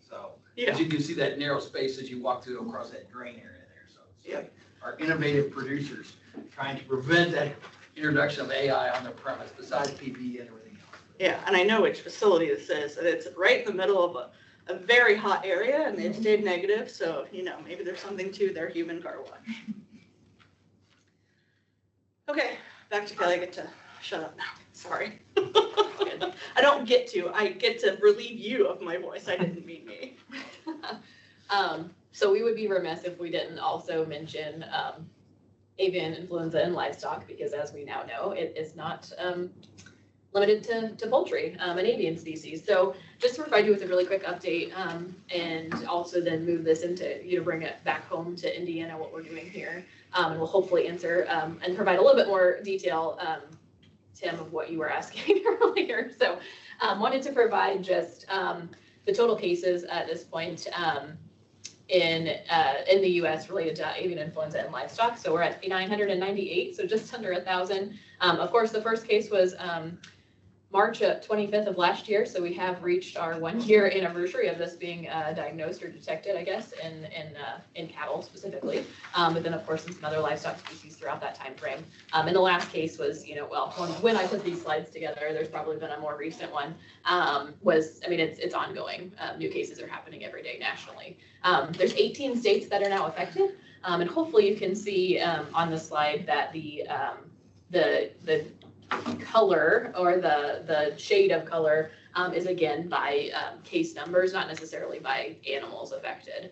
So, Yeah. as you can see that narrow space as you walk through across that drain area there. So, it's like our innovative producers trying to prevent that introduction of AI on their premise besides PPE and everything else. Yeah, and I know which facility this is, and it's right in the middle of a very hot area, and they've stayed negative, so, maybe there's something to their human car wash. Okay, back to Kelly. I get to shut up now. Sorry. I don't get to. I get to relieve you of my voice. I didn't mean me. So we would be remiss if we didn't also mention avian influenza in livestock, because as we now know, it is not limited to poultry, an avian species. So just to provide you with a really quick update, and also then move this into, bring it back home to Indiana, what we're doing here. And we'll hopefully answer and provide a little bit more detail, Tim, of what you were asking earlier. So wanted to provide just the total cases at this point in the U.S. related to avian influenza in livestock. So we're at 998, so just under 1,000. Of course, the first case was March 25th of last year, so we have reached our 1-year anniversary of this being diagnosed or detected, I guess, in cattle specifically. But then, of course, in some other livestock species throughout that time frame. And the last case was, when I put these slides together, there's probably been a more recent one. It's ongoing. New cases are happening every day nationally. There's 18 states that are now affected, and hopefully you can see on the slide that the color or the shade of color is again by case numbers, not necessarily by animals affected.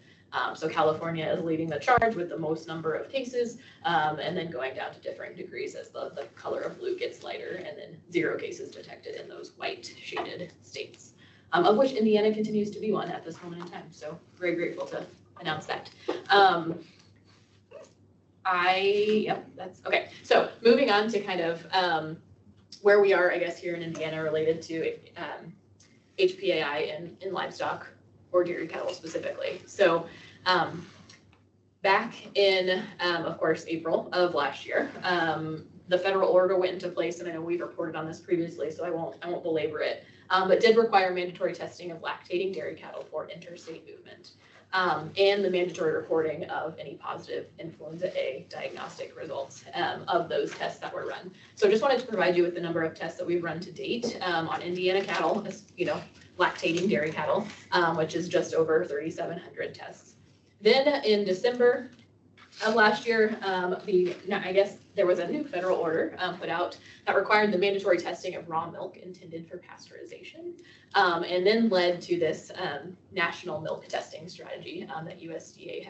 So California is leading the charge with the most number of cases, and then going down to different degrees as the color of blue gets lighter, and then 0 cases detected in those white shaded states, of which Indiana continues to be one at this moment in time. So very grateful to announce that. That's okay. So moving on to kind of where we are, I guess, here in Indiana related to HPAI in livestock or dairy cattle specifically. So back in, of course, April of last year, the federal order went into place, and I know we've reported on this previously, so I won't belabor it, but did require mandatory testing of lactating dairy cattle for interstate movement. And the mandatory reporting of any positive influenza A diagnostic results of those tests that were run. So just wanted to provide you with the number of tests that we've run to date on Indiana cattle, lactating dairy cattle, which is just over 3,700 tests. Then in December of last year, I guess there was a new federal order put out that required the mandatory testing of raw milk intended for pasteurization, and then led to this national milk testing strategy that USDA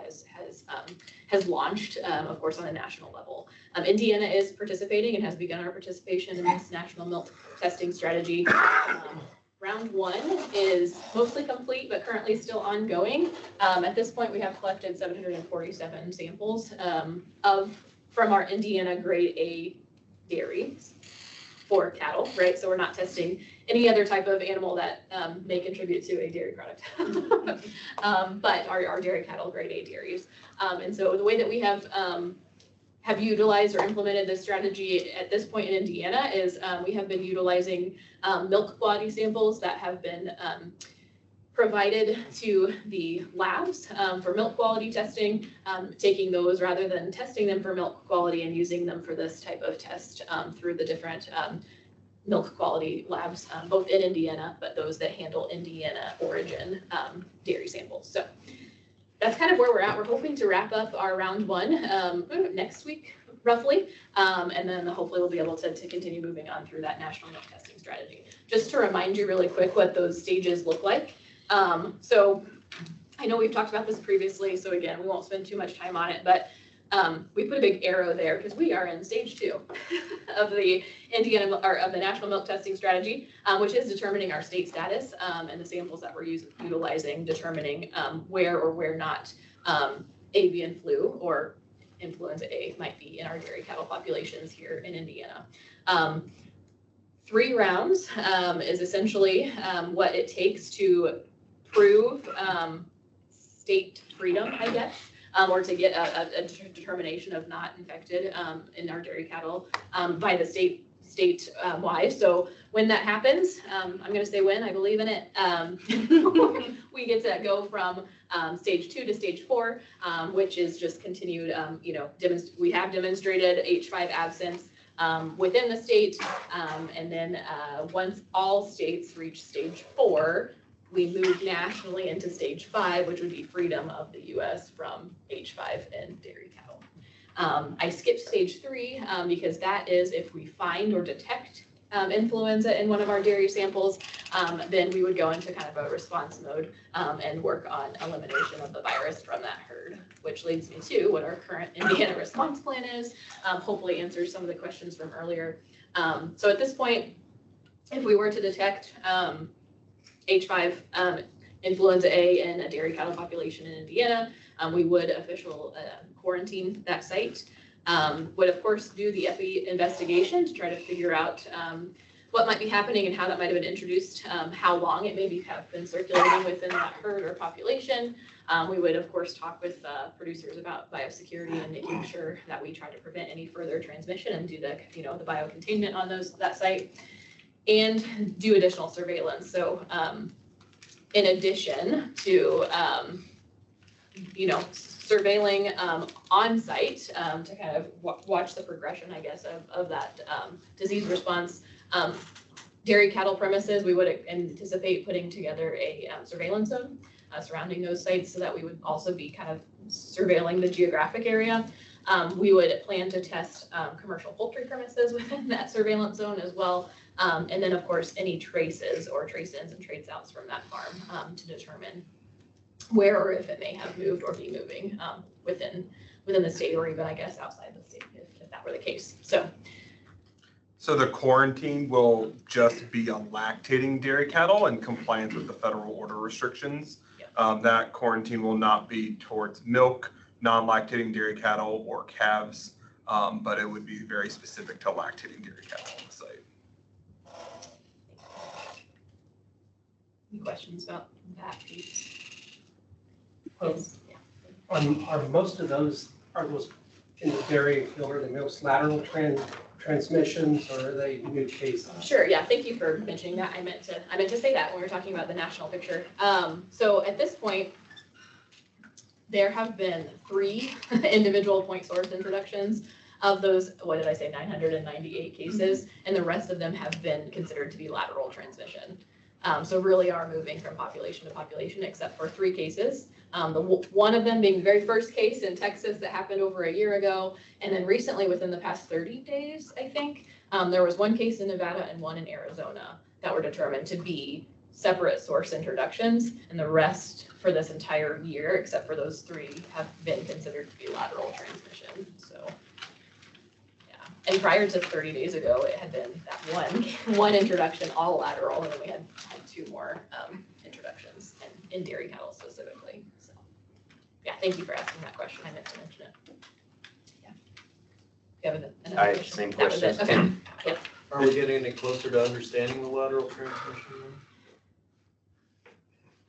has launched, of course, on a national level. Indiana is participating and has begun our participation in this national milk testing strategy. Round 1 is mostly complete, but currently still ongoing. At this point, we have collected 747 samples from our Indiana grade A dairies for cattle, right? So we're not testing any other type of animal that may contribute to a dairy product, but our dairy cattle grade A dairies. And so the way that we have utilized or implemented this strategy at this point in Indiana is we have been utilizing milk quality samples that have been provided to the labs for milk quality testing, taking those rather than testing them for milk quality and using them for this type of test through the different milk quality labs, both in Indiana, but those that handle Indiana origin dairy samples. So that's kind of where we're at. We're hoping to wrap up our round 1 next week, roughly, and then hopefully we'll be able to continue moving on through that national milk testing strategy. Just to remind you really quick what those stages look like. So I know we've talked about this previously, so again, we won't spend too much time on it, but we put a big arrow there because we are in stage 2 of the national milk testing strategy, which is determining our state status and the samples that we're utilizing, determining where or where not avian flu or influenza A might be in our dairy cattle populations here in Indiana. 3 rounds is essentially what it takes to prove state freedom, I guess. Or to get a determination of not infected in our dairy cattle by the statewide. So when that happens, I'm going to say when, I believe in it, we get to go from stage 2 to stage 4, which is just continued, we have demonstrated H5 absence within the state. And then once all states reach stage 4, we move nationally into stage 5, which would be freedom of the U.S. from H5 and dairy cattle. I skipped stage 3 because that is if we find or detect influenza in one of our dairy samples, then we would go into kind of a response mode and work on elimination of the virus from that herd, which leads me to what our current Indiana response plan is. Hopefully answers some of the questions from earlier. So at this point, if we were to detect H5 influenza A in a dairy cattle population in Indiana, we would official quarantine that site. Would of course do the epi investigation to try to figure out what might be happening and how that might have been introduced, how long it maybe have been circulating within that herd or population. We would of course talk with producers about biosecurity and making sure that we try to prevent any further transmission and do the the biocontainment on that site. and do additional surveillance. So in addition to, surveilling on site to kind of watch the progression, I guess, of that disease response. Dairy cattle premises, we would anticipate putting together a surveillance zone surrounding those sites so that we would also be kind of surveilling the geographic area. We would plan to test commercial poultry premises within that surveillance zone as well. And then, of course, any traces or trace-ins and trace-outs from that farm to determine where or if it may have moved or be moving within the state, or even, I guess, outside the state, if that were the case. So the quarantine will just be on lactating dairy cattle in compliance with the federal order restrictions. Yep. That quarantine will not be towards milk, non-lactating dairy cattle, or calves, but it would be very specific to lactating dairy cattle on the site. Any questions about that piece? Are most of those, in the dairy field, are they most lateral transmissions, or are they new cases? Sure, yeah, thank you for mentioning that. I meant to say that when we were talking about the national picture. So at this point, there have been 3 individual point source introductions of those, what did I say, 998 cases, and the rest of them have been considered to be lateral transmission. So really are moving from population to population, except for 3 cases. One of them being the very first case in Texas that happened over a year ago. And then recently, within the past 30 days, I think, there was 1 case in Nevada and 1 in Arizona that were determined to be separate source introductions. And the rest for this entire year, except for those 3, have been considered to be lateral transmission. So, yeah. And prior to 30 days ago, it had been that one introduction, all lateral, and then we had 2 more introductions in dairy cattle specifically. So, yeah, thank you for asking that question. I meant to mention it. Yeah. You have another question? Same That was it. question. Okay. Yeah. Are we getting any closer to understanding the lateral transmission?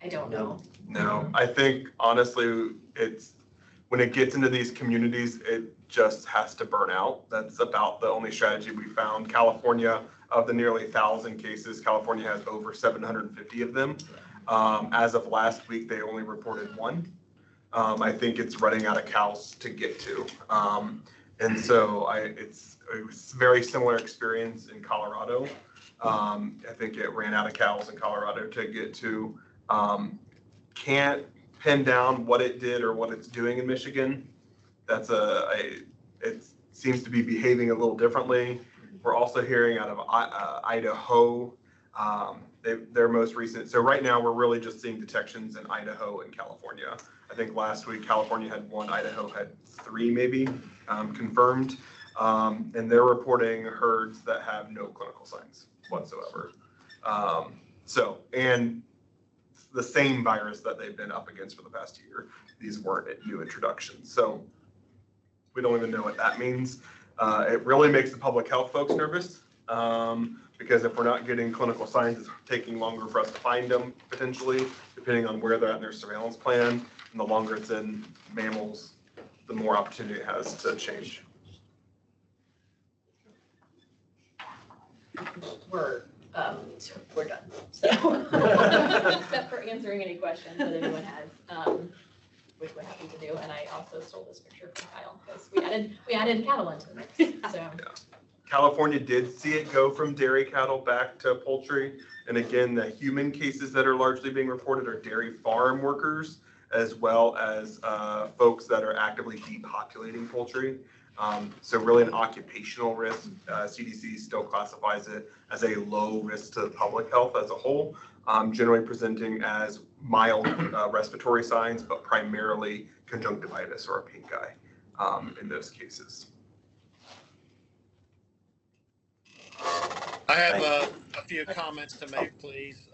I don't know. No, I think honestly, it's when it gets into these communities, it just has to burn out. That's about the only strategy we found. California, of the nearly 1,000 cases, California has over 750 of them. As of last week, they only reported 1. I think it's running out of cows to get to. And so it was a very similar experience in Colorado. I think it ran out of cows in Colorado to get to. Can't pin down what it did or what it's doing in Michigan. It seems to be behaving a little differently. We're also hearing out of Idaho, their most recent. So right now we're really just seeing detections in Idaho and California. I think last week California had 1, Idaho had 3 maybe confirmed. And they're reporting herds that have no clinical signs whatsoever. And the same virus that they've been up against for the past year. These weren't new introductions. So we don't even know what that means. It really makes the public health folks nervous because if we're not getting clinical signs, it's taking longer for us to find them potentially, depending on where they're at in their surveillance plan. And the longer it's in mammals, the more opportunity it has to change. We're done. So, except for answering any questions that anyone has, which we're happy to do. And I also stole this picture from Kyle because we added cattle into the mix. So. Yeah. California did see it go from dairy cattle back to poultry. And again, the human cases that are largely being reported are dairy farm workers, as well as folks that are actively depopulating poultry. So really an occupational risk. CDC still classifies it as a low risk to public health as a whole, generally presenting as mild respiratory signs, but primarily conjunctivitis or a pink eye in those cases. I have a few comments to make, please.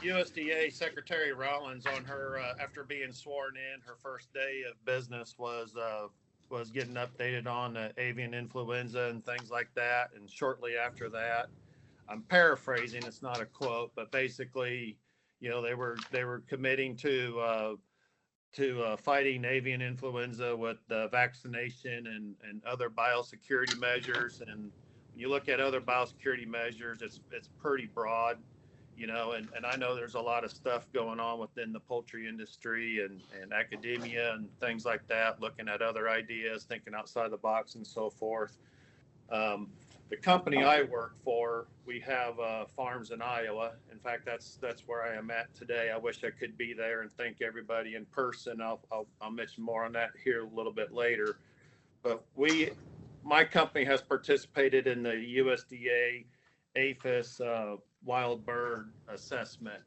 USDA Secretary Rollins on her, after being sworn in, her first day of business was getting updated on avian influenza and things like that. And shortly after that, I'm paraphrasing, it's not a quote, but basically, they were committing to fighting avian influenza with vaccination and other biosecurity measures. And You look at other biosecurity measures, it's pretty broad, and I know there's a lot of stuff going on within the poultry industry and academia and things like that, looking at other ideas, thinking outside the box and so forth. The company I work for, we have farms in Iowa. In fact, that's where I am at today. I wish I could be there and thank everybody in person. I'll mention more on that here a little bit later. But my company has participated in the USDA APHIS wild bird assessment,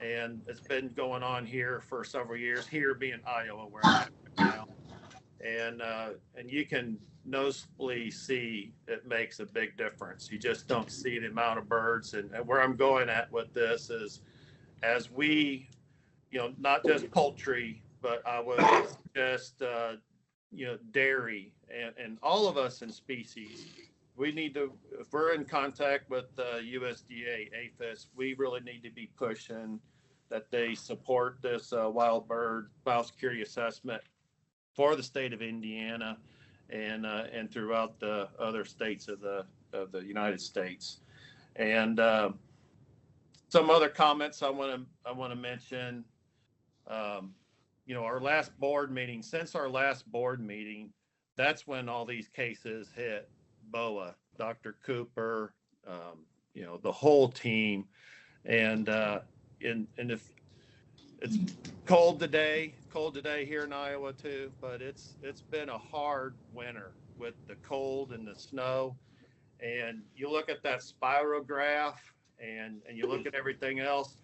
and it's been going on here for several years. Here being Iowa, where I'm at now, and you can noticeably see it makes a big difference. You just don't see the amount of birds, and where I'm going at with this is, as we, not just poultry, but I would just dairy and all of us in species, we need to, if we're in contact with USDA APHIS, we really need to be pushing that they support this wild bird biosecurity assessment for the state of Indiana and throughout the other states of the United States. And some other comments I want to mention. Our last board meeting, since our last board meeting, that's when all these cases hit BOAH, Dr. Cooper, the whole team. And if it's cold today here in Iowa too, but it's been a hard winter with the cold and the snow. And you look at that spiral graph and you look at everything else,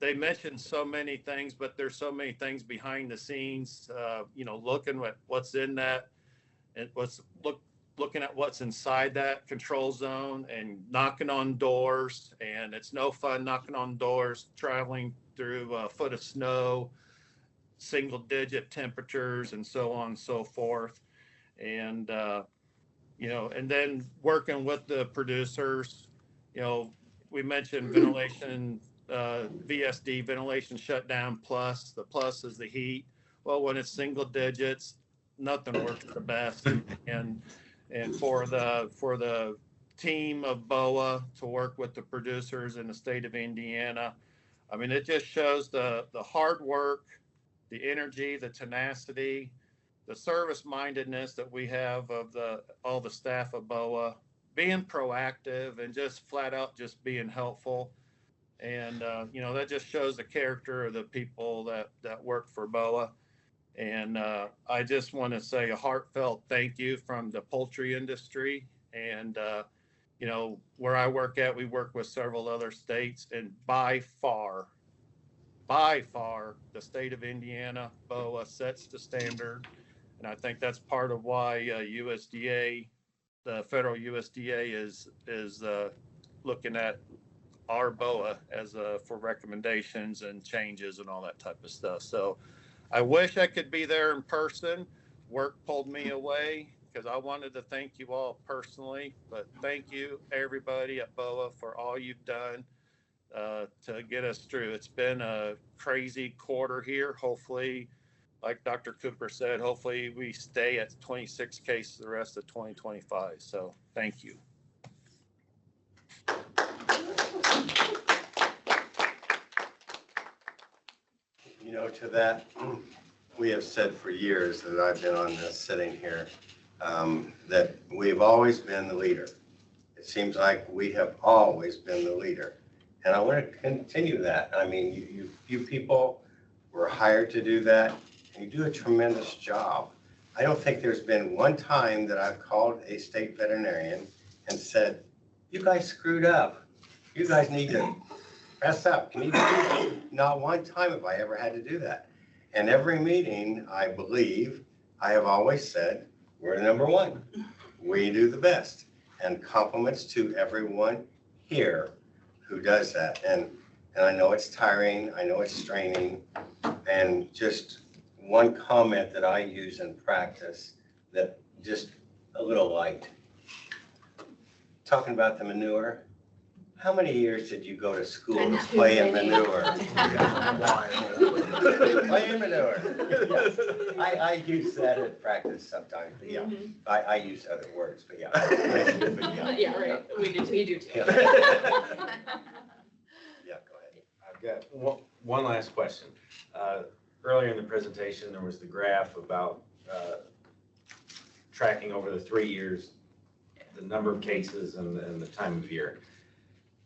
they mentioned so many things, but there's so many things behind the scenes, looking at what's in that and looking at what's inside that control zone and knocking on doors. And it's no fun knocking on doors, traveling through a foot of snow, single digit temperatures and so on and so forth. And, and then working with the producers, we mentioned ventilation, VSD, ventilation shutdown plus. The plus is the heat. Well, when it's single digits, nothing works the best. And for the team of BOAH to work with the producers in the state of Indiana, I mean, it just shows the hard work, the energy, the tenacity, the service mindedness that we have of all the staff of BOAH, being proactive and just flat out just being helpful. And, that just shows the character of the people that work for BOAH. And I just want to say a heartfelt thank you from the poultry industry. And, where I work at, we work with several other states. And by far, the state of Indiana, BOAH sets the standard. And I think that's part of why USDA, the federal USDA is looking at our BOAH as for recommendations and changes and all that type of stuff. So I wish I could be there in person. Work pulled me away because I wanted to thank you all personally, but thank you everybody at BOAH for all you've done to get us through. It's been a crazy quarter here. Hopefully, like Dr. Cooper said, hopefully we stay at 26 cases the rest of 2025. So thank you. To that, we have said for years that I've been on this sitting here, that we've always been the leader. It seems like we have always been the leader. And I want to continue that. I mean, you people were hired to do that, and you do a tremendous job. I don't think there's been one time that I've called a state veterinarian and said, you guys screwed up. You guys need to press up. Can you do that? Not one time have I ever had to do that. And every meeting, I believe, I have always said, we're number one. We do the best. And compliments to everyone here who does that. And I know it's tiring. I know it's straining. And just one comment that I use in practice, that just a little light. Talking about the manure, How many years did you go to school I to know. play in manure? Wild. Play in manure. Yes. I use that in practice sometimes, but yeah, Mhm. I use other words, but yeah. But Yeah, right, we do too. Yeah. Yeah, go ahead. I've got one last question. Earlier in the presentation, there was the graph about tracking over the 3 years, the number of cases and the time of year.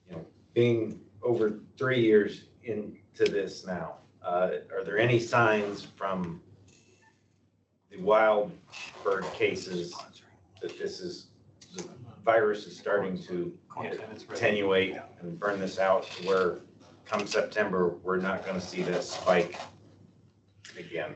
You know, being over 3 years into this now, are there any signs from the wild bird cases that the virus is starting to attenuate and burn this out to where come September, we're not going to see that spike again?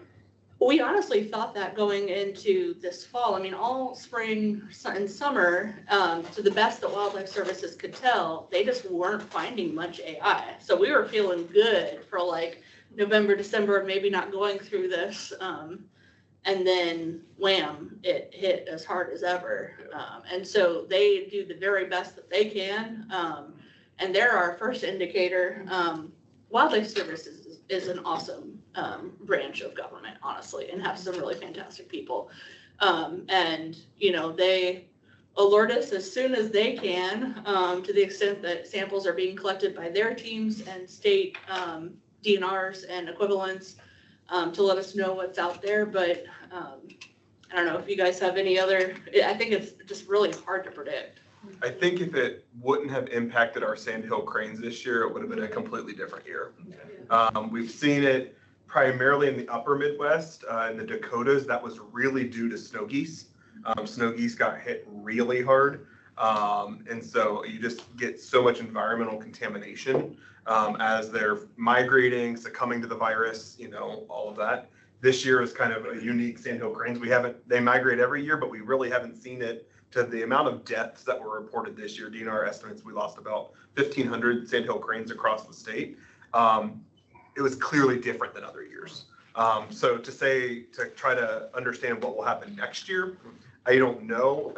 We honestly thought that going into this fall. I mean, all spring and summer, to the best that Wildlife Services could tell, they just weren't finding much AI. So we were feeling good for like November, December, maybe not going through this. And then wham, it hit as hard as ever. And so they do the very best that they can. And they're our first indicator. Wildlife Services is an awesome branch of government, honestly, and have some really fantastic people. And, you know, they alert us as soon as they can, to the extent that samples are being collected by their teams and state DNRs and equivalents, to let us know what's out there. But I don't know if you guys have any other, I think it's just really hard to predict. I think if it wouldn't have impacted our sandhill cranes this year, it would have been a completely different year. We've seen it primarily in the upper Midwest, in the Dakotas. That was really due to snow geese. Snow geese got hit really hard. And so you just get so much environmental contamination as they're migrating, succumbing to the virus, you know, all of that. This year is kind of a unique sandhill cranes. They migrate every year, but we really haven't seen it to the amount of deaths that were reported this year. DNR estimates we lost about 1,500 sandhill cranes across the state. It was clearly different than other years. So to try to understand what will happen next year, I don't know.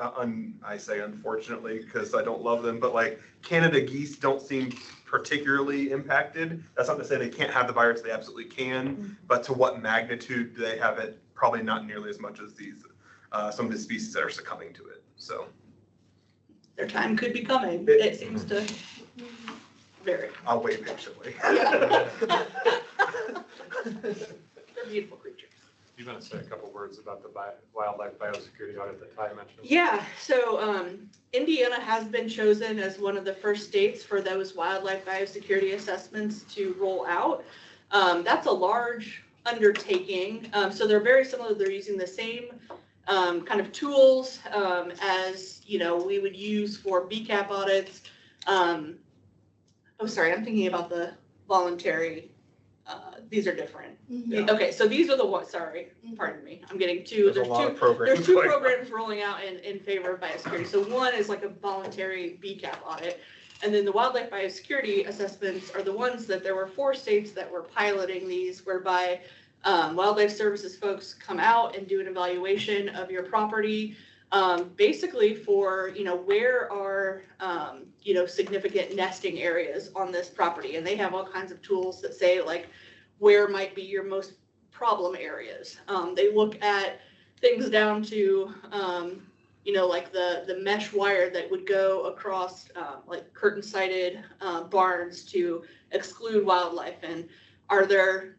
I say unfortunately because I don't love them, but like Canada geese don't seem particularly impacted. That's not to say they can't have the virus, they absolutely can, but to what magnitude do they have it? Probably not nearly as much as these, some of the species that are succumbing to it, so. Their time could be coming. It seems to vary. I'll wait patiently. Yeah. They're beautiful creatures. You want to say a couple words about the wildlife biosecurity audit that Ty mentioned? Yeah, so Indiana has been chosen as one of the first states for those wildlife biosecurity assessments to roll out. That's a large undertaking. So they're very similar. They're using the same kind of tools as, you know, we would use for BCAP audits. Oh, sorry, I'm thinking about the voluntary. These are different. Yeah. Okay, so these are the ones, sorry, pardon me. I'm getting two. There's a lot of programs. There's two programs rolling out in favor of biosecurity. So one is like a voluntary BCAP audit. And then the wildlife biosecurity assessments are the ones that there were 4 states that were piloting these, whereby wildlife services folks come out and do an evaluation of your property, basically for, you know, where are, you know, significant nesting areas on this property. And they have all kinds of tools that say like, where might be your most problem areas. They look at things down to, you know, like the mesh wire that would go across like curtain-sided barns to exclude wildlife. And are there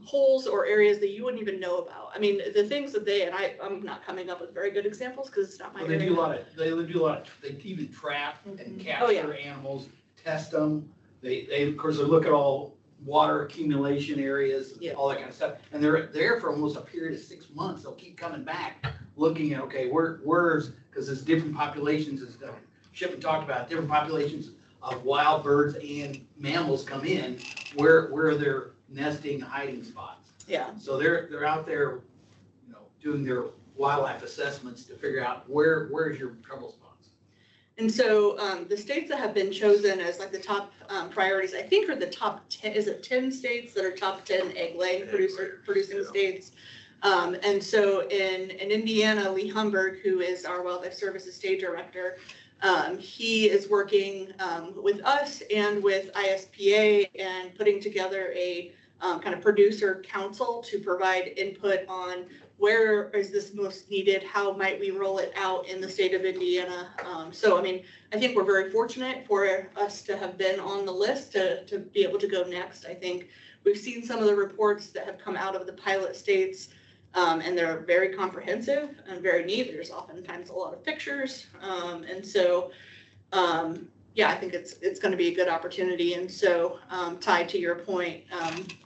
holes or areas that you wouldn't even know about? I mean, the things that I'm not coming up with very good examples because it's not my area. They do a lot of, they even trap and capture animals, test them. They of course, they look at all water accumulation areas, all that kind of stuff. And they're there for almost a period of 6 months. They'll keep coming back, looking at, okay, where's, because there's different populations, as Shipman talked about, different populations of wild birds and mammals come in, where are their nesting hiding spots. Yeah. So they're out there, you know, doing their wildlife assessments to figure out where's your trouble spots. And so the states that have been chosen as like the top priorities, I think are the top 10, is it 10 states that are top 10 egg laying producing states? And so in Indiana, Lee Humberg, who is our Wildlife Services State Director, He is working with us and with ISPA and putting together a kind of producer council to provide input on where is this most needed, how might we roll it out in the state of Indiana. So, I mean, I think we're very fortunate for us to have been on the list to be able to go next. I think we've seen some of the reports that have come out of the pilot states, and they're very comprehensive and very neat. There's oftentimes a lot of pictures. And so, yeah, I think it's going to be a good opportunity. And so, tied to your point,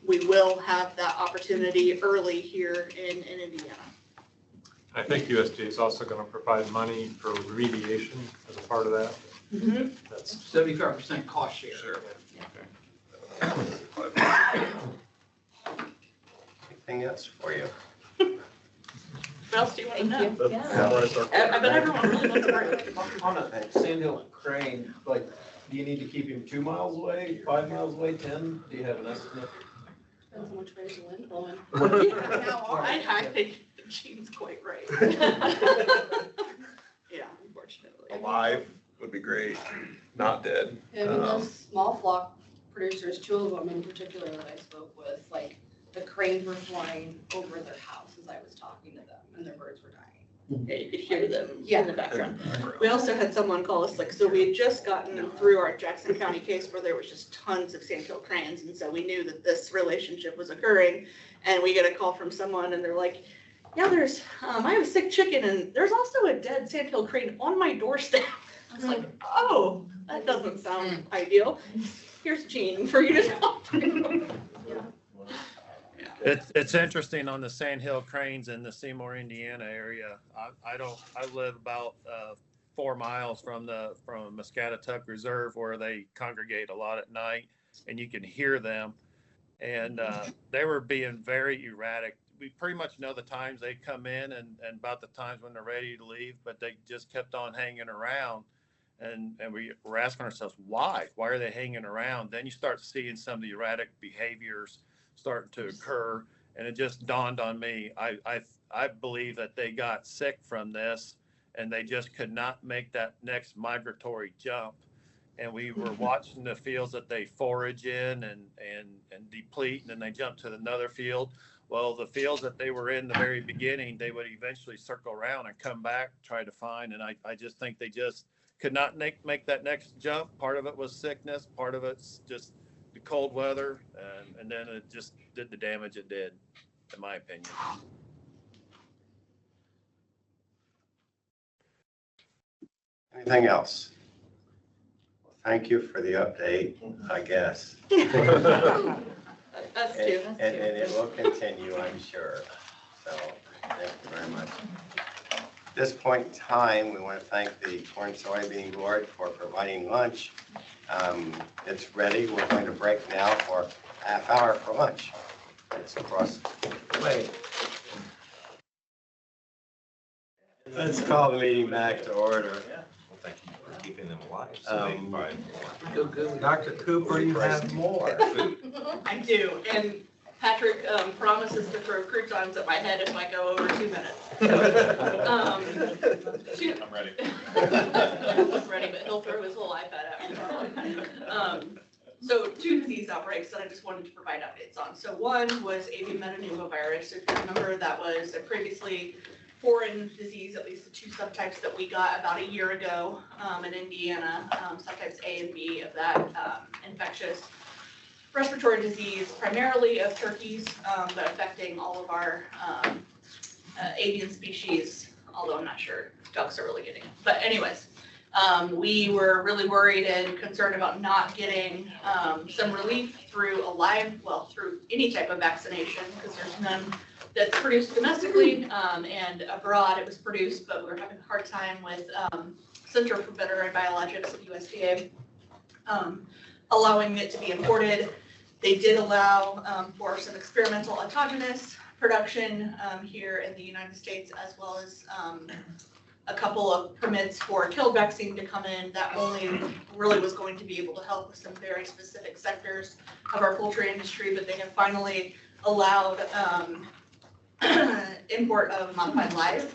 we will have that opportunity early here in Indiana. I think USDA is also going to provide money for remediation as a part of that. Mm-hmm. That's 75% cost share. Sure. Anything else for you? What else do you want to Thank know? you. Yeah. I bet everyone really wants to break. On a sandhill crane, like, do you need to keep him 2 miles away, 5 miles away, 10? Do you have an estimate? Depends on which way is the wind blowing. I think Gene's quite right. Yeah, unfortunately. Alive would be great, not dead. And those small flock producers, 2 of them in particular that I spoke with, like, the cranes were flying over their house as I was talking to them, and their birds were dying. Yeah, you could hear them Yeah. in the background. We also had someone call us, like, so we had just gotten through our Jackson County case where there was just tons of sandhill cranes, and so we knew that this relationship was occurring, and we get a call from someone, and they're like, yeah, there's, I have a sick chicken, and there's also a dead sandhill crane on my doorstep. I was like, oh, that doesn't sound ideal. Here's Gene for you to talk to. It's interesting on the Sandhill Cranes in the Seymour, Indiana area. I live about 4 miles from Muscatatuck Reserve where they congregate a lot at night, and you can hear them. And they were being very erratic. We pretty much know the times they come in and about the times when they're ready to leave, but they just kept on hanging around. And we were asking ourselves, why? Why are they hanging around? Then you start seeing some of the erratic behaviors starting to occur, and it just dawned on me. I believe that they got sick from this, and they just could not make that next migratory jump. And we were watching the fields that they forage in and deplete, and then they jump to another field. Well, the fields that they were in the very beginning, they would eventually circle around and come back, try to find. And I just think they just could not make that next jump. Part of it was sickness, part of it's just the cold weather, and then it just did the damage it did, in my opinion. Anything else? Well, thank you for the update, I guess. Us too. And it will continue, I'm sure. So thank you very much. At this point in time, we want to thank the Corn Soybean Board for providing lunch. It's ready. We're going to break now for a half hour for lunch. It's across the way. Let's call the meeting back to order. Well, thank you for keeping them alive. So they provide more. Dr. Cooper, you have more. I do, and Patrick promises to throw croutons at my head if I go over 2 minutes. I'm ready. I'm ready, but he'll throw his whole iPad at me. So 2 disease outbreaks that I just wanted to provide updates on. So one was avian metapneumovirus. If you remember, that was a previously foreign disease, at least the 2 subtypes that we got about a year ago in Indiana, subtypes A and B of that infectious respiratory disease, primarily of turkeys, but affecting all of our avian species, although I'm not sure ducks are really getting it. But anyways, we were really worried and concerned about not getting some relief through through any type of vaccination, because there's none that's produced domestically and abroad. It was produced, but we were having a hard time with Center for Veterinary Biologics at USDA allowing it to be imported. They did allow for some experimental autogenous production here in the United States, as well as a couple of permits for killed vaccine to come in. That only really was going to be able to help with some very specific sectors of our poultry industry, but they have finally allowed import of modified live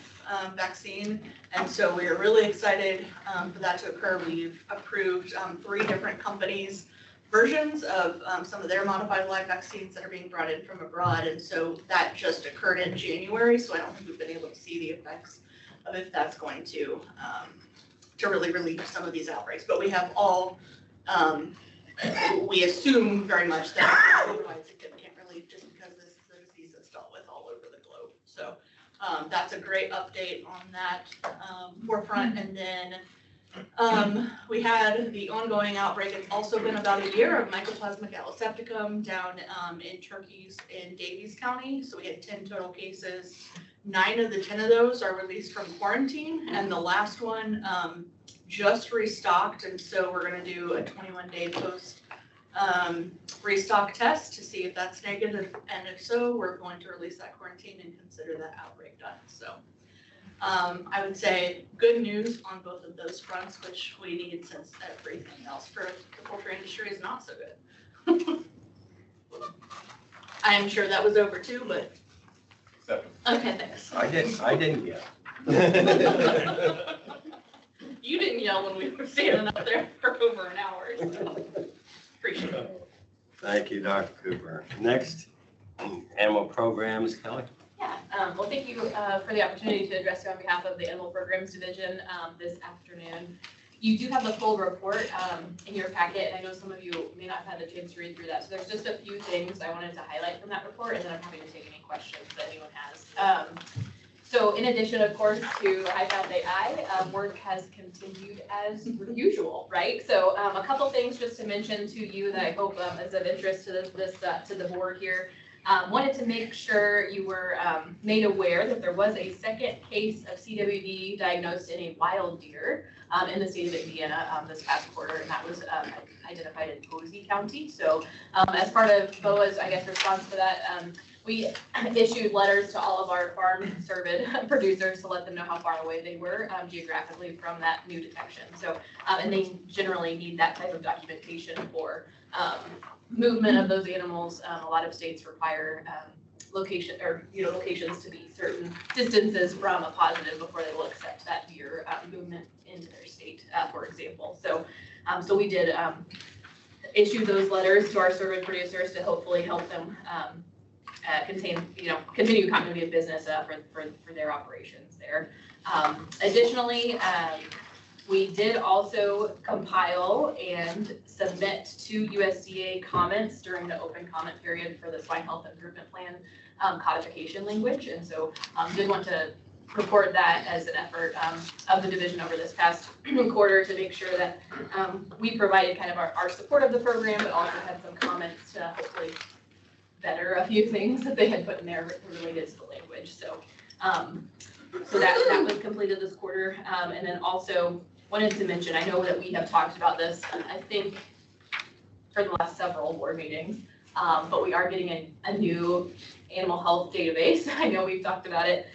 vaccine. And so we are really excited for that to occur. We've approved 3 different companies' versions of some of their modified live vaccines that are being brought in from abroad. And so that just occurred in January, so I don't think we've been able to see the effects of if that's going to really relieve some of these outbreaks. But we have all, we assume very much that it provides significant relief just because this is a disease that's dealt with all over the globe. So that's a great update on that forefront. And then we had the ongoing outbreak. It's also been about a year of Mycoplasma gallisepticum down in turkeys in Davies County. So we had 10 total cases. 9 of the 10 of those are released from quarantine, and the last one just restocked. And so we're going to do a 21-day post restock test to see if that's negative. And if so, we're going to release that quarantine and consider that outbreak done. So I would say good news on both of those fronts, which we need since everything else for the poultry industry is not so good. I am sure that was over too, but. Okay, thanks. I didn't yet. You didn't yell when we were standing up there for over an hour, so appreciate it. Thank you, Dr. Cooper. Next, animal programs, Kelly. Yeah, well, thank you for the opportunity to address you on behalf of the Animal Programs Division this afternoon. You do have the full report in your packet, and I know some of you may not have had the chance to read through that. So there's just a few things I wanted to highlight from that report, and then I'm happy to take any questions that anyone has. So in addition, of course, to high-fat AI, work has continued as usual, right? So a couple things just to mention to you that I hope is of interest to to the board here. Wanted to make sure you were made aware that there was a second case of CWD diagnosed in a wild deer in the state of Indiana this past quarter, and that was identified in Posey County. So as part of BOAH's, I guess, response to that, we issued letters to all of our farm cervid producers to let them know how far away they were geographically from that new detection. So, and they generally need that type of documentation for movement of those animals. A lot of states require locations to be certain distances from a positive before they will accept that deer movement into their state, for example. So, so we did issue those letters to our cervid producers to hopefully help them continue continuity of business for their operations there. Additionally, we did also compile and submit to USDA comments during the open comment period for the Swine Health Improvement Plan codification language. And so did want to report that as an effort of the division over this past quarter to make sure that we provided kind of our support of the program, but also had some comments to hopefully better a few things that they had put in there related to the language. So so that was completed this quarter. And then also wanted to mention, I know that we have talked about this, I think, for the last several board meetings, but we are getting a new animal health database. I know we've talked about it.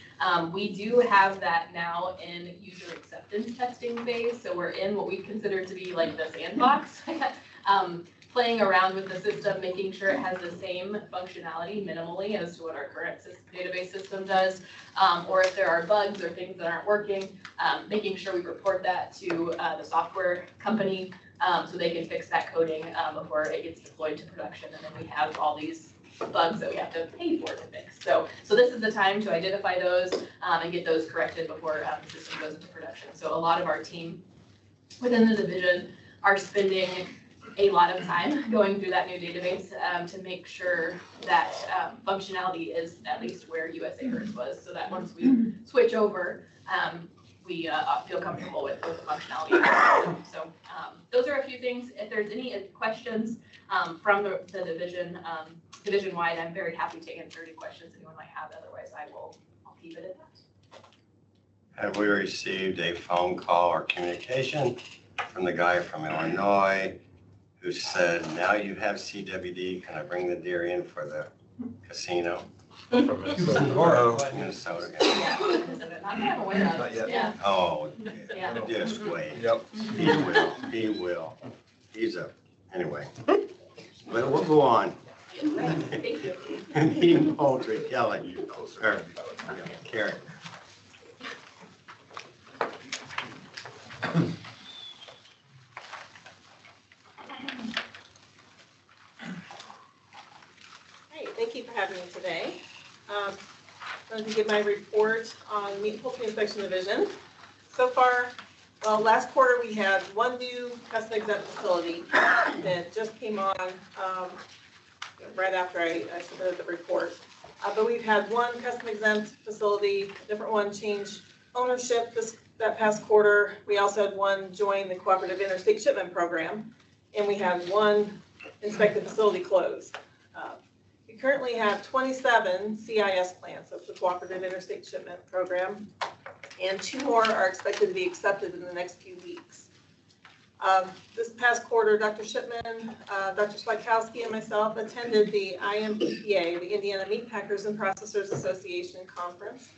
We do have that now in user acceptance testing phase. So we're in what we consider to be like the sandbox, playing around with the system, making sure it has the same functionality minimally as to what our current database system does, or if there are bugs or things that aren't working, making sure we report that to the software company so they can fix that coding before it gets deployed to production. And then we have all these bugs that we have to pay for to fix. So this is the time to identify those and get those corrected before the system goes into production. So a lot of our team within the division are spending a lot of time going through that new database to make sure that functionality is at least where USA Hers was, so that once we switch over, we feel comfortable with the functionality. So those are a few things. If there's any questions from the division, division-wide, I'm very happy to answer any questions anyone might have. Otherwise, I'll keep it at that. Have we received a phone call or communication from the guy from Illinois who said, now you have CWD, can I bring the deer in for the casino? From Minnesota. Minnesota. Yeah, not that I'm aware of. Not yet. Yeah. Oh, Yeah. just wait. Yep. He will. Anyway. But we'll go on. Thank you. Meat and poultry, Kelly. Or, Karen. today. I'm going to give my report on Meat and Poultry Inspection Division. So far, well, last quarter we had one new custom exempt facility that just came on right after I submitted the report. But we've had one custom exempt facility, a different one change ownership that past quarter. We also had one join the Cooperative Interstate Shipment Program, and we had one inspected facility closed. We currently have 27 CIS plants of the Cooperative Interstate Shipment Program, and 2 more are expected to be accepted in the next few weeks. This past quarter, Dr. Shipman, Dr. Swikowski, and myself attended the IMPPA, the Indiana Meat Packers and Processors Association Conference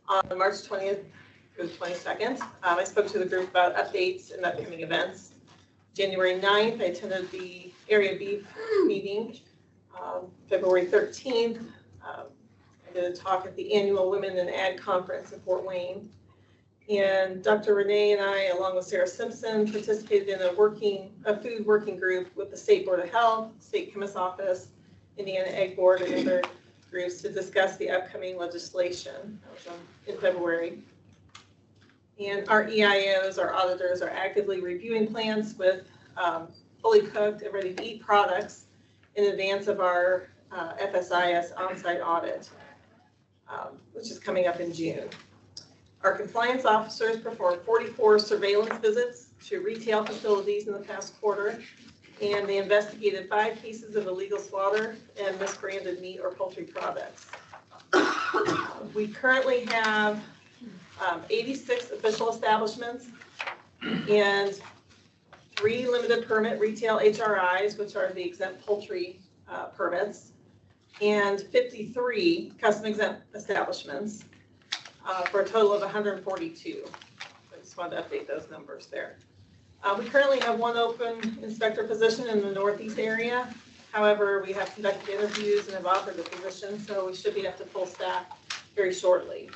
on March 20th through the 22nd. I spoke to the group about updates and upcoming events. January 9th, I attended the area beef meeting. February 13th, I did a talk at the annual Women in Ag Conference in Fort Wayne. And Dr. Renee and I, along with Sarah Simpson, participated in a food working group with the State Board of Health, State Chemist's Office, Indiana Egg Board, and other groups to discuss the upcoming legislation in February. And our EIOs, our auditors, are actively reviewing plans with fully cooked and ready to eat products in advance of our FSIS on-site audit, which is coming up in June. Our compliance officers performed 44 surveillance visits to retail facilities in the past quarter, and they investigated 5 cases of illegal slaughter and misbranded meat or poultry products. We currently have 86 official establishments and 3 limited permit retail HRIs, which are the exempt poultry permits, and 53 custom exempt establishments for a total of 142. I just wanted to update those numbers there. We currently have 1 open inspector position in the Northeast area. However, we have conducted interviews and have offered the position, so we should be up to full staff very shortly.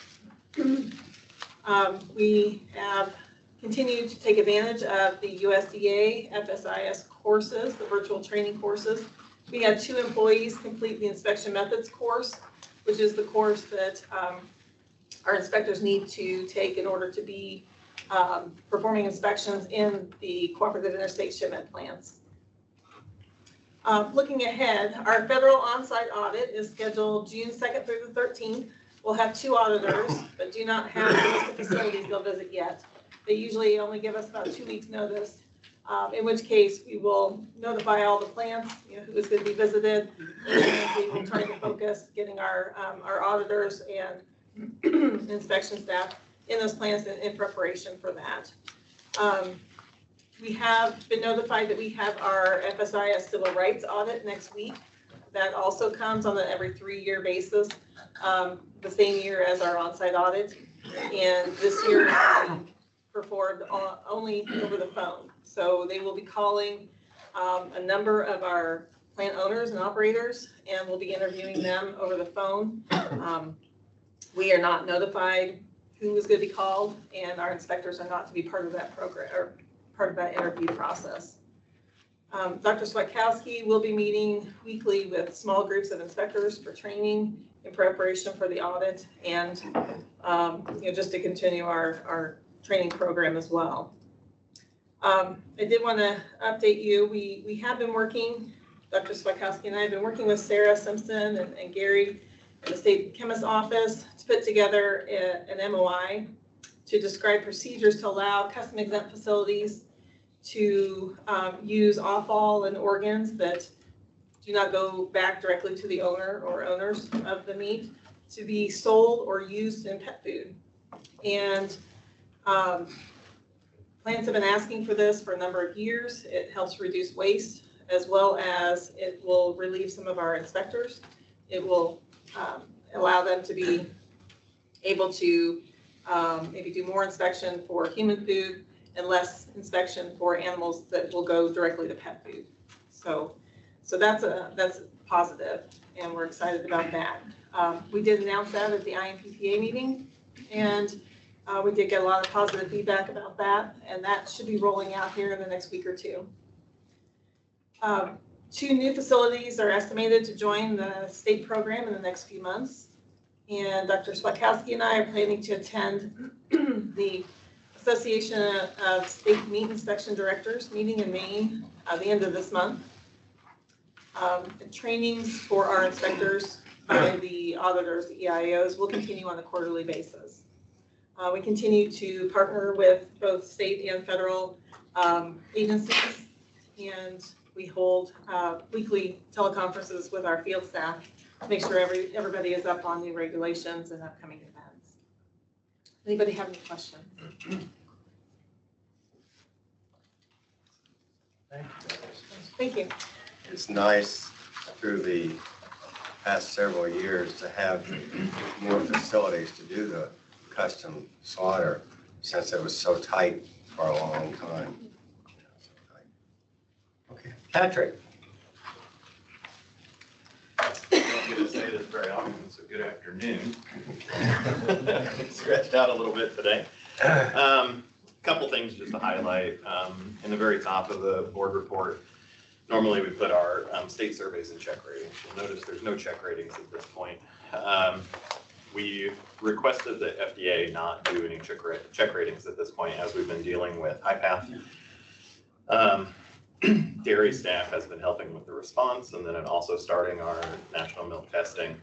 We have continued to take advantage of the USDA FSIS courses, the virtual training courses. We had 2 employees complete the inspection methods course, which is the course that our inspectors need to take in order to be performing inspections in the cooperative interstate shipment plants. Looking ahead, our federal on-site audit is scheduled June 2nd through the 13th. We'll have 2 auditors, but do not have the list of facilities they'll visit yet. They usually only give us about 2 weeks notice, in which case we will notify all the plants, who is going to be visited, and we will try to focus getting our auditors and inspection staff in those plants in preparation for that. We have been notified that we have our FSIS civil rights audit next week. That also comes on an every 3-year basis, the same year as our on-site audit. And this year is being performed only over the phone. So they will be calling a number of our plant owners and operators, and we'll be interviewing them over the phone. We are not notified who is going to be called, and our inspectors are not to be part of that program or part of that interview process. Dr. Swikowski will be meeting weekly with small groups of inspectors for training in preparation for the audit, and just to continue our training program as well. I did want to update you. We have been working, Dr. Swikowski and I have been working with Sarah Simpson and Gary in the State Chemist's Office to put together an MOI to describe procedures to allow custom exempt facilities to use offal and organs that do not go back directly to the owner or owners of the meat to be sold or used in pet food. And plants have been asking for this for a number of years. It helps reduce waste, as well as it will relieve some of our inspectors. It will allow them to be able to maybe do more inspection for human food and less inspection for animals that will go directly to pet food. So that's positive, and we're excited about that. We did announce that at the IMPPA meeting, and we did get a lot of positive feedback about that, and that should be rolling out here in the next week or 2. 2 new facilities are estimated to join the state program in the next few months. And Dr. Swakowski and I are planning to attend the Association of State Meat Inspection Directors meeting in Maine at the end of this month. The trainings for our inspectors by the auditors, the EIOs, will continue on a quarterly basis. We continue to partner with both state and federal agencies, and we hold weekly teleconferences with our field staff to make sure everybody is up on new regulations and upcoming events. Anybody have any questions? Thank you. It's nice through the past several years to have more facilities to do the custom slaughter since it was so tight for a long time. Okay, Patrick. I don't get to say this very often, so good afternoon. Stretched out a little bit today. Couple things just to highlight. In the very top of the board report, normally we put our state surveys and check ratings. You'll notice there's no check ratings at this point. We requested the FDA not do any check ratings at this point as we've been dealing with IPATH. Dairy staff has been helping with the response, and then also starting our national milk testing.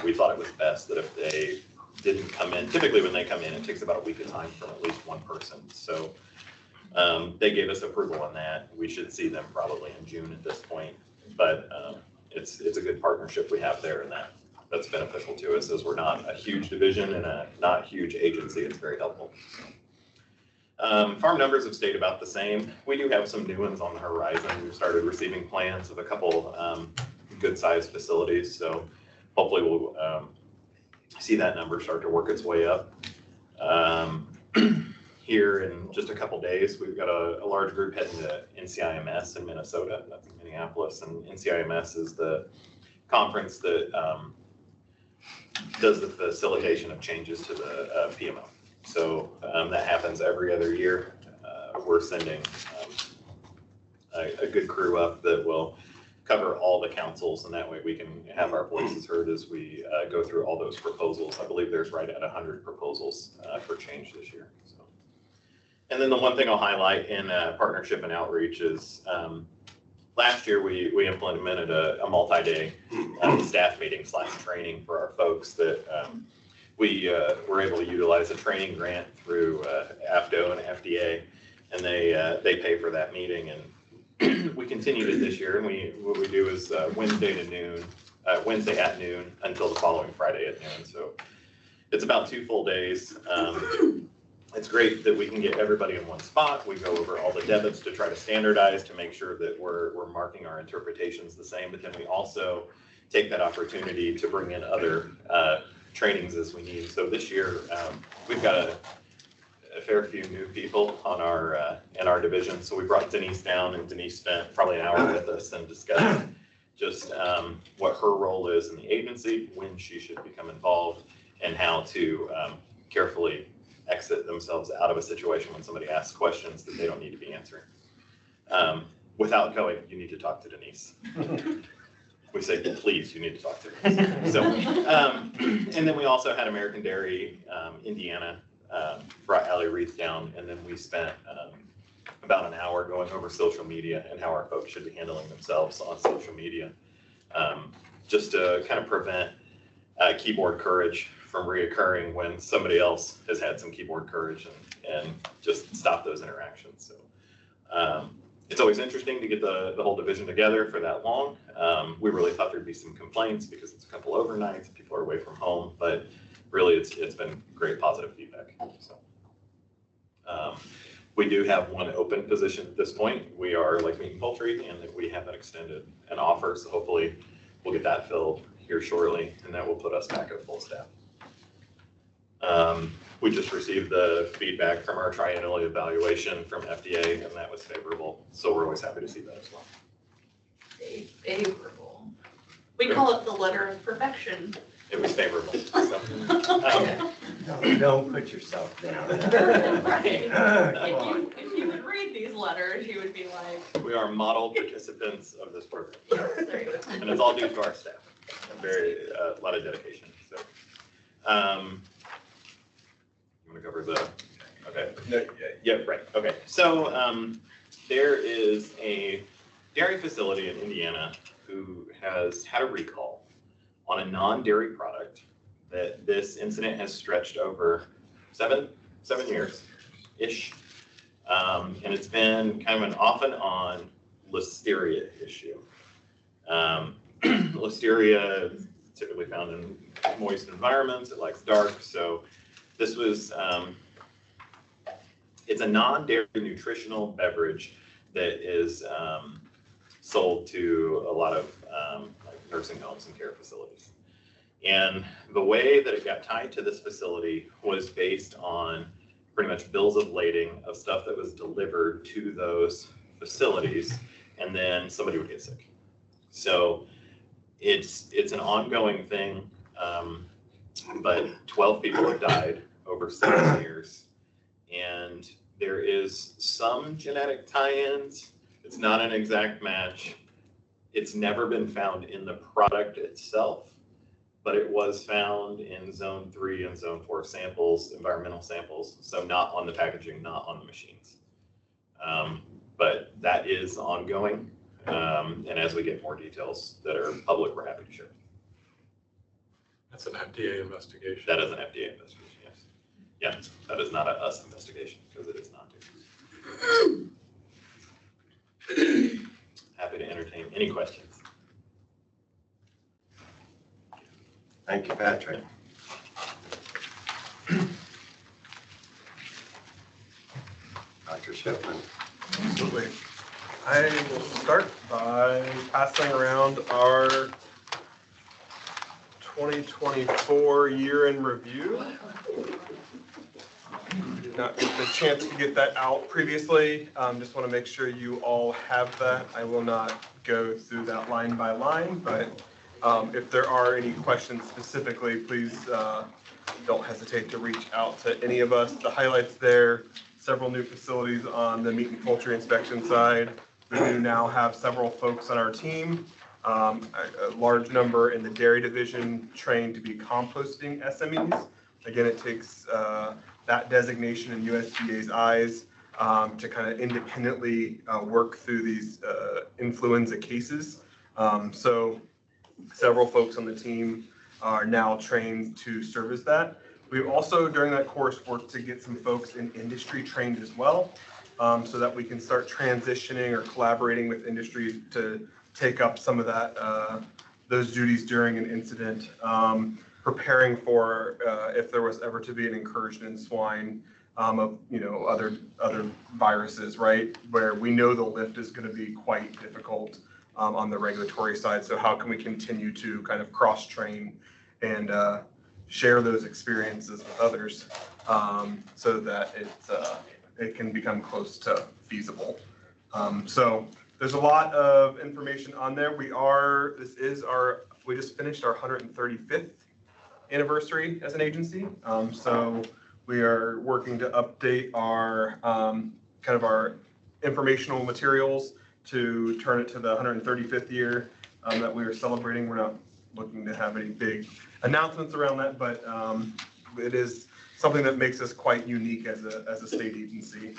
We thought it was best that if they didn't come in, typically when they come in, it takes about a week of time from at least one person. So they gave us approval on that. We should see them probably in June at this point, but it's a good partnership we have there, and that's beneficial to us as we're not a huge division and a not huge agency. It's very helpful. Farm numbers have stayed about the same. We do have some new ones on the horizon. We've started receiving plans of a couple good-sized facilities, so hopefully we'll see that number start to work its way up. Here in just a couple days, we've got a large group heading to NCIMS in Minnesota. That's in Minneapolis, and NCIMS is the conference that does the facilitation of changes to the PMO. So that happens every other year. We're sending a good crew up that will cover all the councils, and that way we can have our voices heard as we go through all those proposals. I believe there's right at 100 proposals for change this year. So. And then the one thing I'll highlight in partnership and outreach is last year we implemented a multi-day staff meeting / training for our folks that we were able to utilize a training grant through AFDO and FDA, and they pay for that meeting. And we continued it this year, and what we do is Wednesday at noon until the following Friday at noon. So it's about 2 full days. It's great that we can get everybody in one spot. We go over all the debits to try to standardize to make sure that we're marking our interpretations the same, but then we also take that opportunity to bring in other trainings as we need. So this year, we've got a fair few new people on in our division. So we brought Denise down, and Denise spent probably an hour with us and discussed just what her role is in the agency, when she should become involved, and how to carefully exit themselves out of a situation when somebody asks questions that they don't need to be answering. Without going, you need to talk to Denise. We say, please, you need to talk to Denise. So, and then we also had American Dairy, Indiana, brought Allie Reith down, and then we spent about an hour going over social media and how our folks should be handling themselves on social media, just to kind of prevent keyboard courage from reoccurring when somebody else has had some keyboard courage, and just stop those interactions. So it's always interesting to get the whole division together for that long. We really thought there'd be some complaints because it's a couple overnights, people are away from home, but really it's been great positive feedback. So we do have one open position at this point. We are like meat and poultry, and we have extended an offer, so hopefully we'll get that filled here shortly, and that will put us back at full staff. We just received the feedback from our triennial evaluation from FDA, and that was favorable. So we're always happy to see that as well. Favorable. We call it the letter of perfection. It was favorable. So, Don't put yourself down. Right. If you would read read these letters, you would be like, We are model participants of this program. yes, there you go. And it's all due to our staff. A lot of dedication, so. You want to cover the, okay. Yeah, right, okay. So there is a dairy facility in Indiana who has had a recall on a non-dairy product that this incident has stretched over seven years-ish. And it's been kind of an off and on listeria issue. Listeria is typically found in moist environments. It likes dark. So this was, it's a non-dairy nutritional beverage that is sold to a lot of like nursing homes and care facilities. And the way that it got tied to this facility was based on pretty much bills of lading of stuff that was delivered to those facilities, and then somebody would get sick. So it's an ongoing thing, but 12 people have died over 7 years, and there is some genetic tie-ins. It's not an exact match. It's never been found in the product itself, but it was found in zone 3 and zone 4 samples, environmental samples, so not on the packaging, not on the machines. But that is ongoing, and as we get more details that are public, we're happy to share. That's an FDA investigation. That is an FDA investigation, yes. Yeah, that is not a us investigation, because it is not. Happy to entertain any questions. Thank you, Patrick. Dr. Shipman. Absolutely. I will start by passing around our 2024 year in review. Did not get the chance to get that out previously. Just want to make sure you all have that. I will not go through that line by line, but if there are any questions specifically, please don't hesitate to reach out to any of us. The highlights there, several new facilities on the meat and poultry inspection side. We do now have several folks on our team, a large number in the dairy division trained to be composting SMEs. Again, it takes that designation in USDA's eyes to kind of independently work through these influenza cases. So several folks on the team are now trained to service that. We've also, during that course, worked to get some folks in industry trained as well, so that we can start transitioning or collaborating with industry to take up some of that, those duties during an incident, preparing for if there was ever to be an incursion in swine of other viruses, right? Where we know the lift is going to be quite difficult on the regulatory side. So how can we continue to kind of cross-train and share those experiences with others so that it can become close to feasible. So there's a lot of information on there. We just finished our 135th anniversary as an agency. So we are working to update our kind of our informational materials to turn it to the 135th year that we are celebrating. We're not looking to have any big announcements around that, but it is something that makes us quite unique as a state agency.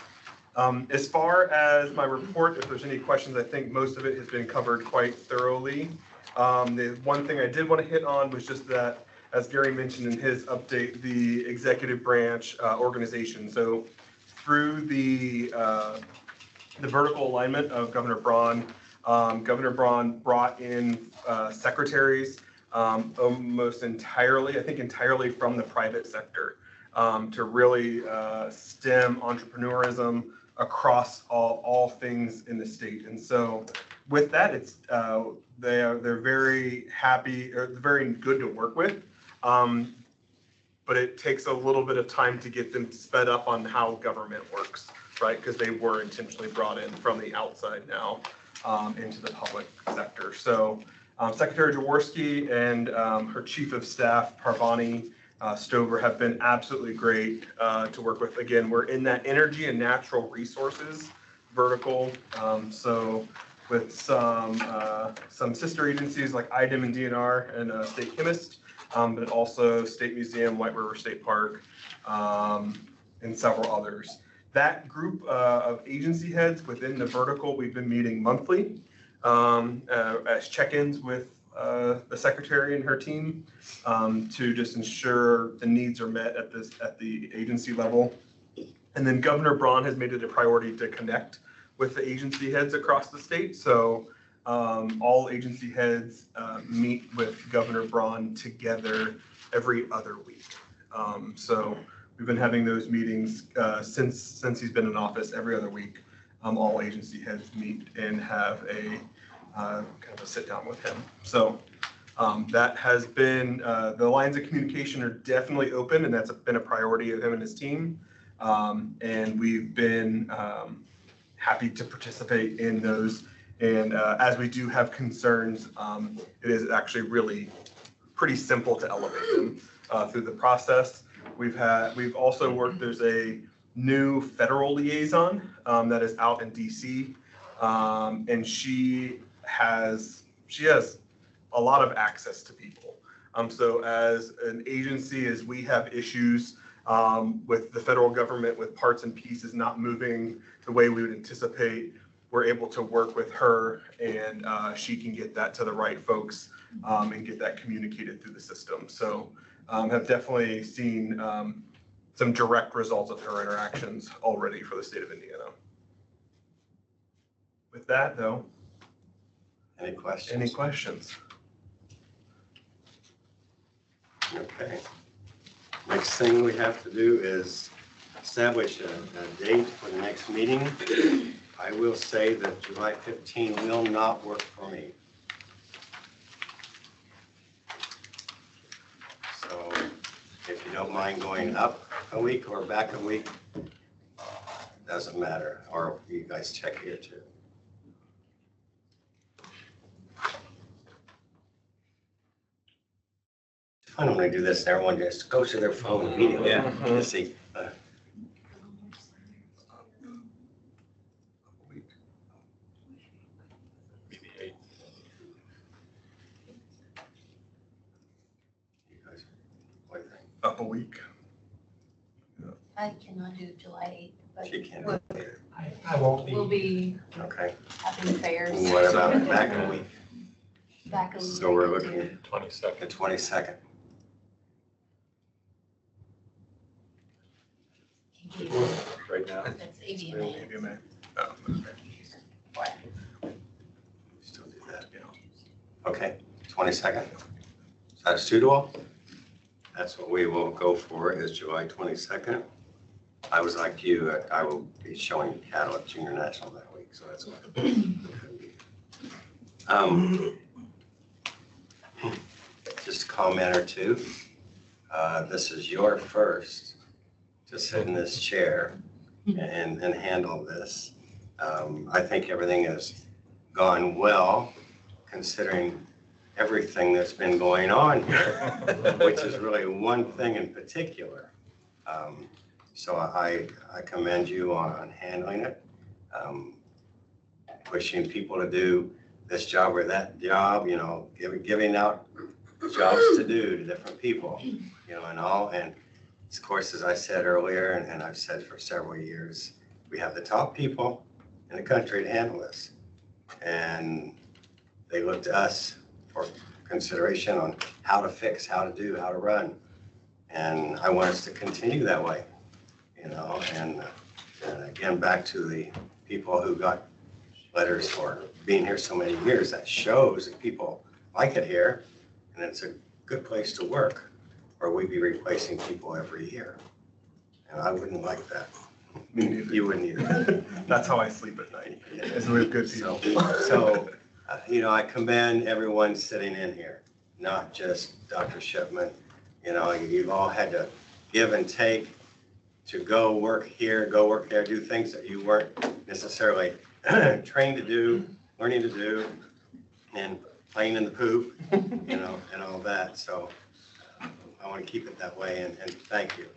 As far as my report, if there's any questions, I think most of it has been covered quite thoroughly. The one thing I did want to hit on was just that, as Gary mentioned in his update, the executive branch organization. So through the vertical alignment of Governor Braun, Governor Braun brought in secretaries almost entirely, I think entirely from the private sector to really stem entrepreneurism across all things in the state. And so with that, it's they're very happy, or very good to work with. But it takes a little bit of time to get them sped up on how government works, right? Because they were intentionally brought in from the outside now into the public sector. So Secretary Jaworski and her Chief of Staff, Parvani Stover, have been absolutely great to work with. Again, we're in that energy and natural resources vertical. So with some sister agencies like IDEM and DNR and State Chemist, but also State Museum, White River State Park, and several others. That group of agency heads within the vertical, we've been meeting monthly as check-ins with the secretary and her team to just ensure the needs are met at the agency level. And then Governor Braun has made it a priority to connect with the agency heads across the state. So all agency heads meet with Governor Braun together every other week. So we've been having those meetings since he's been in office every other week. All agency heads meet and have a kind of a sit down with him. So that has been, the lines of communication are definitely open, and that's been a priority of him and his team. And we've been happy to participate in those. And as we do have concerns, it is actually really pretty simple to elevate them through the process. We've also worked, there's a new federal liaison that is out in DC. And she has a lot of access to people. So as an agency, as we have issues with the federal government, with parts and pieces not moving the way we would anticipate, we're able to work with her, and she can get that to the right folks and get that communicated through the system. So have definitely seen some direct results of her interactions already for the state of Indiana. With that, though, Any questions? any questions? Okay. Next thing we have to do is establish a date for the next meeting. I will say that July 15 will not work for me. So if you don't mind going up a week or back a week, doesn't matter. Or you guys check here too. I don't want to do this. Everyone just goes to their phone immediately. Yeah. To see. You guys, what do you think? Up a week. I cannot do July 8th, She but can't. we'll- I won't be. we'll be Okay. having fairs. What about back a week? Back a week. So we're looking at 22nd. the 22nd. Right now. That's AVMA. AVMA. Oh, okay. Still do that, you know. Okay, 22nd. Is that suitable? That's what we will go for, is July 22nd. I was like you, I will be showing cattle at Junior National that week, so that's what. Just a comment or two. This is your first to sit in this chair and handle this. I think everything has gone well, considering everything that's been going on here, which is really one thing in particular. So I commend you on handling it, pushing people to do this job or that job, you know, giving out jobs to do to different people, you know, and all. And of course, as I said earlier, and I've said for several years, we have the top people in the country to handle this. And they look to us for consideration on how to fix, how to do, how to run. And I want us to continue that way, you know, and again, back to the people who got letters for being here so many years, that shows that people like it here, and it's a good place to work, or we'd be replacing people every year. And I wouldn't like that. Me neither. You wouldn't either. That's how I sleep at night, is with good people. So, you know, I commend everyone sitting in here, not just Dr. Shipman. You know, you've all had to give and take to go work here, go work there, do things that you weren't necessarily trained to do, learning to do, and playing in the poop, you know, and all that. So I want to keep it that way, and thank you.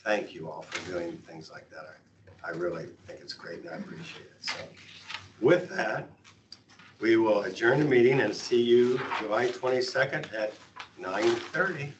Thank you all for doing things like that. I really think it's great and I appreciate it. So with that, we will adjourn the meeting and see you July 22nd at 9:30.